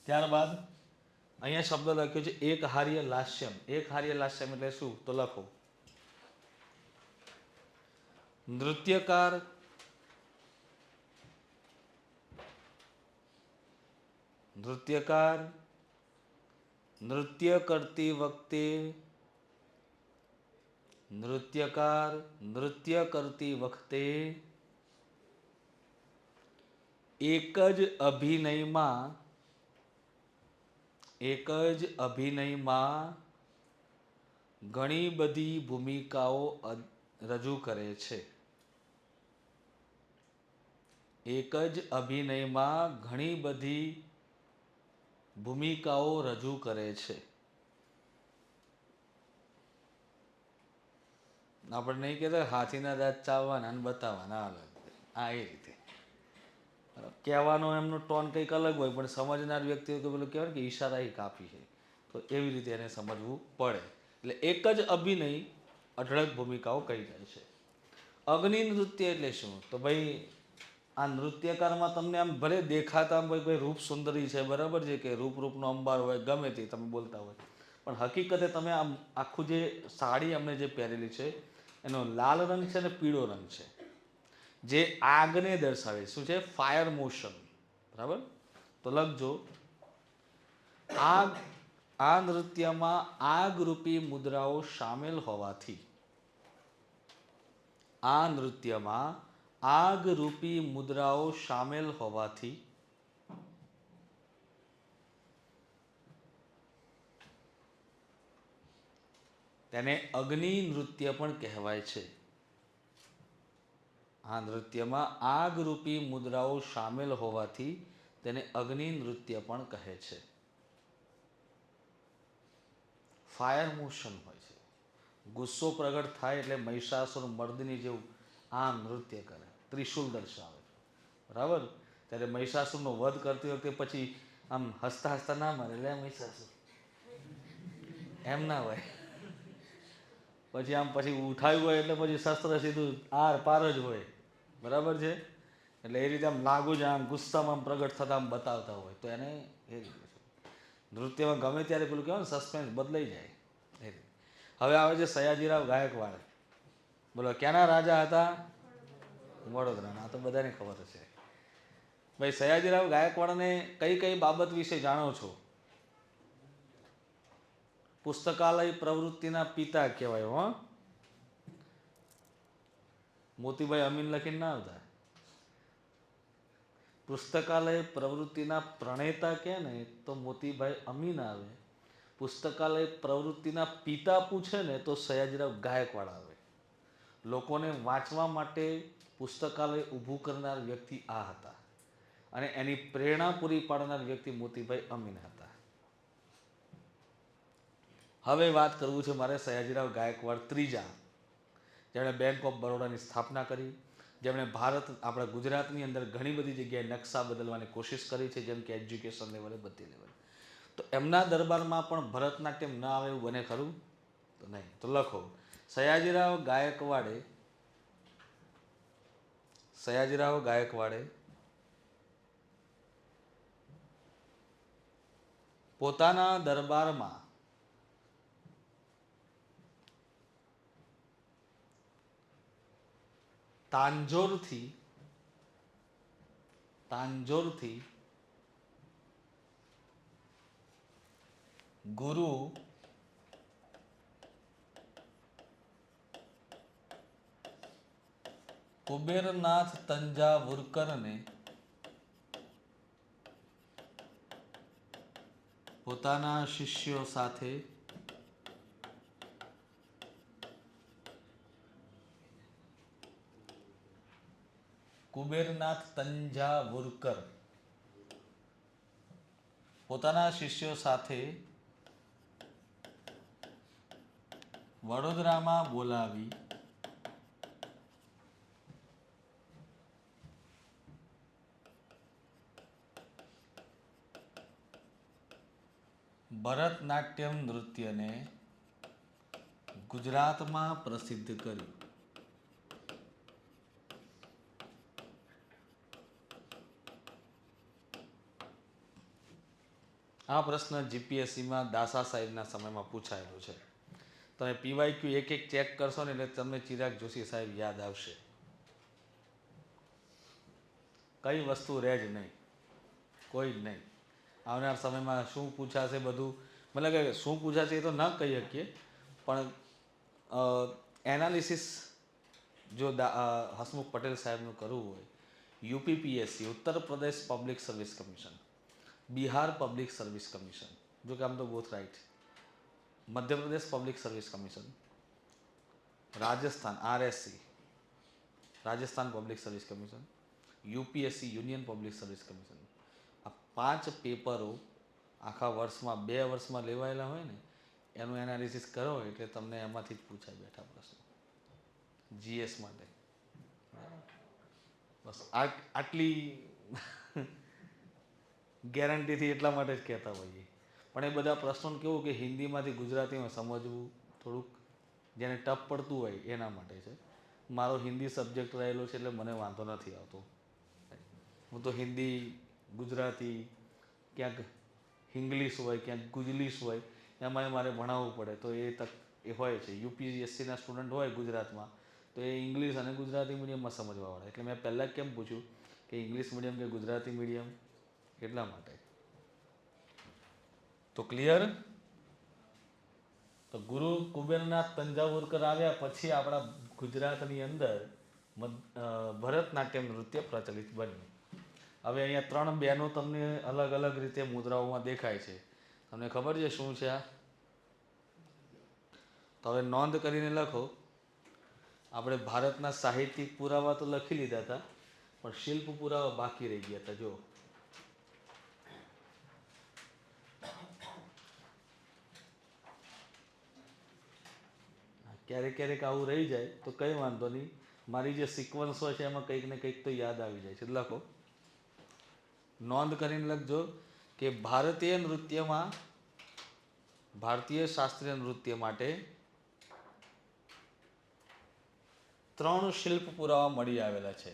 ત્યારબાદ અહીંયા શબ્દ લખ્યો છે એક હાર્ય લાસ્યમ. એક હાર્ય લાસ્યમ એટલે શું? તો લખો, નૃત્યકાર નૃત્ય કરતી વખતે એક જ અભિનયમાં ઘણી બધી ભૂમિકાઓ રજૂ કરે છે. એક જ અભિનયમાં ઘણી બધી ભૂમિકાઓ રજૂ કરે છે. આપણે નહીં કહેતા હાથીના દાંત ચાવવાના અને બતાવવાના અલગ, આ એ રીતે કહેવાનો એમનો ટોન કંઈક અલગ હોય, પણ સમજનાર વ્યક્તિઓ કે પેલું કહેવાય કે ઈશારા એ કાફી છે, તો એવી રીતે એને સમજવું પડે. એટલે એક જ અભિનય અઢળક ભૂમિકાઓ કહી જાય છે. અગ્નિ નૃત્ય એટલે શું? તો ભાઈ આ નૃત્યકારમાં તમને આમ ભલે દેખાતા આમ ભાઈ રૂપ સુંદરી છે, બરાબર છે, કે રૂપનો અંબાર હોય, ગમે તે તમે બોલતા હોય, પણ હકીકતે તમે આમ આખું જે સાડી અમને જે પહેરેલી છે એનો લાલ રંગ છે ને પીળો રંગ છે, જે આગને દર્શાવે. શું છે? Fire motion. બરાબર? તો લખજો, આગ. આ નૃત્યમાં આગરૂપી મુદ્રાઓ સામેલ હોવાથી, આ નૃત્યમાં આગરૂપી મુદ્રાઓ સામેલ હોવાથી તેને અગ્નિ નૃત્ય પણ કહેવાય છે. આ નૃત્યમાં આગરૂપી મુદ્રાઓ સામેલ હોવાથી તેને અગ્નિ નૃત્ય પણ કહે છે. ફાયર મોશન હોય છે. ગુસ્સો પ્રગટ થાય એટલે મહિષાસુર મર્દની જેવું આમ નૃત્ય કરે, ત્રિશુલ દર્શાવે. બરાબર? ત્યારે મહિષાસુરનો વધ કરતી વખતે પછી આમ હસતા હસતા ના મારે, એટલે મહિષાસુર એમ ના હોય. પછી આમ પછી ઉઠાવ્યું હોય એટલે પછી શસ્ત્ર સીધું આર પાર જ હોય. બરાબર છે? એટલે એ રીતે આમ લાગુ જ આમ ગુસ્સામાં પ્રગટ થતા આમ બતાવતા હોય, તો એને એ રીતે નૃત્યમાં ગમે ત્યારે પેલું કહેવાય ને સસ્પેન્સ બદલાઈ જાય એ રીતે. હવે આવે છે સયાજીરાવ ગાયકવાડ. બોલો ક્યાંના રાજા હતા? વડોદરાના. આ તો બધાને ખબર હશે. ભાઈ સયાજીરાવ ગાયકવાડને કઈ કઈ બાબત વિશે જાણો છો? પુસ્તકાલય પ્રવૃત્તિના પિતા કહેવાય. હો, મોતીભાઈ અમીન લખીને ના આવતા. પુસ્તકાલય પ્રવૃત્તિના પ્રણેતા કહે ને તો મોતીભાઈ અમીન આવે. પુસ્તકાલય પ્રવૃત્તિના પિતા પૂછે ને તો સયાજીરાવ ગાયકવાડ આવે. લોકોને વાંચવા માટે પુસ્તકાલય ઊભું કરનાર વ્યક્તિ આ હતા, અને એની પ્રેરણા પૂરી પાડનાર વ્યક્તિ મોતીભાઈ અમીન હતા. હવે વાત કરવું છે મારે સયાજીરાવ ગાયકવાડ ત્રીજા, જેમણે બેંક ઓફ બરોડાની સ્થાપના કરી, જેમણે ભારત આપણા ગુજરાતની અંદર ઘણી બધી જગ્યાએ નકશા બદલવાની કોશિશ કરી છે, જેમ કે એજ્યુકેશન લેવલે, બધી લેવલે. તો એમના દરબારમાં પણ ભરતનાટ્યમ ન આવે એવું બને ખરું? તો નહીં. તો લખો, સયાજીરાવ ગાયકવાડે પોતાના દરબારમાં તાંજોરથી ગુરુ કુબેરનાથ તંજાવુરકરને પોતાના શિષ્યો સાથે કુબેરનાથ તંજાવુરકર પોતાના શિષ્યો સાથે વડોદરામાં બોલાવી ભરતનાટ્યમ નૃત્યને ગુજરાતમાં પ્રસિદ્ધ કર્યું. આ પ્રશ્ન જીપીએસસીમાં દાસા સાહેબના સમયમાં પૂછાયેલો છે. તમે પીવાયક્યુ એક એક ચેક કરશો ને એટલે તમને ચિરાગ જોશી સાહેબ યાદ આવશે. કઈ વસ્તુ રહે જ નહીં, કોઈ જ નહીં. આવનાર સમયમાં શું પૂછાશે બધું, મતલબ કે શું પૂછાશે એ તો ન કહી શકીએ, પણ એનાલિસિસ જો હસમુખ પટેલ સાહેબનું કરવું હોય, યુપીપીએસસી Uttar Pradesh public service commission, Bihar public service commission, જો કે આમ તો both right, Madhya Pradesh public service commission, Rajasthan RSC Rajasthan public service commission, UPSC union public service commission, આ 5 પેપરો આખા વર્ષમાં 2 વર્ષમાં લેવાયેલા હોય ને, એનું એનાલિસિસ કરો એટલે તમને એમાંથી જ પૂછાય બેઠા પ્રશ્નો. જીએસ માટે. બસ આટલી ગેરંટીથી એટલા માટે જ કહેતા હોઈએ. પણ એ બધા પ્રશ્નો કેવું કે હિન્દીમાંથી ગુજરાતીમાં સમજવું થોડુંક જેને ટફ પડતું હોય એના માટે છે. મારો હિન્દી સબ્જેક્ટ રહેલો છે એટલે મને વાંધો નથી આવતો. હું તો હિન્દી, ગુજરાતી, ક્યાંક ઇંગ્લિશ હોય, ક્યાંક ગુજલીશ હોય, એમાંય મારે ભણાવવું પડે તો એ હોય છે. યુપીએસસીના સ્ટુડન્ટ હોય ગુજરાતમાં તો એ ઇંગ્લિશ અને ગુજરાતી મીડિયમમાં સમજવાવાળા. એટલે મેં પહેલાં કેમ પૂછ્યું કે ઇંગ્લિશ મીડિયમ કે ગુજરાતી મીડિયમ, એટલા માટે. તો ક્લિયર? તો ગુરુ કુબેરનાથ તંજાવુરકર આવ્યા પછી આપણા ગુજરાતની અંદર ભરતનાટ્યમ નૃત્ય પ્રચલિત બન્યું. હવે અહીંયા 3 બહેનો તમને અલગ અલગ રીતે મુદ્રાઓમાં દેખાય છે. તમને ખબર છે શું છે આ? તો હવે નોંધ કરીને લખો. આપણે ભારતના સાહિત્યિક પુરાવા તો લખી લીધા હતા, પણ શિલ્પ પુરાવા બાકી રહી ગયા હતા. જો ક્યારેક ક્યારેક આવું રહી જાય તો કંઈ વાંધો નહીં. મારી જે સિક્વન્સ હોય છે એમાં કંઈક ને કંઈક તો યાદ આવી જાય છે. લખો, નોંધ કરીને લખજો કે ભારતીય શાસ્ત્રીય નૃત્ય માટે 3 શિલ્પ પુરાવા મળી આવેલા છે.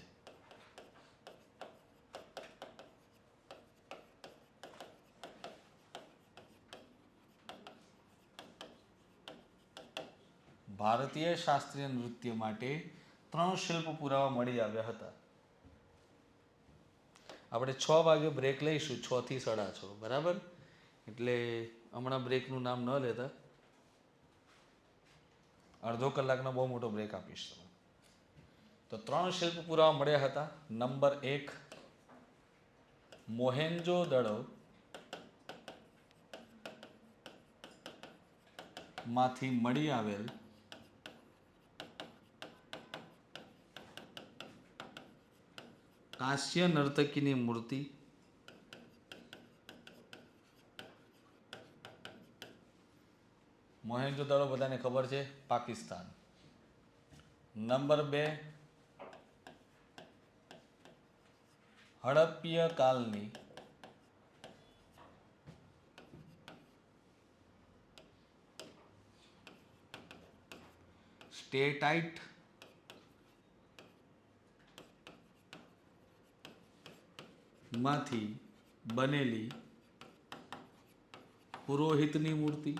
ભારતીય શાસ્ત્રીય નૃત્ય માટે 3 શિલ્પ પુરાવા મળી આવ્યા હતા. આપણે 6 વાગે બ્રેક લઈશું, 6 થી 6:30, બરાબર? એટલે હમણાં બ્રેકનું નામ ન લેતા. અડધો કલાકનો બહુ મોટો બ્રેક આપીશ તમે. તો 3 શિલ્પ પુરાવા મળ્યા હતા. નંબર 1, મોહેન્જો-દડો માંથી મળી આવેલ કાંસ્ય નર્તકીની મૂર્તિ મોહેન્જો-દડો બધાને ખબર છે, પાકિસ્તાન. નંબર 2, હડપ્પીય કાલની સ્ટેટાઇટ માંથી બનેલી પુરોહિતની મૂર્તિ.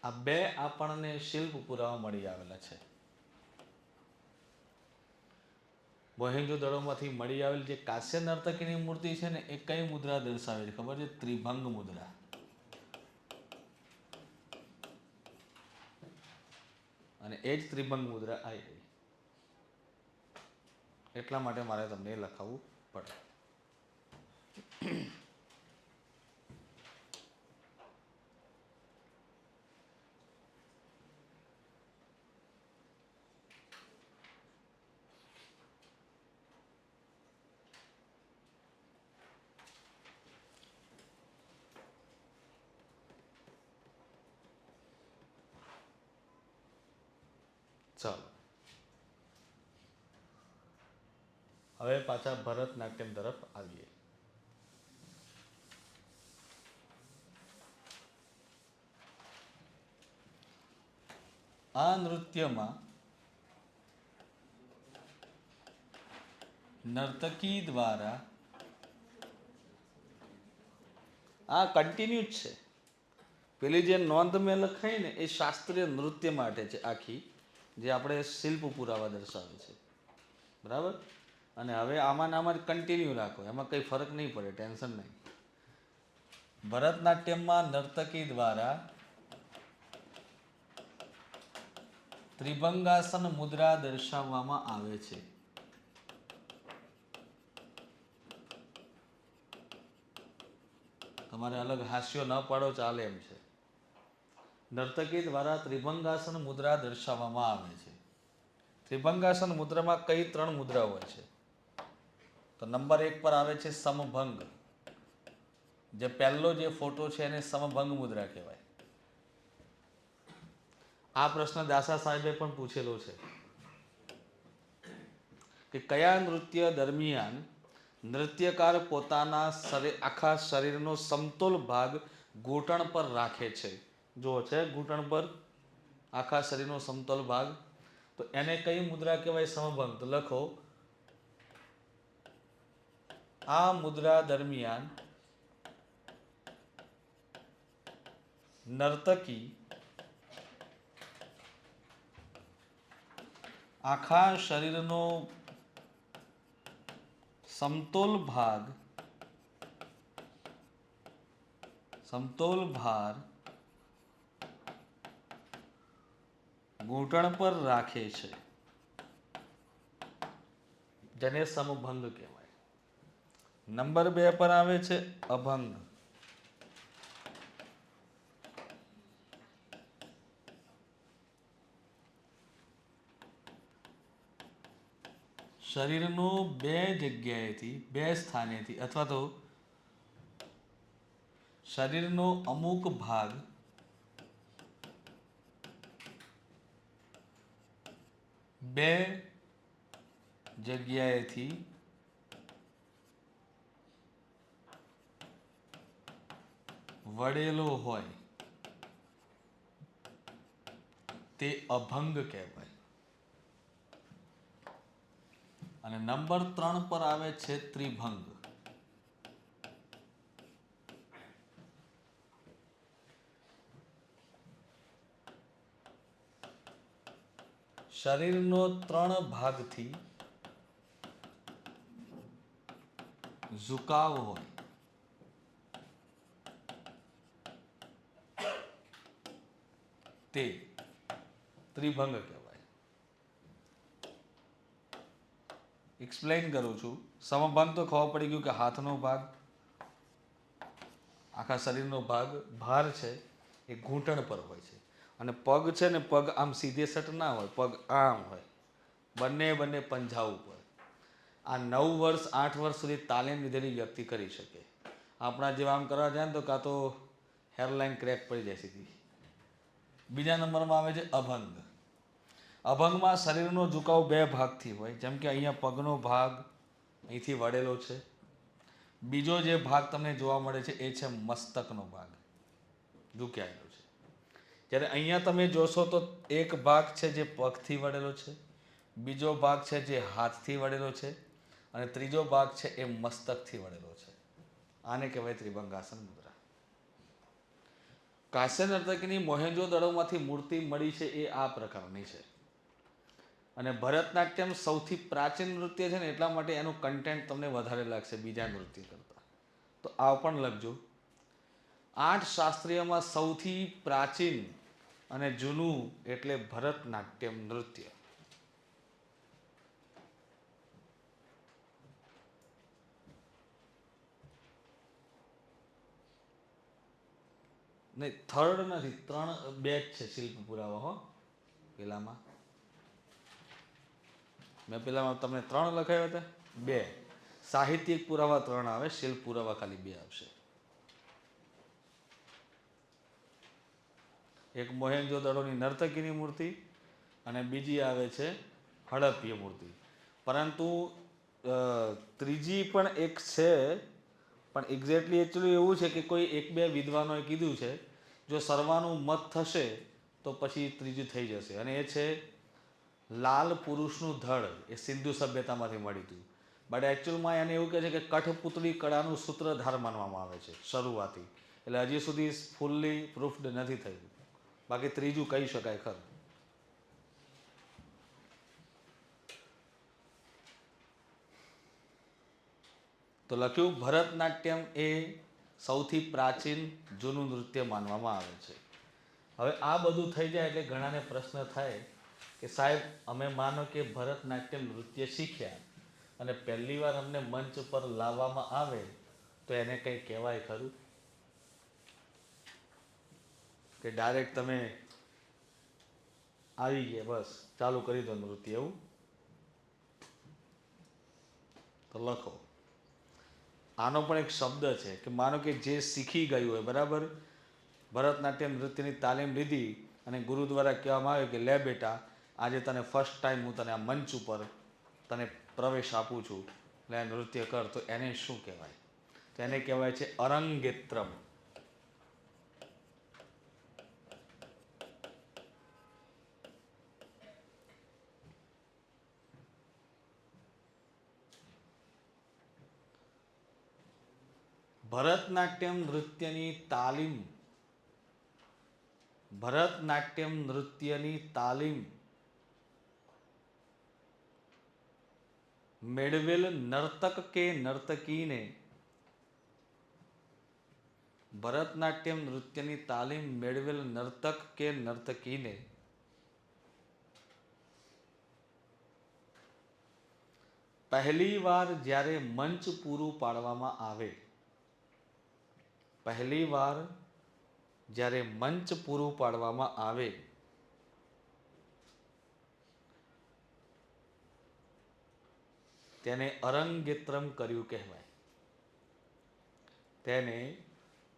આ 2 આપણને શિલ્પ પુરાવા મળી આવેલા છે. મોહેન્જો-દડોમાંથી મળી આવેલ જે કાંસ્ય નર્તકીની મૂર્તિ છે ને, એ કઈ મુદ્રા દર્શાવે છે ખબર છે? ત્રિભંગ મુદ્રા. અને એ જ ત્રિભંગ મુદ્રા આવી ગઈ. એટલા માટે મારે તમને લખાવવું પડે. ચાલો, હવે પાછા ભરતનાટ્યમ તરફ આવીએ. આ નૃત્યમાં નર્તકી દ્વારા આ કન્ટિન્યુ જ છે. પેલી જે નોંધ મેં લખાઈ ને, એ શાસ્ત્રીય નૃત્ય માટે છે આખી, જે આપણે શિલ્પ પુરાવા દર્શાવે છે, બરાબર? અને હવે આમાં કન્ટિન્યુ રાખો, એમાં કંઈ ફરક નહીં પડે, ટેન્શન નહીં. ભરતનાટ્યમમાં નર્તકી દ્વારા ત્રિભંગાસન મુદ્રા દર્શાવવામાં આવે છે. તમારે અલગ હાસ્યો ન પાડો ચાલે એમ છે. નર્તકી દ્વારા ત્રિભંગાસન મુદ્રા દર્શાવવામાં આવે છે. ત્રિભંગાસન મુદ્રામાં કઈ 3 મુદ્રા હોય છે? તો નંબર 1 પર આવે છે સમભંગ. જે પહેલો જે ફોટો છે એને સમભંગ મુદ્રા કહેવાય. આ પ્રશ્ન દાસા સાહેબે પણ પૂછેલો છે કે કયા નૃત્ય દરમિયાન નૃત્યકાર પોતાના આખા શરીરનો સમતોલ ભાગ ઘૂંટણ પર રાખે છે. જો છે ઘૂંટણ પર આખા શરીરનો સમતોલ ભાગ, તો એને કઈ મુદ્રા કહેવાય? સમભંગ. તો લખો, આ મુદ્રા દરમિયાન નર્તકી આખા શરીરનો સમતોલ ભાર ઘૂંટણ પર રાખે છે, જેને સમભંગ કહેવાય. નંબર 2 પર આવે છે અભંગ. શરીરનો બે જગ્યાએથી, બે સ્થાનેથી, અથવા તો શરીરનો અમુક ભાગ બે જગ્યાએથી વળેલો હોય તે અભંગ કહેવાય. અને નંબર 3 પર આવે છે ત્રિભંગ. શરીરનો 3 ભાગથી ઝુકાવ હોય તે ત્રિભંગ કહેવાય. એક્સપ્લેન કરું છું. સમભંગ તો ખબર પડી ગયું કે હાથનો ભાગ, આખા શરીરનો ભાગ, ભાર છે એ ઘૂંટણ પર હોય છે. અને પગ છે ને, પગ આમ સીધે સટ ના હોય, પગ આમ હોય, બંને પંજા ઉપર. આ 9 વર્ષ 8 વર્ષ સુધી તાલીમ લીધેલી વ્યક્તિ કરી શકે. આપણા જેવા આમ કરવા જાય ને તો કાં તો હેરલાઇન ક્રેક પડી જાય સીધી. બીજા નંબરમાં આવે છે અભંગ. અભંગમાં શરીરનો ઝુકાવ બે ભાગથી હોય. જેમ કે અહીંયા પગનો ભાગ અહીંથી વળેલો છે. બીજો જે ભાગ તમને જોવા મળે છે એ છે મસ્તકનો ભાગ, ઝુકાયેલો છે. જ્યારે અહીંયા તમે જોશો તો એક ભાગ છે જે પગથી વળેલો છે, બીજો ભાગ છે જે હાથથી વળેલો છે, અને ત્રીજો ભાગ છે એ મસ્તકથી વળેલો છે. આને કહેવાય ત્રિભંગાસન મુદ્રા. કાંસ્ય નર્તકીની મોહેંજો-દડોમાંથી મૂર્તિ મળી છે એ આ પ્રકારની છે. અને ભરતનાટ્યમ સૌથી પ્રાચીન નૃત્ય છે ને, એટલા માટે એનું કન્ટેન્ટ તમને વધારે લાગશે બીજા નૃત્ય કરતાં. તો આ પણ લખજો. 8 શાસ્ત્રીયમાં સૌથી પ્રાચીન અને જૂનું એટલે ભરતનાટ્યમ નૃત્ય. નહીં, થર્ડ નથી, 3 બેચ છે શિલ્પ પુરાવા. હો, પેલામાં મેં પેલામાં તમને 3 લખાવ્યા હતા, 2. સાહિત્યિક પુરાવા 3 આવે, શિલ્પ પુરાવા ખાલી 2 આવશે. એક મોહેંજો-દડોની નર્તકીની મૂર્તિ અને બીજી આવે છે હડપ્પીય મૂર્તિ. પરંતુ ત્રીજી પણ એક છે, પણ એક્ઝેક્ટલી એકચ્યુઅલી એવું છે કે કોઈ 1-2 વિદ્વાનોએ કીધું છે જો સર્વાનું મત થશે તો પછી ત્રીજું થઈ જશે. અને એ છે લાલ પુરુષનું ધડ. એ સિંધુ સભ્યતામાંથી મળ્યું હતું. બટ એકચ્યુઅલમાં એને એવું કહે છે કે કઠપુતળી કળાનું સૂત્રધાર માનવામાં આવે છે શરૂઆતી. એટલે હજી સુધી ફૂલ્લી પ્રૂફડ નથી થયું. બાકી ત્રીજું કહી શકાય ખરું. તો લખ્યું ભરતનાટ્યમ એ સૌથી પ્રાચીન જૂનું નૃત્ય માનવામાં આવે છે. હવે આ બધું થઈ જાય એટલે ઘણાને પ્રશ્ન થાય કે સાહેબ, અમે માનો કે ભરતનાટ્યમ નૃત્ય શીખ્યા અને પહેલી વાર અમને મંચ પર લાવવામાં આવે તો એને કંઈ કહેવાય ખરું? કે ડાયરેક્ટ તમે આવી ગયા બસ ચાલુ કરી દો નૃત્ય, એવું? તો લખો, આનો પણ એક શબ્દ છે કે માનો કે જે શીખી ગયું હોય, બરાબર, ભરતનાટ્યમ નૃત્યની તાલીમ લીધી અને ગુરુ દ્વારા કહેવામાં આવે કે લે બેટા, આજે તને ફર્સ્ટ ટાઈમ હું તને આ મંચ ઉપર તને પ્રવેશ આપું છું, એટલે નૃત્ય કર, તો એને શું કહેવાય? તો એને કહેવાય છે અરંગેત્રમ. ભરતનાટ્યમ નૃત્યની તાલીમ, ભરતનાટ્યમ નૃત્યની તાલીમ મેળવેલ નર્તક કે નર્તકીને, ભરતનાટ્યમ નૃત્યની તાલીમ મેળવેલ નર્તક કે નર્તકીને પહેલી વાર જ્યારે મંચ પૂરું પાડવામાં આવે, પહેલી વાર જ્યારે મંચ પૂરું પાડવામાં આવે તેને અરંગેત્રમ કર્યું કહેવાય. તેને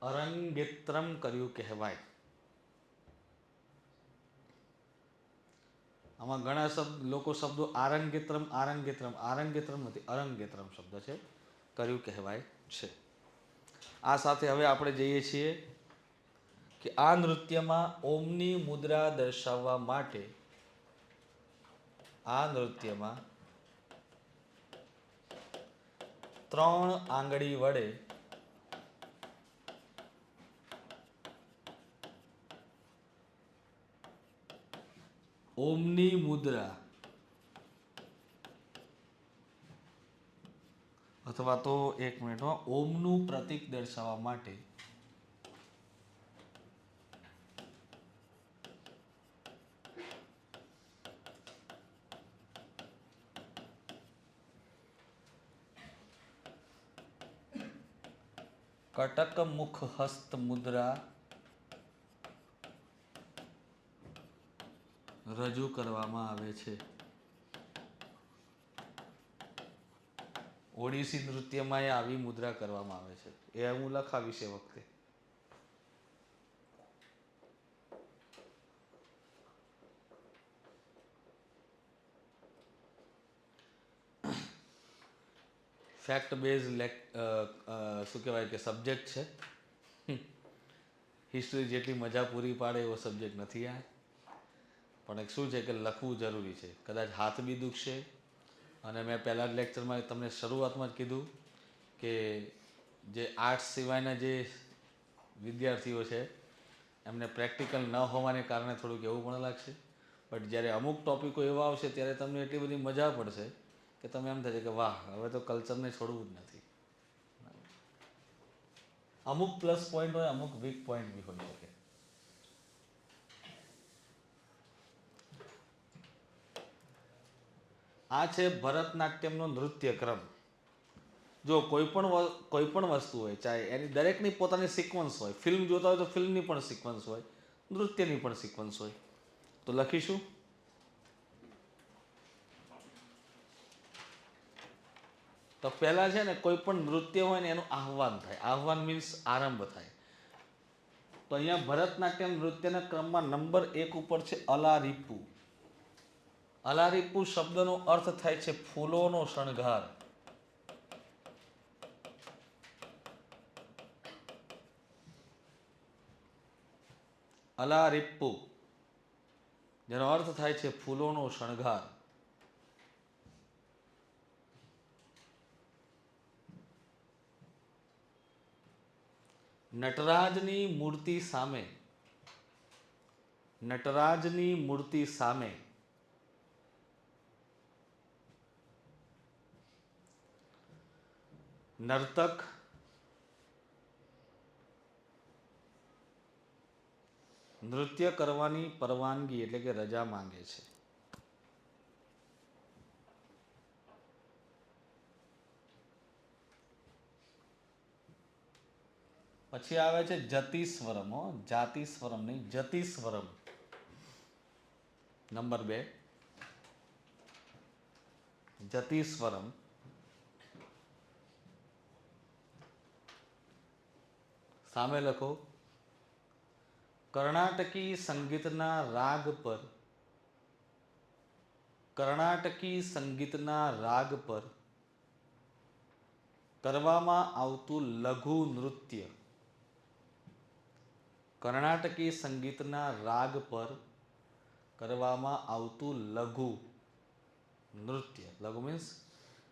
અરંગેત્રમ કર્યું કહેવાય. આમાં ઘણા લોકો શબ્દો આરંગેત્રમ આરંગેત્રમ, આરંગેત્રમ નથી, અરંગેત્રમ શબ્દ છે, કર્યું કહેવાય છે. આ સાથે હવે આપણે જઈએ છીએ કે આ નૃત્યમાં ઓમની મુદ્રા દર્શાવવા માટે, આ નૃત્યમાં 3 આંગળી વડે ઓમની મુદ્રા અથવા તો એક મિનિટમાં ઓમનું પ્રતીક દર્શાવવા માટે કટક મુખ હસ્ત મુદ્રા રજૂ કરવામાં આવે છે. ઓડિસી નૃત્યમાં આવી મુદ્રા કરવામાં આવે છે. એ હું લખાવીશ એ વખતે. ફેક્ટ બેઝ શું કહેવાય કે સબ્જેક્ટ છે. હિસ્ટ્રી જેટલી મજા પૂરી પાડે એવો સબ્જેક્ટ નથી આ. પણ એક શું છે કે લખવું જરૂરી છે. કદાચ હાથ બી દુખશે. અને મેં પહેલા જ લેક્ચરમાં તમને શરૂઆતમાં જ કીધું કે જે આર્ટ્સ સિવાયના જે વિદ્યાર્થીઓ છે એમને પ્રેક્ટિકલ ન હોવાને કારણે થોડુંક એવું પણ લાગશે. બટ જ્યારે અમુક ટૉપિકો એવા આવશે ત્યારે તમને એટલી બધી મજા પડશે કે તમે એમ થશે કે વાહ, હવે તો કલ્ચરને છોડવું જ નથી. અમુક પ્લસ પોઈન્ટ હોય, અમુક વીક પોઈન્ટ બી હોઈ શકે. આ છે ભરતનાટ્યમનો નૃત્યક્રમ. જો કોઈ પણ વસ્તુ હોય, ચાહે એની દરેકની પોતાની સિક્વન્સ હોય. ફિલ્મ જોતા હોય તો ફિલ્મની પણ સિક્વન્સ હોય, નૃત્યની પણ સિક્વન્સ હોય. તો લખીશું તો પહેલાં છે ને કોઈ પણ નૃત્ય હોય ને એનું આહ્વાન થાય. આહ્વાન મીન્સ આરંભ થાય. તો અહીંયા ભરતનાટ્યમ નૃત્યના ક્રમમાં નંબર 1 ઉપર છે અલારીપુ. અલારીપુ શબ્દનો અર્થ થાય છે ફૂલોનો શણગાર. અલારીપુ જેનો અર્થ થાય છે ફૂલોનો શણગાર. નટરાજની મૂર્તિ સામે, નટરાજની મૂર્તિ સામે નર્તક નૃત્ય કરવાની પરવાનગી એટલે કે રજા માંગે છે. પછી આવે છે જતિસ્વરમ. જાતિસ્વરમ નહીં, જતિસ્વરમ. નંબર 2 જતિસ્વરમ. સામે લખો, કર્ણાટકી સંગીતના રાગ પર કરવામાં આવતું લઘુ નૃત્ય. કર્ણાટકી સંગીતના રાગ પર કરવામાં આવતું લઘુ નૃત્ય. લઘુ મીન્સ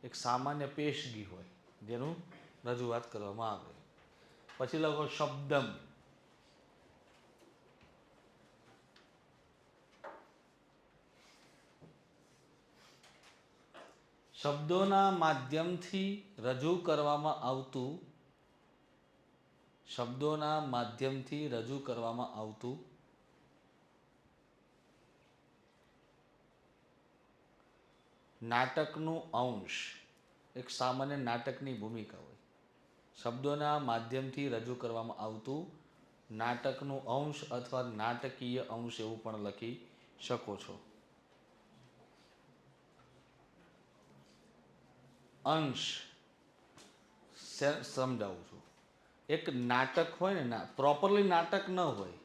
એક સામાન્ય પેશગી હોય જેનું રજૂઆત કરવામાં આવે. પછી લખો શબ્દમ. શબ્દોના માધ્યમથી રજૂ કરવામાં આવતું નાટકનું અંશ. એક સામાન્ય નાટકની ભૂમિકા હોય. શબ્દોના માધ્યમથી રજૂ કરવામાં આવતું નાટકનું અંશ અથવા નાટકીય અંશ એવું પણ લખી શકો છો. અંશ સમજાવું છું. એક નાટક હોય ને, પ્રોપરલી નાટક ન હોય,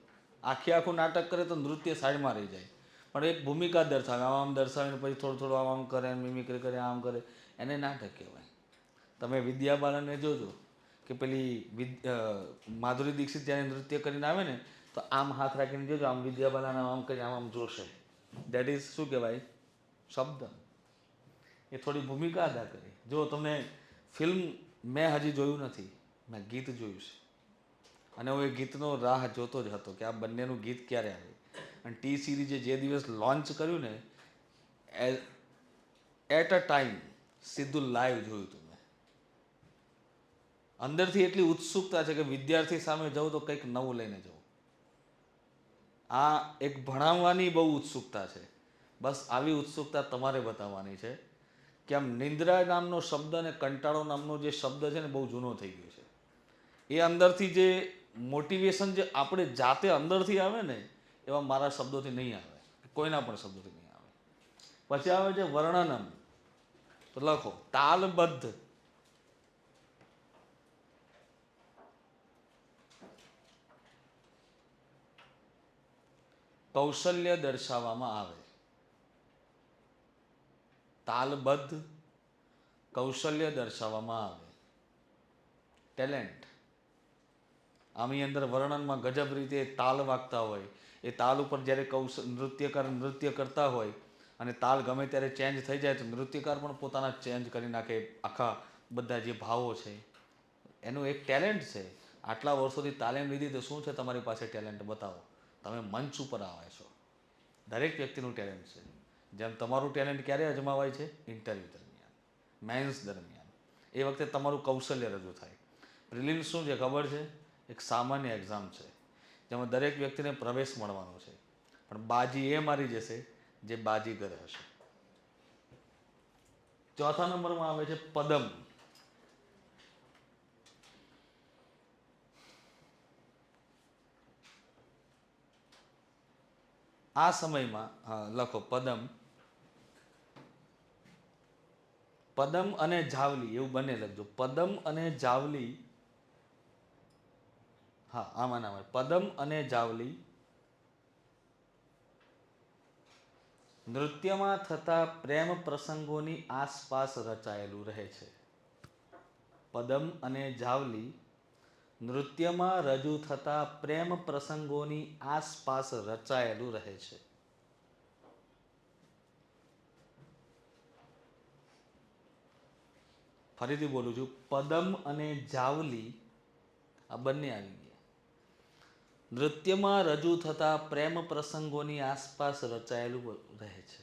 આખું નાટક કરે તો નૃત્ય સાઈડમાં રહી જાય, પણ એક ભૂમિકા દર્શાવે, આમ દર્શાવીને પછી થોડું આમ કરે, મિમિક્રી કરે, આમ કરે, એને નાટક કહેવાય. તમે વિદ્યા બાલનને જોજો કે પેલી માધુરી દીક્ષિત જ્યારે નૃત્ય કરીને આવે ને તો આમ હાથ રાખીને જોજો, આમ વિદ્યા બાલન આમ કરીને આમ જોશે. દેટ ઇઝ શું કહેવાય? શબ્દ. એ થોડી ભૂમિકા અદા કરી. જો તમને ફિલ્મ મેં હજી જોયું નથી, મેં ગીત જોયું છે અને હું એ ગીતનો રાહ જોતો જ હતો કે આ બંનેનું ગીત ક્યારે આવે. અને ટી સિરીઝે જે દિવસ લોન્ચ કર્યું ને, એટ અ ટાઈમ સીધું લાઈવ જોયું હતું મેં. અંદરથી એટલી ઉત્સુકતા છે કે વિદ્યાર્થી સામે જાઉં તો કંઈક નવું લઈને જાઉં. આ એક ભણાવવાની બહુ ઉત્સુકતા છે. બસ આવી ઉત્સુકતા તમારે બતાવવાની છે કે આમ નિંદ્રા નામનો શબ્દ અને કંટાળો નામનો જે શબ્દ છે ને બહુ જૂનો થઈ ગયો છે. એ અંદરથી જે મોટિવેશન જે આપણે જાતે અંદરથી આવે ને એવા મારા શબ્દોથી નહીં આવે, કોઈના પણ શબ્દોથી નહીં આવે. પછી આવે છે વર્ણનમ. તો લખો તાલબદ્ધ. કૌશલ્ય દર્શાવવામાં આવે. તાલબદ્ધ કૌશલ્ય દર્શાવવામાં આવે. ટેલેન્ટ. આની અંદર વર્ણનમાં ગજબ રીતે તાલ વાગતા હોય, એ તાલ ઉપર જ્યારે નૃત્યકાર નૃત્ય કરતા હોય અને તાલ ગમે ત્યારે ચેન્જ થઈ જાય તો નૃત્યકાર પણ પોતાના ચેન્જ કરી નાખે. આખા બધા જે ભાવો છે એનું એક ટેલેન્ટ છે. આટલા વર્ષોથી તાલીમ લીધી તો શું છે તમારી પાસે ટેલેન્ટ? બતાવો. તમે મંચ ઉપર આવે છો. દરેક વ્યક્તિનું ટેલેન્ટ છે. જેમ તમારું ટેલેન્ટ ક્યારે અજમાવાય છે? ઇન્ટરવ્યૂ દરમિયાન, મેન્સ દરમિયાન. એ વખતે તમારું કૌશલ્ય રજૂ થાય. પ્રિલિમ્સ શું છે ખબર છે? એક સામાન્ય એક્ઝામ છે જેમાં દરેક વ્યક્તિને પ્રવેશ મળવાનો છે, પણ બાજી એ મારી જશે જે બાજીગર હશે. ચોથા નંબરમાં આવે છે પદમ. આ સમયમાં લખો પદમ. પદમ અને જાવલી એવું બંને લખજો. પદમ અને જાવલી. હા, આમાં નામ પદમ અને જાવલી નૃત્યમાં થતા પ્રેમ પ્રસંગોની આસપાસ રચાયેલું રહે છે. પદમ અને જાવલી નૃત્યમાં રજૂ થતા પ્રેમ પ્રસંગોની આસપાસ રચાયેલું રહે છે. ફરીથી બોલું છું, પદમ અને જાવલી આ બંને આવી ગયા. નૃત્યમાં રજૂ થતા પ્રેમ પ્રસંગોની આસપાસ રચાયેલું રહે છે.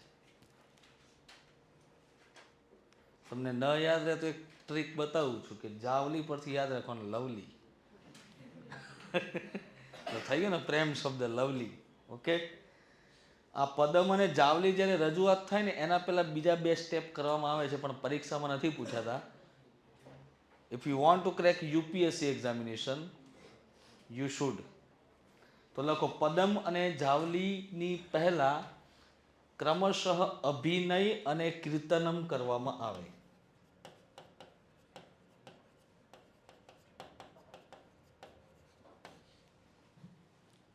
તમને ન યાદ રહે તો એક ટ્રીક બતાવું છું કે જાવલી પરથી યાદ રાખવાનું લવલી. તો થઈ ગયો ને પ્રેમ શબ્દ લવલી. ઓકે. આ પદમ અને જાવલી જ્યારે રજૂઆત થાય ને એના પહેલા બીજા 2 સ્ટેપ કરવામાં આવે છે પણ પરીક્ષામાં નથી પૂછાતા. If you want to crack UPSC examination you should. તો લખો પદમ અને જાવલીની પહેલા ક્રમશઃ અભિનય અને કીર્તનમ કરવામાં આવે.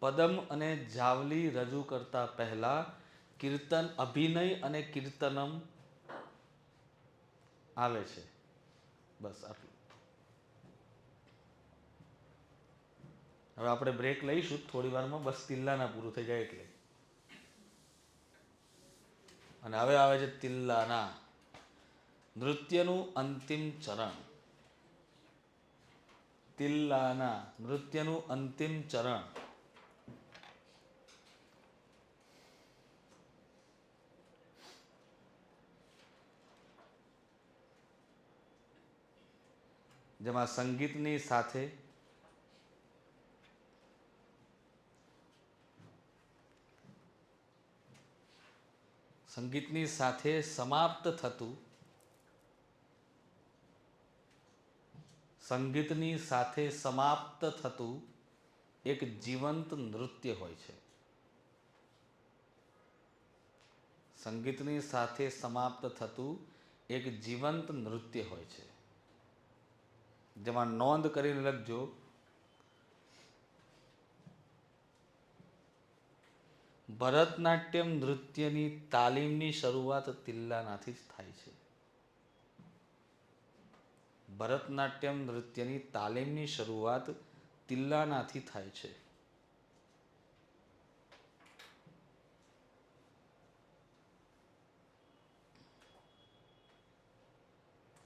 પદમ અને જાવલી રજૂ કરતા પહેલા કીર્તન અભિનય અને કીર્તનમ આવે છે. બસ આટલું. હવે આપણે બ્રેક લઈશું થોડી વારમાં, બસ તિલ્લાના પૂરું થઈ જાય એટલે. અને હવે આવે છે તિલ્લાના. નૃત્યનું અંતિમ ચરણ. તિલ્લાના નૃત્યનું અંતિમ ચરણ. જેમાં સંગીતની સાથે સમાપ્ત થતું સંગીતની સાથે સમાપ્ત થતું એક જીવંત નૃત્ય હોય છે. સંગીતની સાથે સમાપ્ત થતું એક જીવંત નૃત્ય હોય છે. જેમાં નોંધ કરીને લખજો, ભરતનાટ્યમ નૃત્યની તાલીમની શરૂઆત તિલ્લાનાથી જ થાય છે. ભરતનાટ્યમ નૃત્યની તાલીમની શરૂઆત તિલ્લાનાથી થાય છે.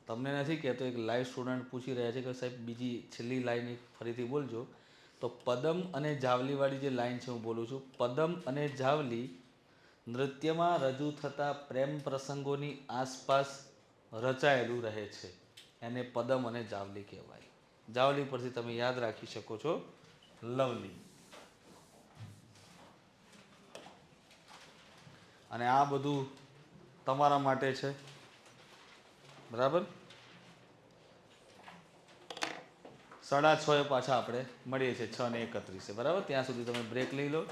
તમને નથી કહેતો, એક લાઈવ સ્ટુડન્ટ પૂછી રહ્યા છે કે સાહેબ બીજી છેલ્લી લાઈન ફરીથી બોલજો. તો પદમ અને જાવલીવાળી જે લાઈન છે હું બોલું છું. પદમ અને જાવલી નૃત્યમાં રજૂ થતા પ્રેમ પ્રસંગોની આસપાસ રચાયેલું રહે છે. એને પદમ અને જાવલી કહેવાય. જાવલી પરથી તમે યાદ રાખી શકો છો લવલી. અને આ બધું તમારા માટે છે, બરાબર. 6:30 પાછા આપણે મળીએ છીએ, 6:31, બરાબર. ત્યાં સુધી તમે બ્રેક લઈ લો.